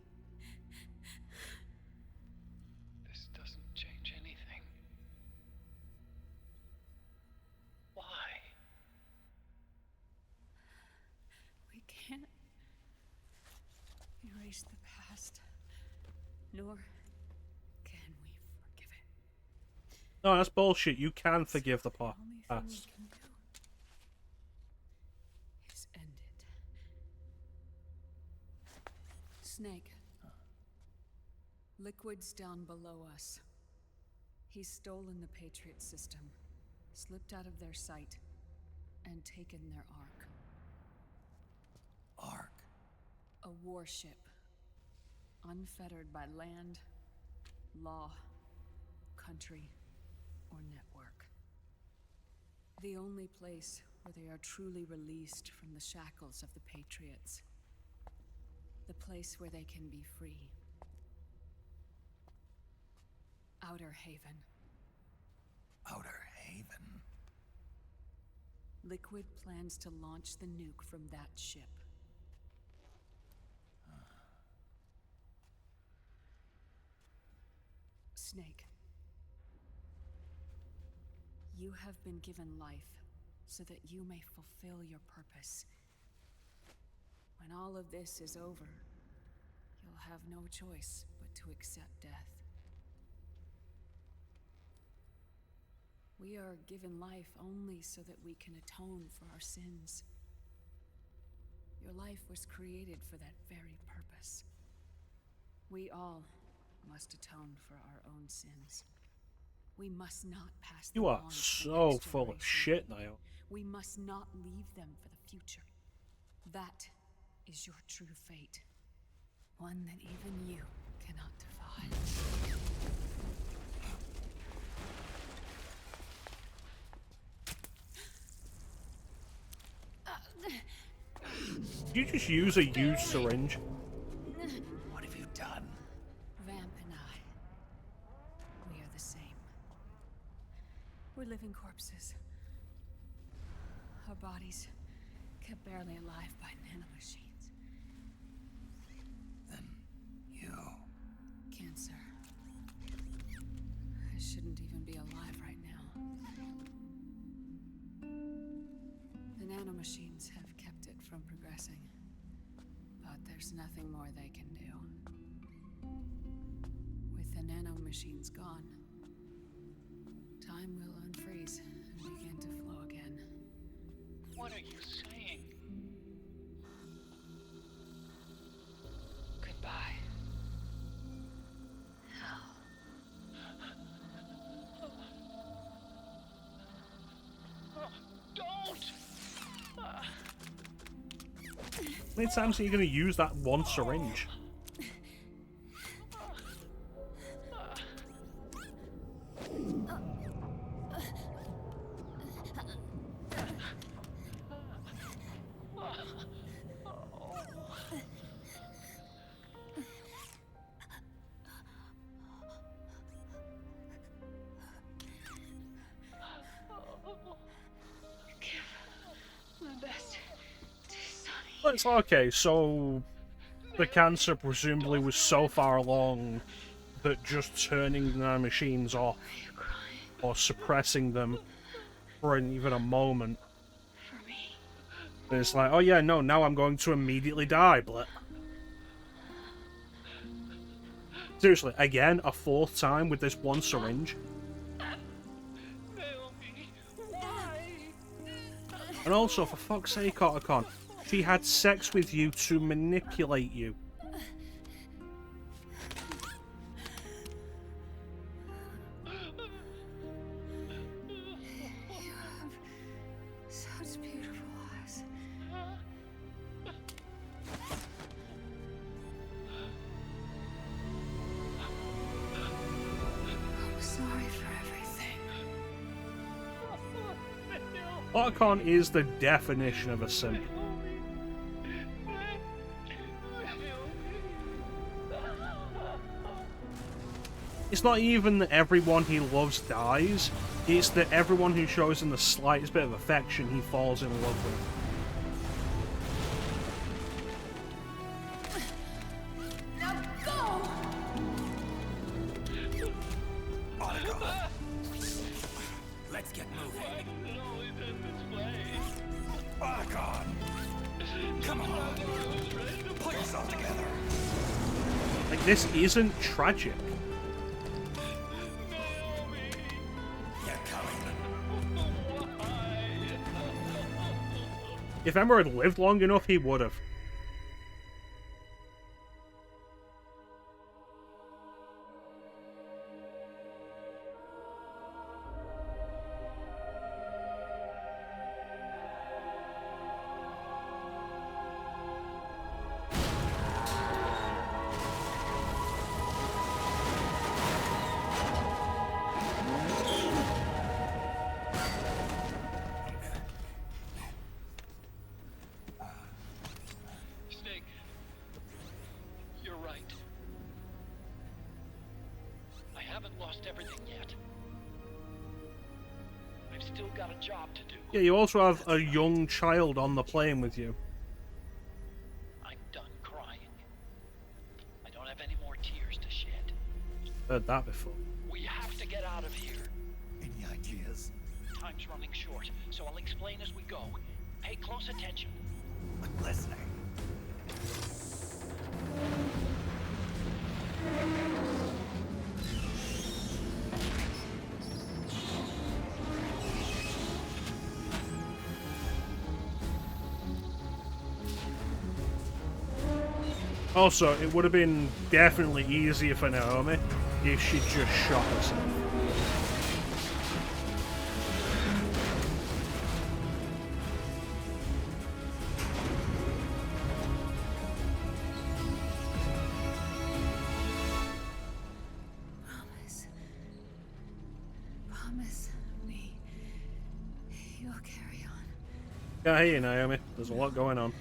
This doesn't change anything. Why? We can't erase the past, nor can we forgive it. No, that's bullshit. You can forgive the past. The only thing we can do is end it. Snake. Liquid's down below us. He's stolen the Patriot system, slipped out of their sight, and taken their Ark. Ark? A warship. Unfettered by land, law, country, or network. The only place where they are truly released from the shackles of the Patriots. The place where they can be free. Outer Haven. Outer Haven? Liquid plans to launch the nuke from that ship. Snake. You have been given life so that you may fulfill your purpose. When all of this is over, you'll have no choice but to accept death. We are given life only so that we can atone for our sins. Your life was created for that very purpose. We all must atone for our own sins. We must not pass them You are on to the so next full of generation. shit, Niall. We must not leave them for the future. That is your true fate. One that even you cannot defy. Did you just use a used syringe? What have you done? Vamp and I, we are the same. We're living corpses. Our bodies kept barely alive by nanomachines. Then you... Cancer. I shouldn't even be alive right now. The nanomachines have kept it from progressing. But there's nothing more they can do. With the nanomachines gone, time will unfreeze and begin to flow again. What are you saying? Goodbye. Don't! How many times are you going to use that one syringe? Well, it's okay, so the cancer presumably was so far along that just turning the nanomachines off or suppressing them for even a moment, it's like, oh yeah, no, now I'm going to immediately die, but seriously, again, a fourth time with this one syringe. And also, for fuck's sake, Otacon, she had sex with you to manipulate you. Such beautiful eyes. I'm sorry for everything. Otacon is the definition of a simp. It's not even that everyone he loves dies, it's that everyone who shows him the slightest bit of affection he falls in love with. Now go! Otacon. Let's get moving. Otacon. Come on. Pull yourself together. Like, this isn't tragic. If Emma had lived long enough, he would have. Snake, you're right. I haven't lost everything yet. I've still got a job to do. Yeah, you also have a young child on the plane with you. I'm done crying. I don't have any more tears to shed. Heard that before. We have to get out of here. Any ideas? Time's running short, so I'll explain as we go. Pay close attention. I'm listening. Also, it would have been definitely easier for Naomi if she just shot herself. Promise me you'll carry on. Yeah, hey, Naomi. There's a lot going on.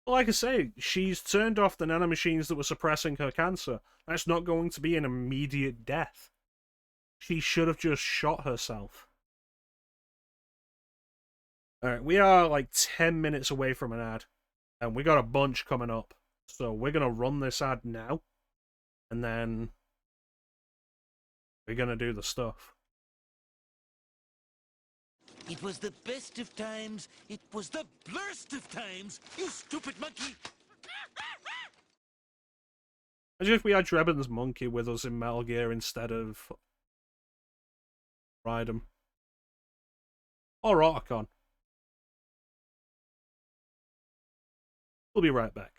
Like I say, she's turned off the nanomachines that were suppressing her cancer. That's not going to be an immediate death. She should have just shot herself. Alright, we are like 10 minutes away from an ad. And we got a bunch coming up. So we're going to run this ad now. And then we're going to do the stuff. It was the best of times. It was the blurst of times. You stupid monkey. Imagine if we had Drebin's monkey with us in Metal Gear instead of Raiden. Or Otacon. We'll be right back.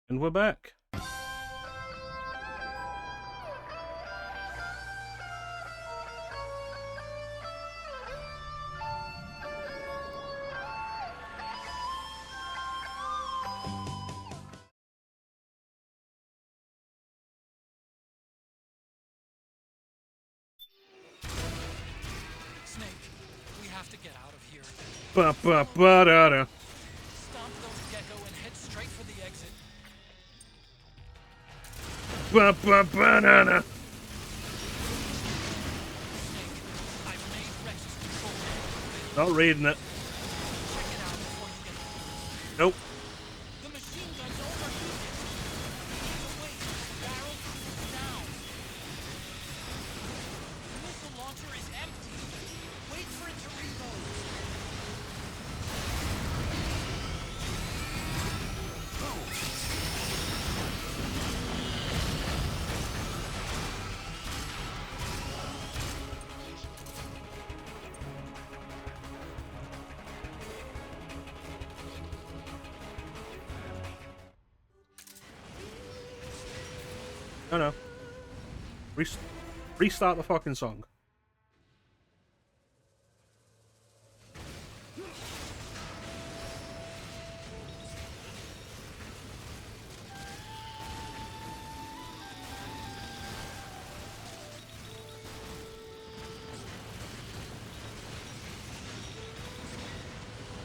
And we're back. have to get out of here. Ba-ba-ba-da-da. Stomp those gecko and head straight for the exit. Ba-ba-ba-da-da. Not reading it. Nope. The machine gun's overheated. Wait, barrel is down. The missile launcher is empty. Wait for it to reload. No. Restart the fucking song.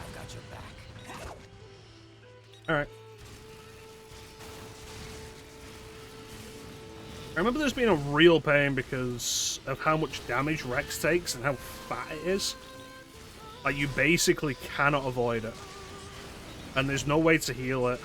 I've got your back. All right. I remember this being a real pain because of how much damage Rex takes and how fat it is. Like, you basically cannot avoid it. And there's no way to heal it.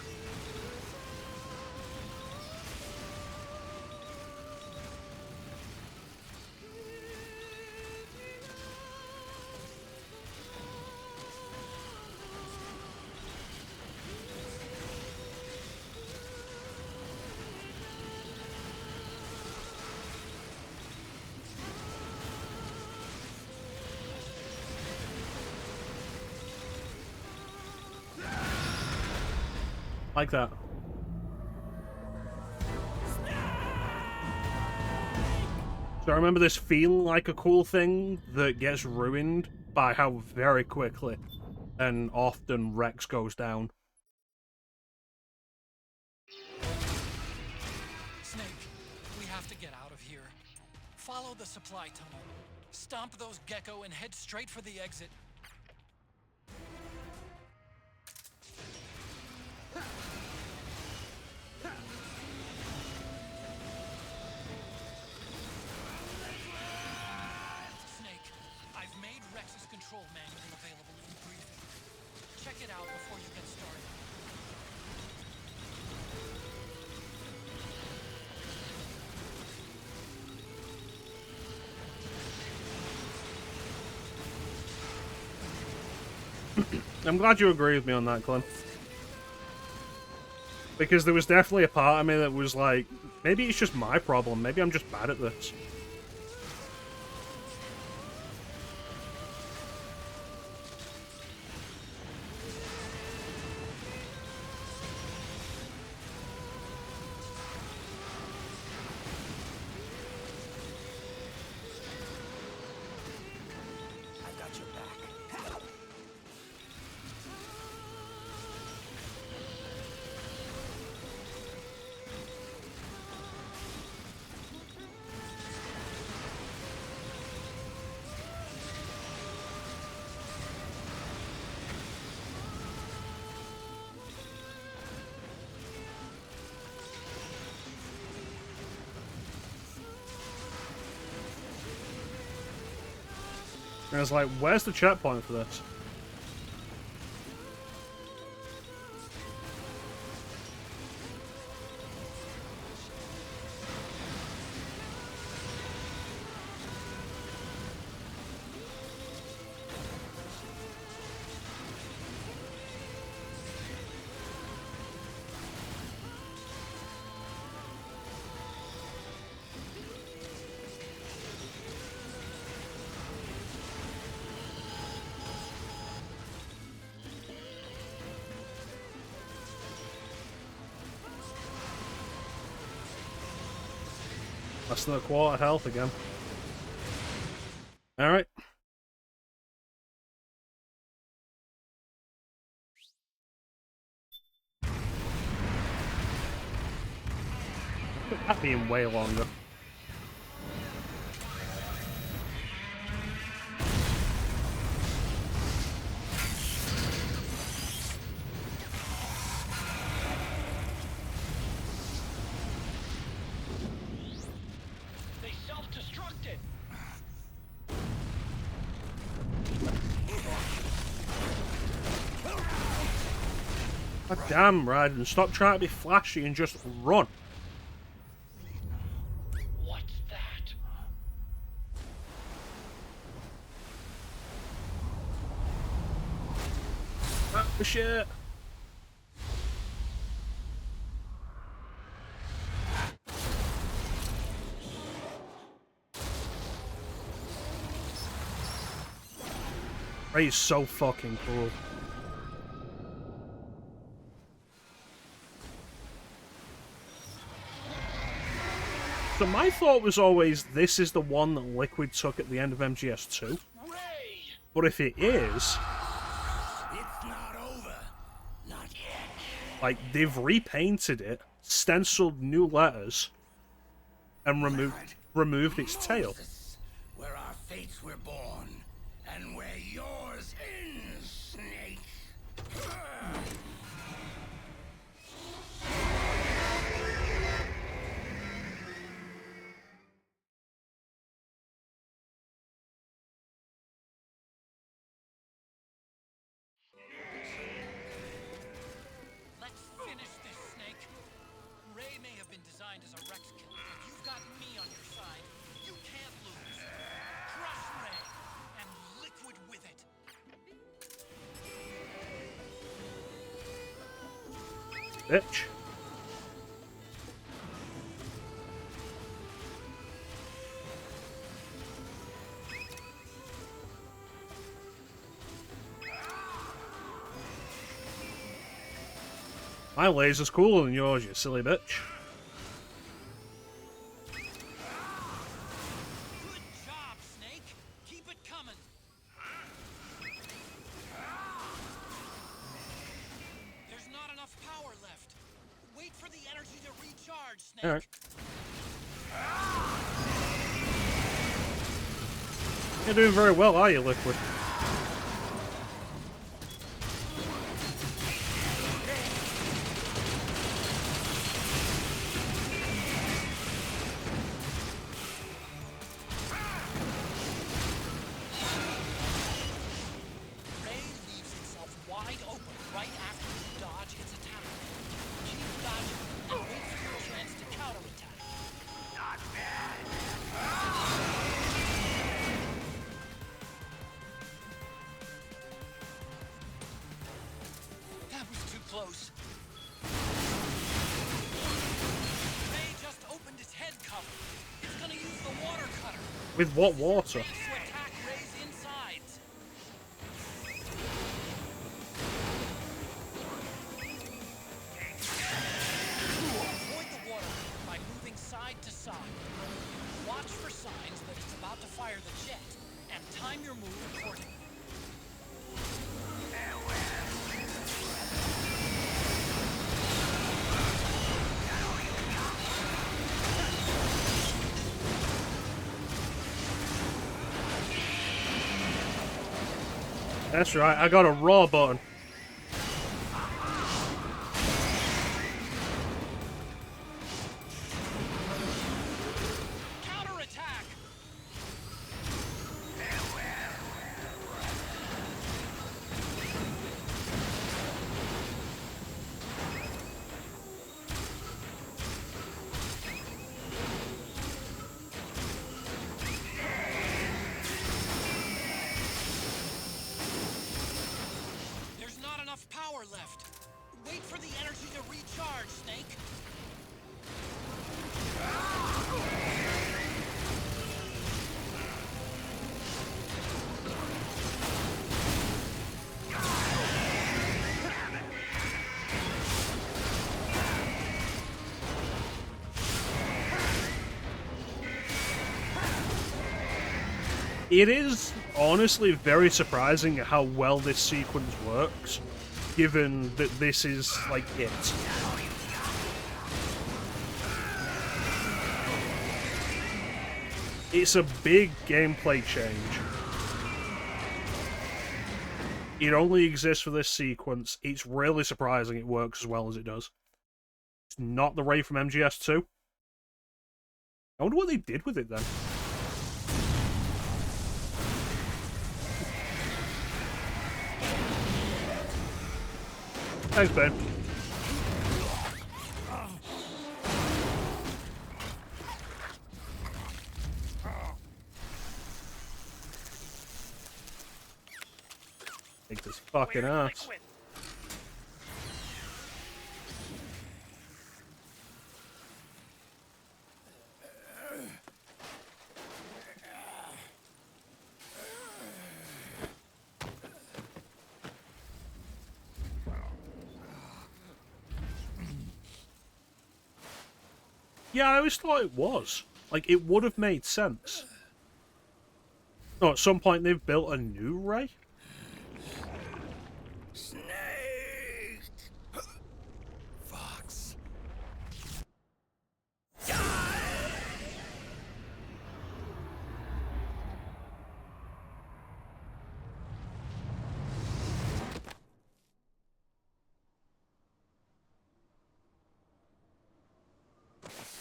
Like that. So I remember this feeling like a cool thing that gets ruined by how very quickly and often Rex goes down. Snake, we have to get out of here. Follow the supply tunnel. Stomp those gecko and head straight for the exit. Snake, I've made Rex's control manual available in briefing. Check it out before you get started. I'm glad you agree with me on that, Glenn. Because there was definitely a part of me that was like, maybe it's just my problem, maybe I'm just bad at this. I've got your back. And I was like, where's the checkpoint for this? Less than a quarter health again. Alright. That being way longer. infected. God damn, Raiden, stop trying to be flashy and just run. What's that? Oh shit. Ray's so fucking cool. So my thought was always, this is the one that Liquid took at the end of MGS2. But if it is, It's not over. Not yet. like, they've repainted it, stenciled new letters, and removed its tail. Where our fates were born, and where yours ends, Snake. Let's finish this, Snake. Ray may have been designed as a Rex killer, but you've got me on your side. You can't lose. Crush Ray, and Liquid with it. Bitch. My laser's cooler than yours, you silly bitch. Good job, Snake. Keep it coming. There's not enough power left. Wait for the energy to recharge, Snake. Alright. You're doing very well, are you, Liquid? Ray leaves itself wide open right after you dodge its attack. Keep dodging and wait for your chance to counterattack. Not bad. That was too close. Ray just opened its head cover. It's gonna use the water cutter. With what water? To attack Ray's insides. Avoid the water by moving side to side. Watch for signs that it's about to fire the jet, and time your move accordingly. That's right, I got a raw button. Counterattack! There's not enough power left. Wait for the energy to recharge, Snake. It is honestly very surprising how well this sequence works, given that this is, like, it. It's a big gameplay change. It only exists for this sequence. It's really surprising it works as well as it does. It's not the Ray from MGS2. I wonder what they did with it then. Thanks, babe. Take this fucking ass. Yeah, I always thought it was. Like, it would have made sense. No, at some point they've built a new Ray? Snake! Fox.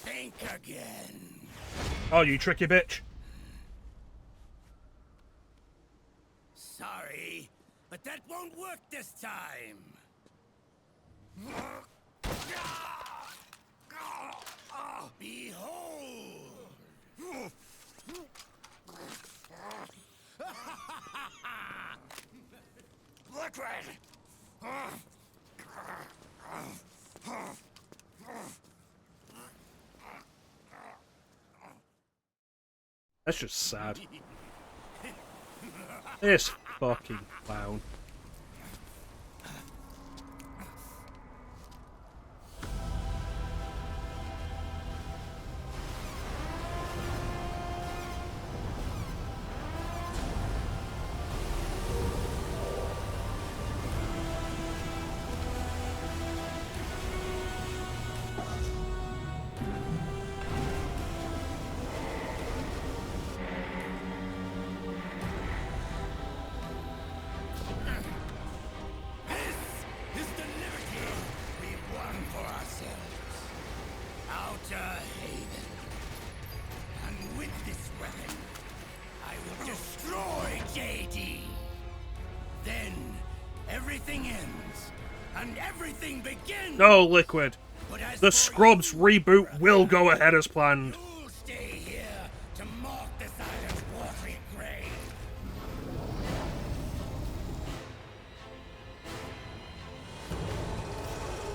Think again. Oh, you tricky bitch. Sorry, but that won't work this time. Behold! Liquid! That's just sad. This fucking clown. No, Liquid. The Scrubs reboot will go ahead as planned. You'll stay here to mark the silent's watery grave.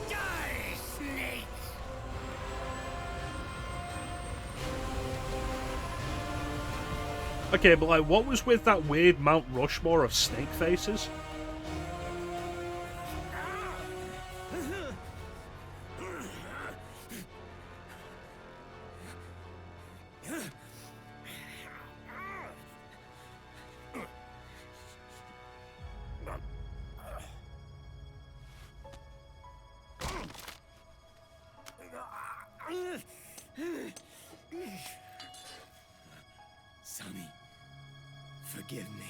Die, snake! Okay, but like, what was with that weird Mount Rushmore of snake faces? Sonny, forgive me.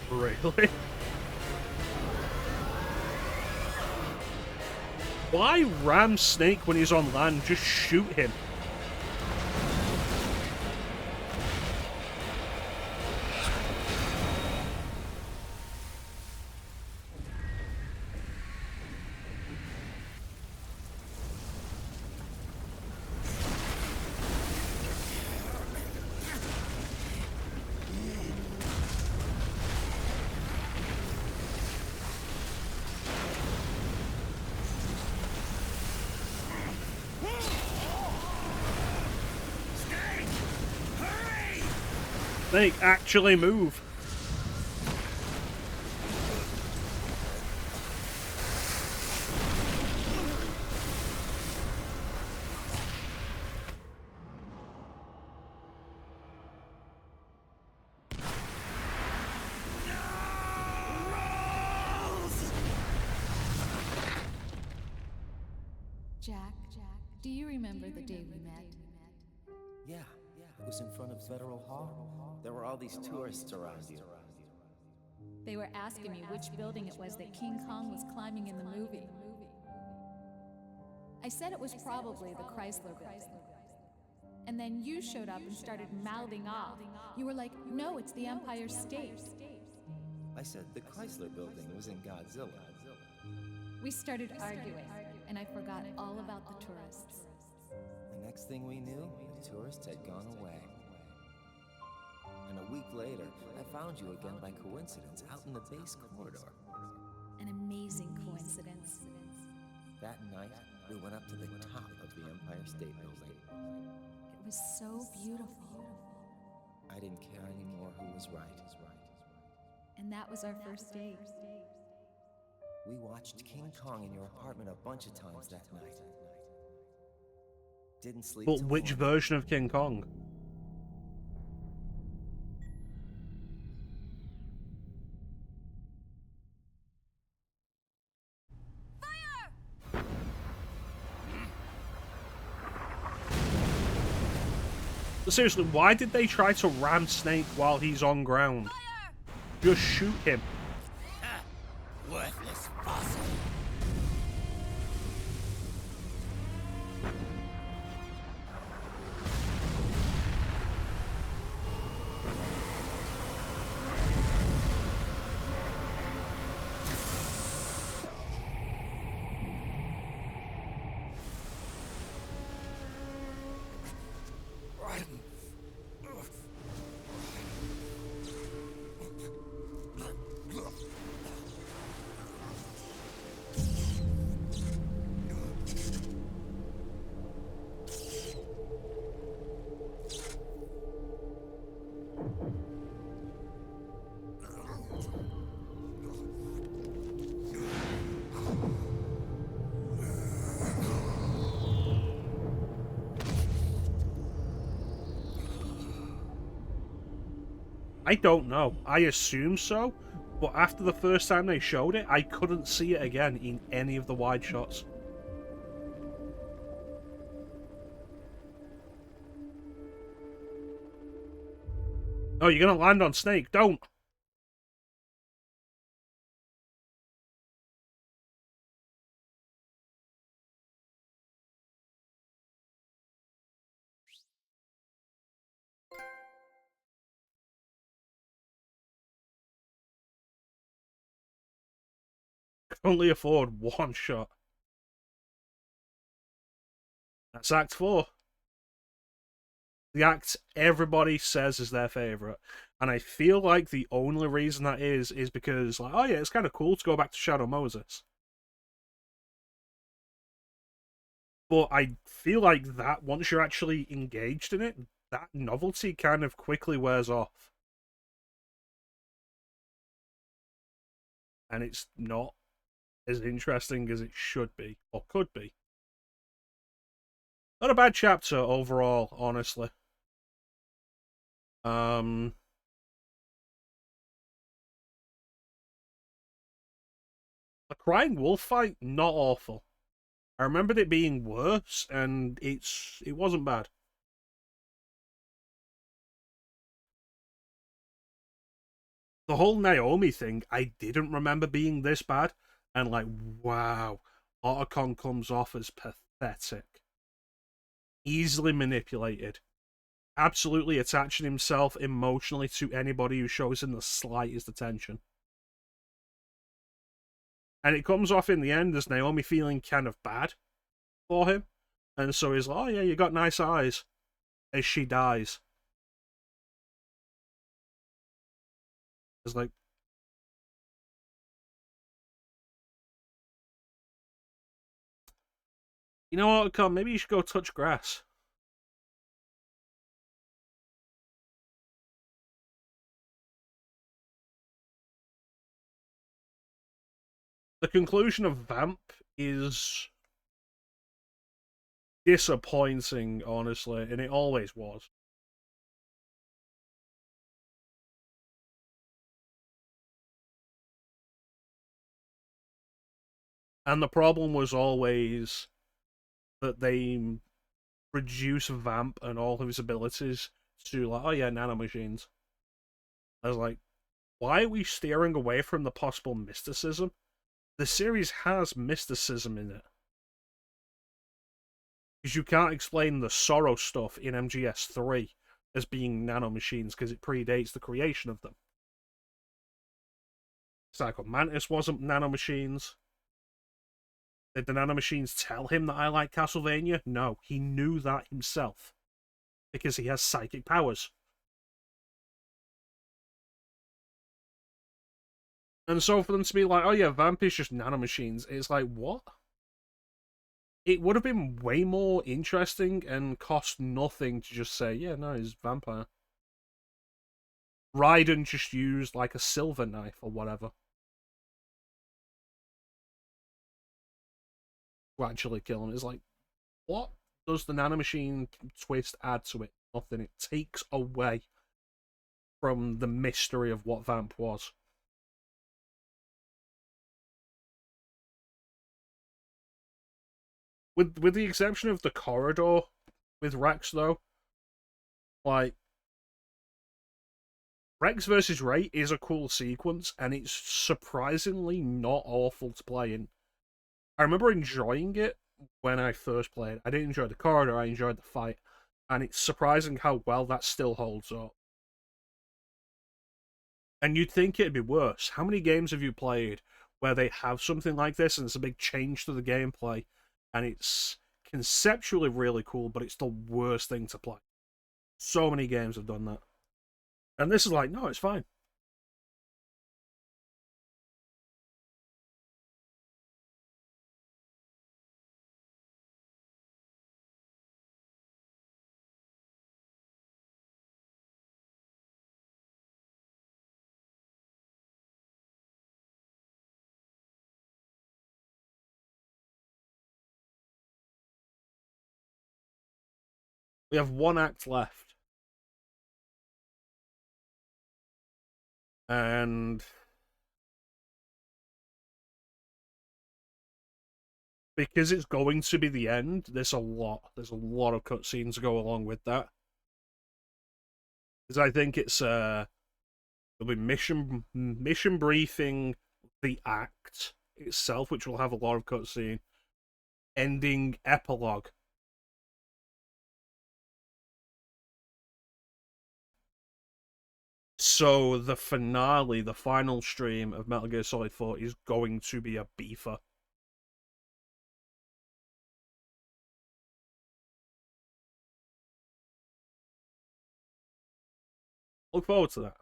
Really? Why ram Snake when he's on land? Just shoot him. Snake, actually move. Jack, do you remember the day we met? Yeah, was in front of Federal Hall. There were all these tourists around you. They were asking me which building it was that King Kong was climbing in the movie. I said it was probably the Chrysler building. And then you showed up and started mouthing off. You were like, no, it's the Empire State. I said the Chrysler building was in Godzilla. We started arguing, and I forgot all about the tourists. The next thing we knew, the tourists had gone away. And a week later, I found you again by coincidence out in the base corridor. An amazing coincidence. That night, we went up to the top of the Empire State Building. It was so beautiful. I didn't care anymore who was right. And that was our first date. We watched King Kong in your apartment a bunch of times that night. Didn't sleep. But which version of King Kong? But seriously, why did they try to ram Snake while he's on ground? Just shoot him. Worthless fossil. I don't know. I assume so, but after the first time they showed it, I couldn't see it again in any of the wide shots. Oh, you're gonna land on Snake. Don't! Only afford one shot. That's Act 4. The act everybody says is their favourite. And I feel like the only reason that is because, like, oh yeah, it's kind of cool to go back to Shadow Moses. But I feel like that, once you're actually engaged in it, that novelty kind of quickly wears off. And it's not as interesting as it should be, or could be. Not a bad chapter overall, honestly. The Crying Wolf fight, not awful. I remembered it being worse, and it wasn't bad. The whole Naomi thing, I didn't remember being this bad, and like, wow, Otacon comes off as pathetic. Easily manipulated. Absolutely attaching himself emotionally to anybody who shows him the slightest attention. And it comes off in the end as Naomi feeling kind of bad for him. And so he's like, oh yeah, you got nice eyes. As she dies. It's like, you know what, come, maybe you should go touch grass. The conclusion of Vamp is disappointing, honestly, and it always was. And the problem was always that they reduce Vamp and all of his abilities to like, oh yeah, nanomachines. I was like, why are we steering away from the possible mysticism? The series has mysticism in it. Because you can't explain the Sorrow stuff in MGS3 as being nanomachines because it predates the creation of them. Psycho Mantis wasn't nanomachines. Did the nanomachines tell him that I like Castlevania? No, he knew that himself. Because he has psychic powers. And so for them to be like, oh yeah, Vamp is just nanomachines, it's like, what? It would have been way more interesting and cost nothing to just say, yeah, no, he's vampire. Raiden just used like a silver knife or whatever to actually kill him. It's like, what does the nanomachine twist add to it? Nothing. It takes away from the mystery of what Vamp was. With the exception of the corridor with Rex, though, like, Rex versus Ray is a cool sequence, and it's surprisingly not awful to play in. I remember enjoying it when I first played. I didn't enjoy the corridor, I enjoyed the fight, and it's surprising how well that still holds up. And you'd think it'd be worse. How many games have you played where they have something like this and it's a big change to the gameplay, and it's conceptually really cool, but it's the worst thing to play? So many games have done that. And this is like, no, it's fine. We have one act left. And because it's going to be the end, there's a lot. There's a lot of cutscenes to go along with that. Because I think it's there'll be mission briefing, the act itself, which will have a lot of cutscene, ending epilogue. So the finale, the final stream of Metal Gear Solid 4 is going to be a beefer. Look forward to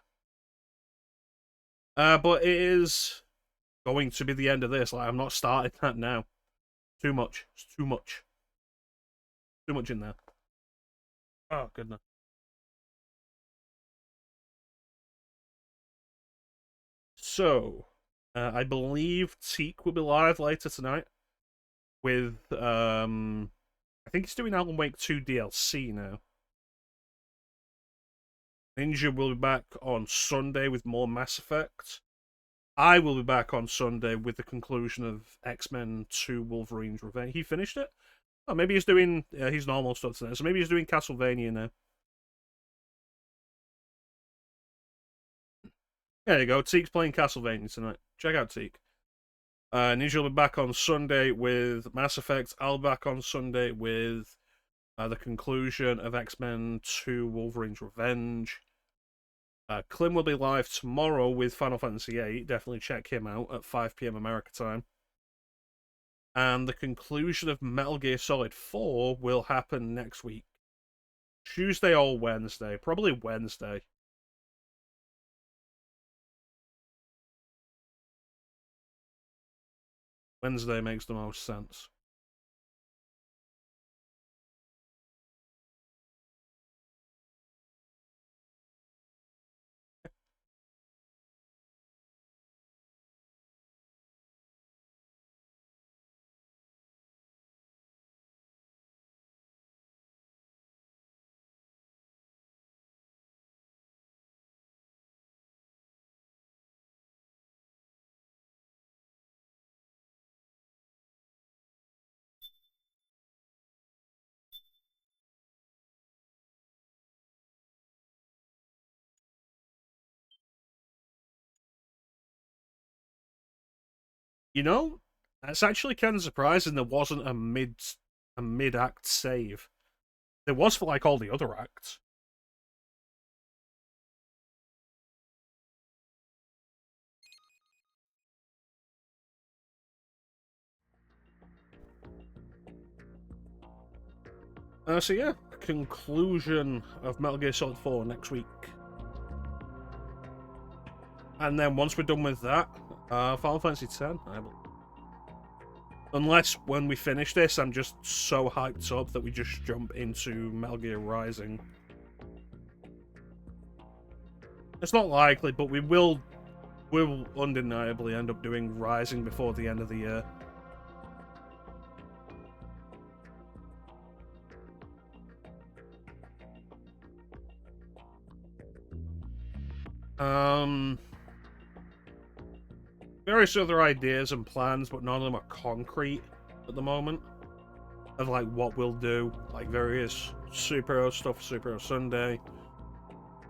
that. But it is going to be the end of this. Like, I'm not starting that now. Too much. It's too much. Too much in there. Oh, goodness. So, I believe Teak will be live later tonight with, I think he's doing Alan Wake 2 DLC now. Ninja will be back on Sunday with more Mass Effect. I will be back on Sunday with the conclusion of X-Men 2 Wolverine's Revenge. He finished it? Oh, maybe he's doing his normal stuff tonight. So maybe he's doing Castlevania now. There you go. Teak's playing Castlevania tonight. Check out Teak. Ninja will be back on Sunday with Mass Effect. I'll be back on Sunday with the conclusion of X-Men 2 Wolverine's Revenge. Klim will be live tomorrow with Final Fantasy VIII. Definitely check him out at 5 PM America time. And the conclusion of Metal Gear Solid 4 will happen next week. Tuesday or Wednesday. Probably Wednesday. Wednesday makes the most sense. You know, it's actually kind of surprising there wasn't a mid-act save. There was for like all the other acts. So yeah, conclusion of Metal Gear Solid 4 next week. And then once we're done with that, Final Fantasy X, I believe. Unless when we finish this, I'm just so hyped up that we just jump into Metal Gear Rising. It's not likely, but we'll undeniably end up doing Rising before the end of the year. Various other ideas and plans, but none of them are concrete at the moment. Of like what we'll do, like various superhero stuff, Superhero Sunday.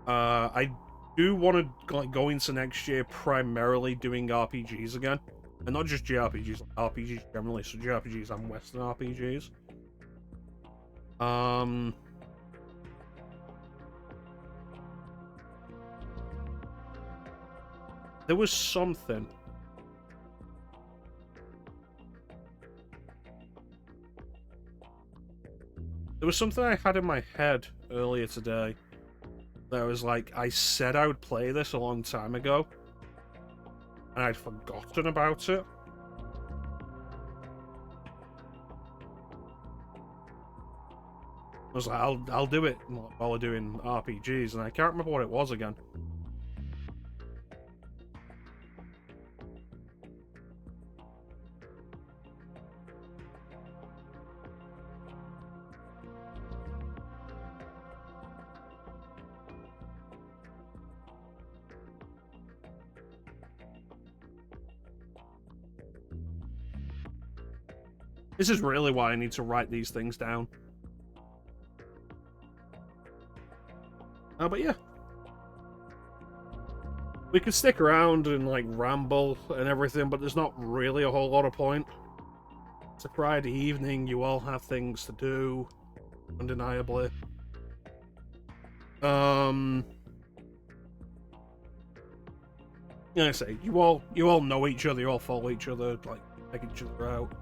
I do want to like go into next year primarily doing RPGs again, and not just JRPGs, RPGs generally. So JRPGs and Western RPGs. There was something. There was something I had in my head earlier today that was like, I said I would play this a long time ago, and I'd forgotten about it. I was like, I'll do it while we're doing RPGs, and I can't remember what it was again. This is really why I need to write these things down. But yeah. We could stick around and like ramble and everything, but there's not really a whole lot of point. It's a Friday evening, you all have things to do, undeniably. Like I say, you all know each other, you all follow each other, like take each other out.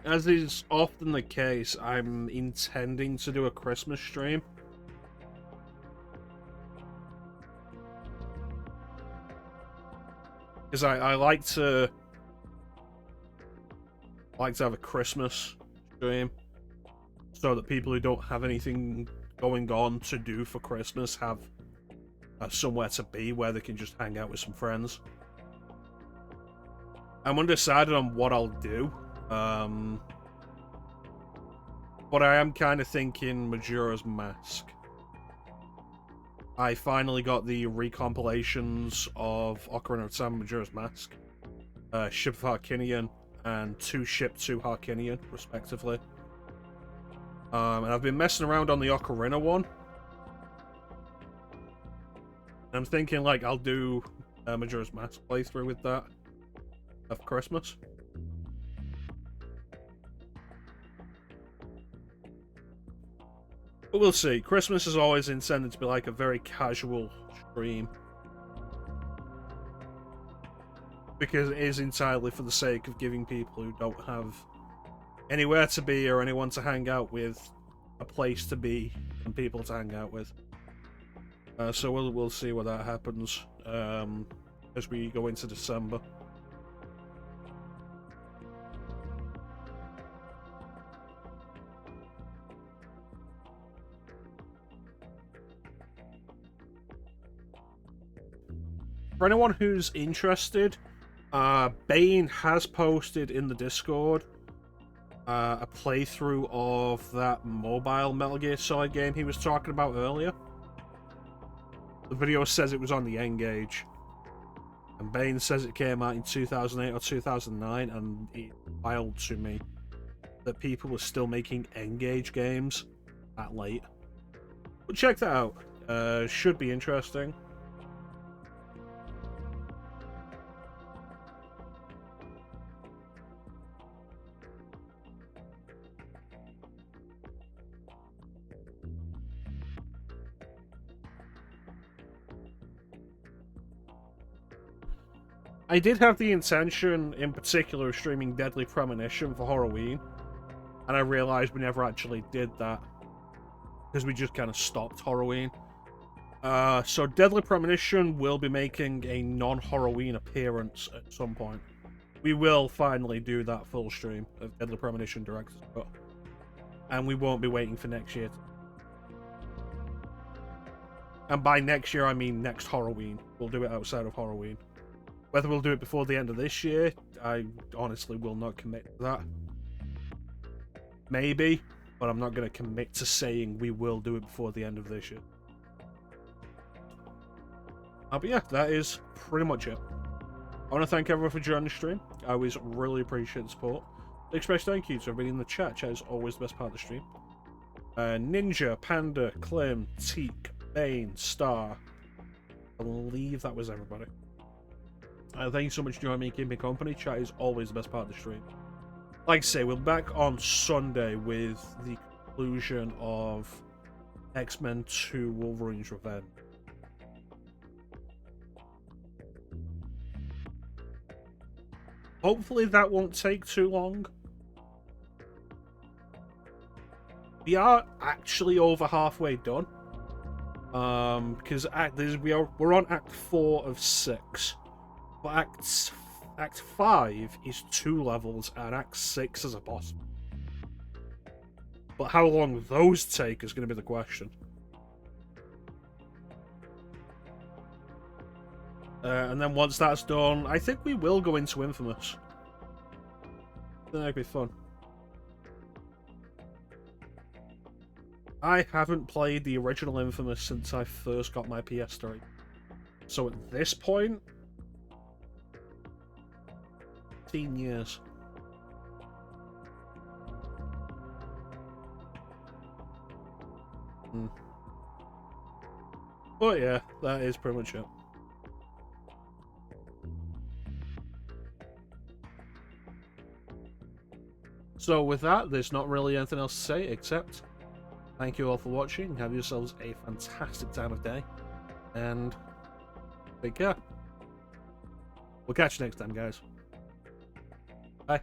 As is often the case, I'm intending to do a Christmas stream. Because I like to have a Christmas stream so that people who don't have anything going on to do for Christmas have somewhere to be where they can just hang out with some friends. I'm undecided on what I'll do, but I am kind of thinking Majora's Mask. I finally got the recompilations of Ocarina of Time and Majora's Mask, Ship of Harkinian, and Ship 2 Harkinian, respectively. And I've been messing around on the Ocarina one. I'm thinking, like, I'll do a Majora's Mask playthrough with that of Christmas. But we'll see. Christmas is always intended to be like a very casual stream. Because it is entirely for the sake of giving people who don't have anywhere to be or anyone to hang out with a place to be and people to hang out with. So we'll see what that happens as we go into December. For anyone who's interested, Bane has posted in the Discord a playthrough of that mobile Metal Gear Solid game he was talking about earlier. The video says it was on the N-Gage, and Bane says it came out in 2008 or 2009, and it filed to me that people were still making N-Gage games that late. But check that out. Should be interesting. I did have the intention, in particular, of streaming Deadly Premonition for Halloween, and I realised we never actually did that, because we just kind of stopped Halloween. So Deadly Premonition will be making a non-Halloween appearance at some point. We will finally do that full stream of Deadly Premonition Director's Cut, and we won't be waiting for next year. And by next year, I mean next Halloween. We'll do it outside of Halloween. Whether we'll do it before the end of this year, I honestly will not commit to that. Maybe, but I'm not going to commit to saying we will do it before the end of this year. But yeah, that is pretty much it. I want to thank everyone for joining the stream. I always really appreciate the support. Big special thank you to everybody in the chat. Chat is always the best part of the stream. Ninja, Panda, Clem, Teak, Bane, Star. I believe that was everybody. Thank you so much for joining me and keeping me company. Chat is always the best part of the stream. Like I say, we're back on Sunday with the conclusion of X-Men 2 Wolverine's Revenge. Hopefully that won't take too long. We are actually over halfway done. Because we're on Act 4 of 6. But Act 5 is 2 levels, and Act 6 is a boss. But how long those take is going to be the question. And then once that's done, I think we will go into Infamous. I think that'd be fun. I haven't played the original Infamous since I first got my PS3. So at this point, 15 years. But yeah, that is pretty much it. So with that, there's not really anything else to say except thank you all for watching. Have yourselves a fantastic time of day. And take care. We'll catch you next time, guys. Bye.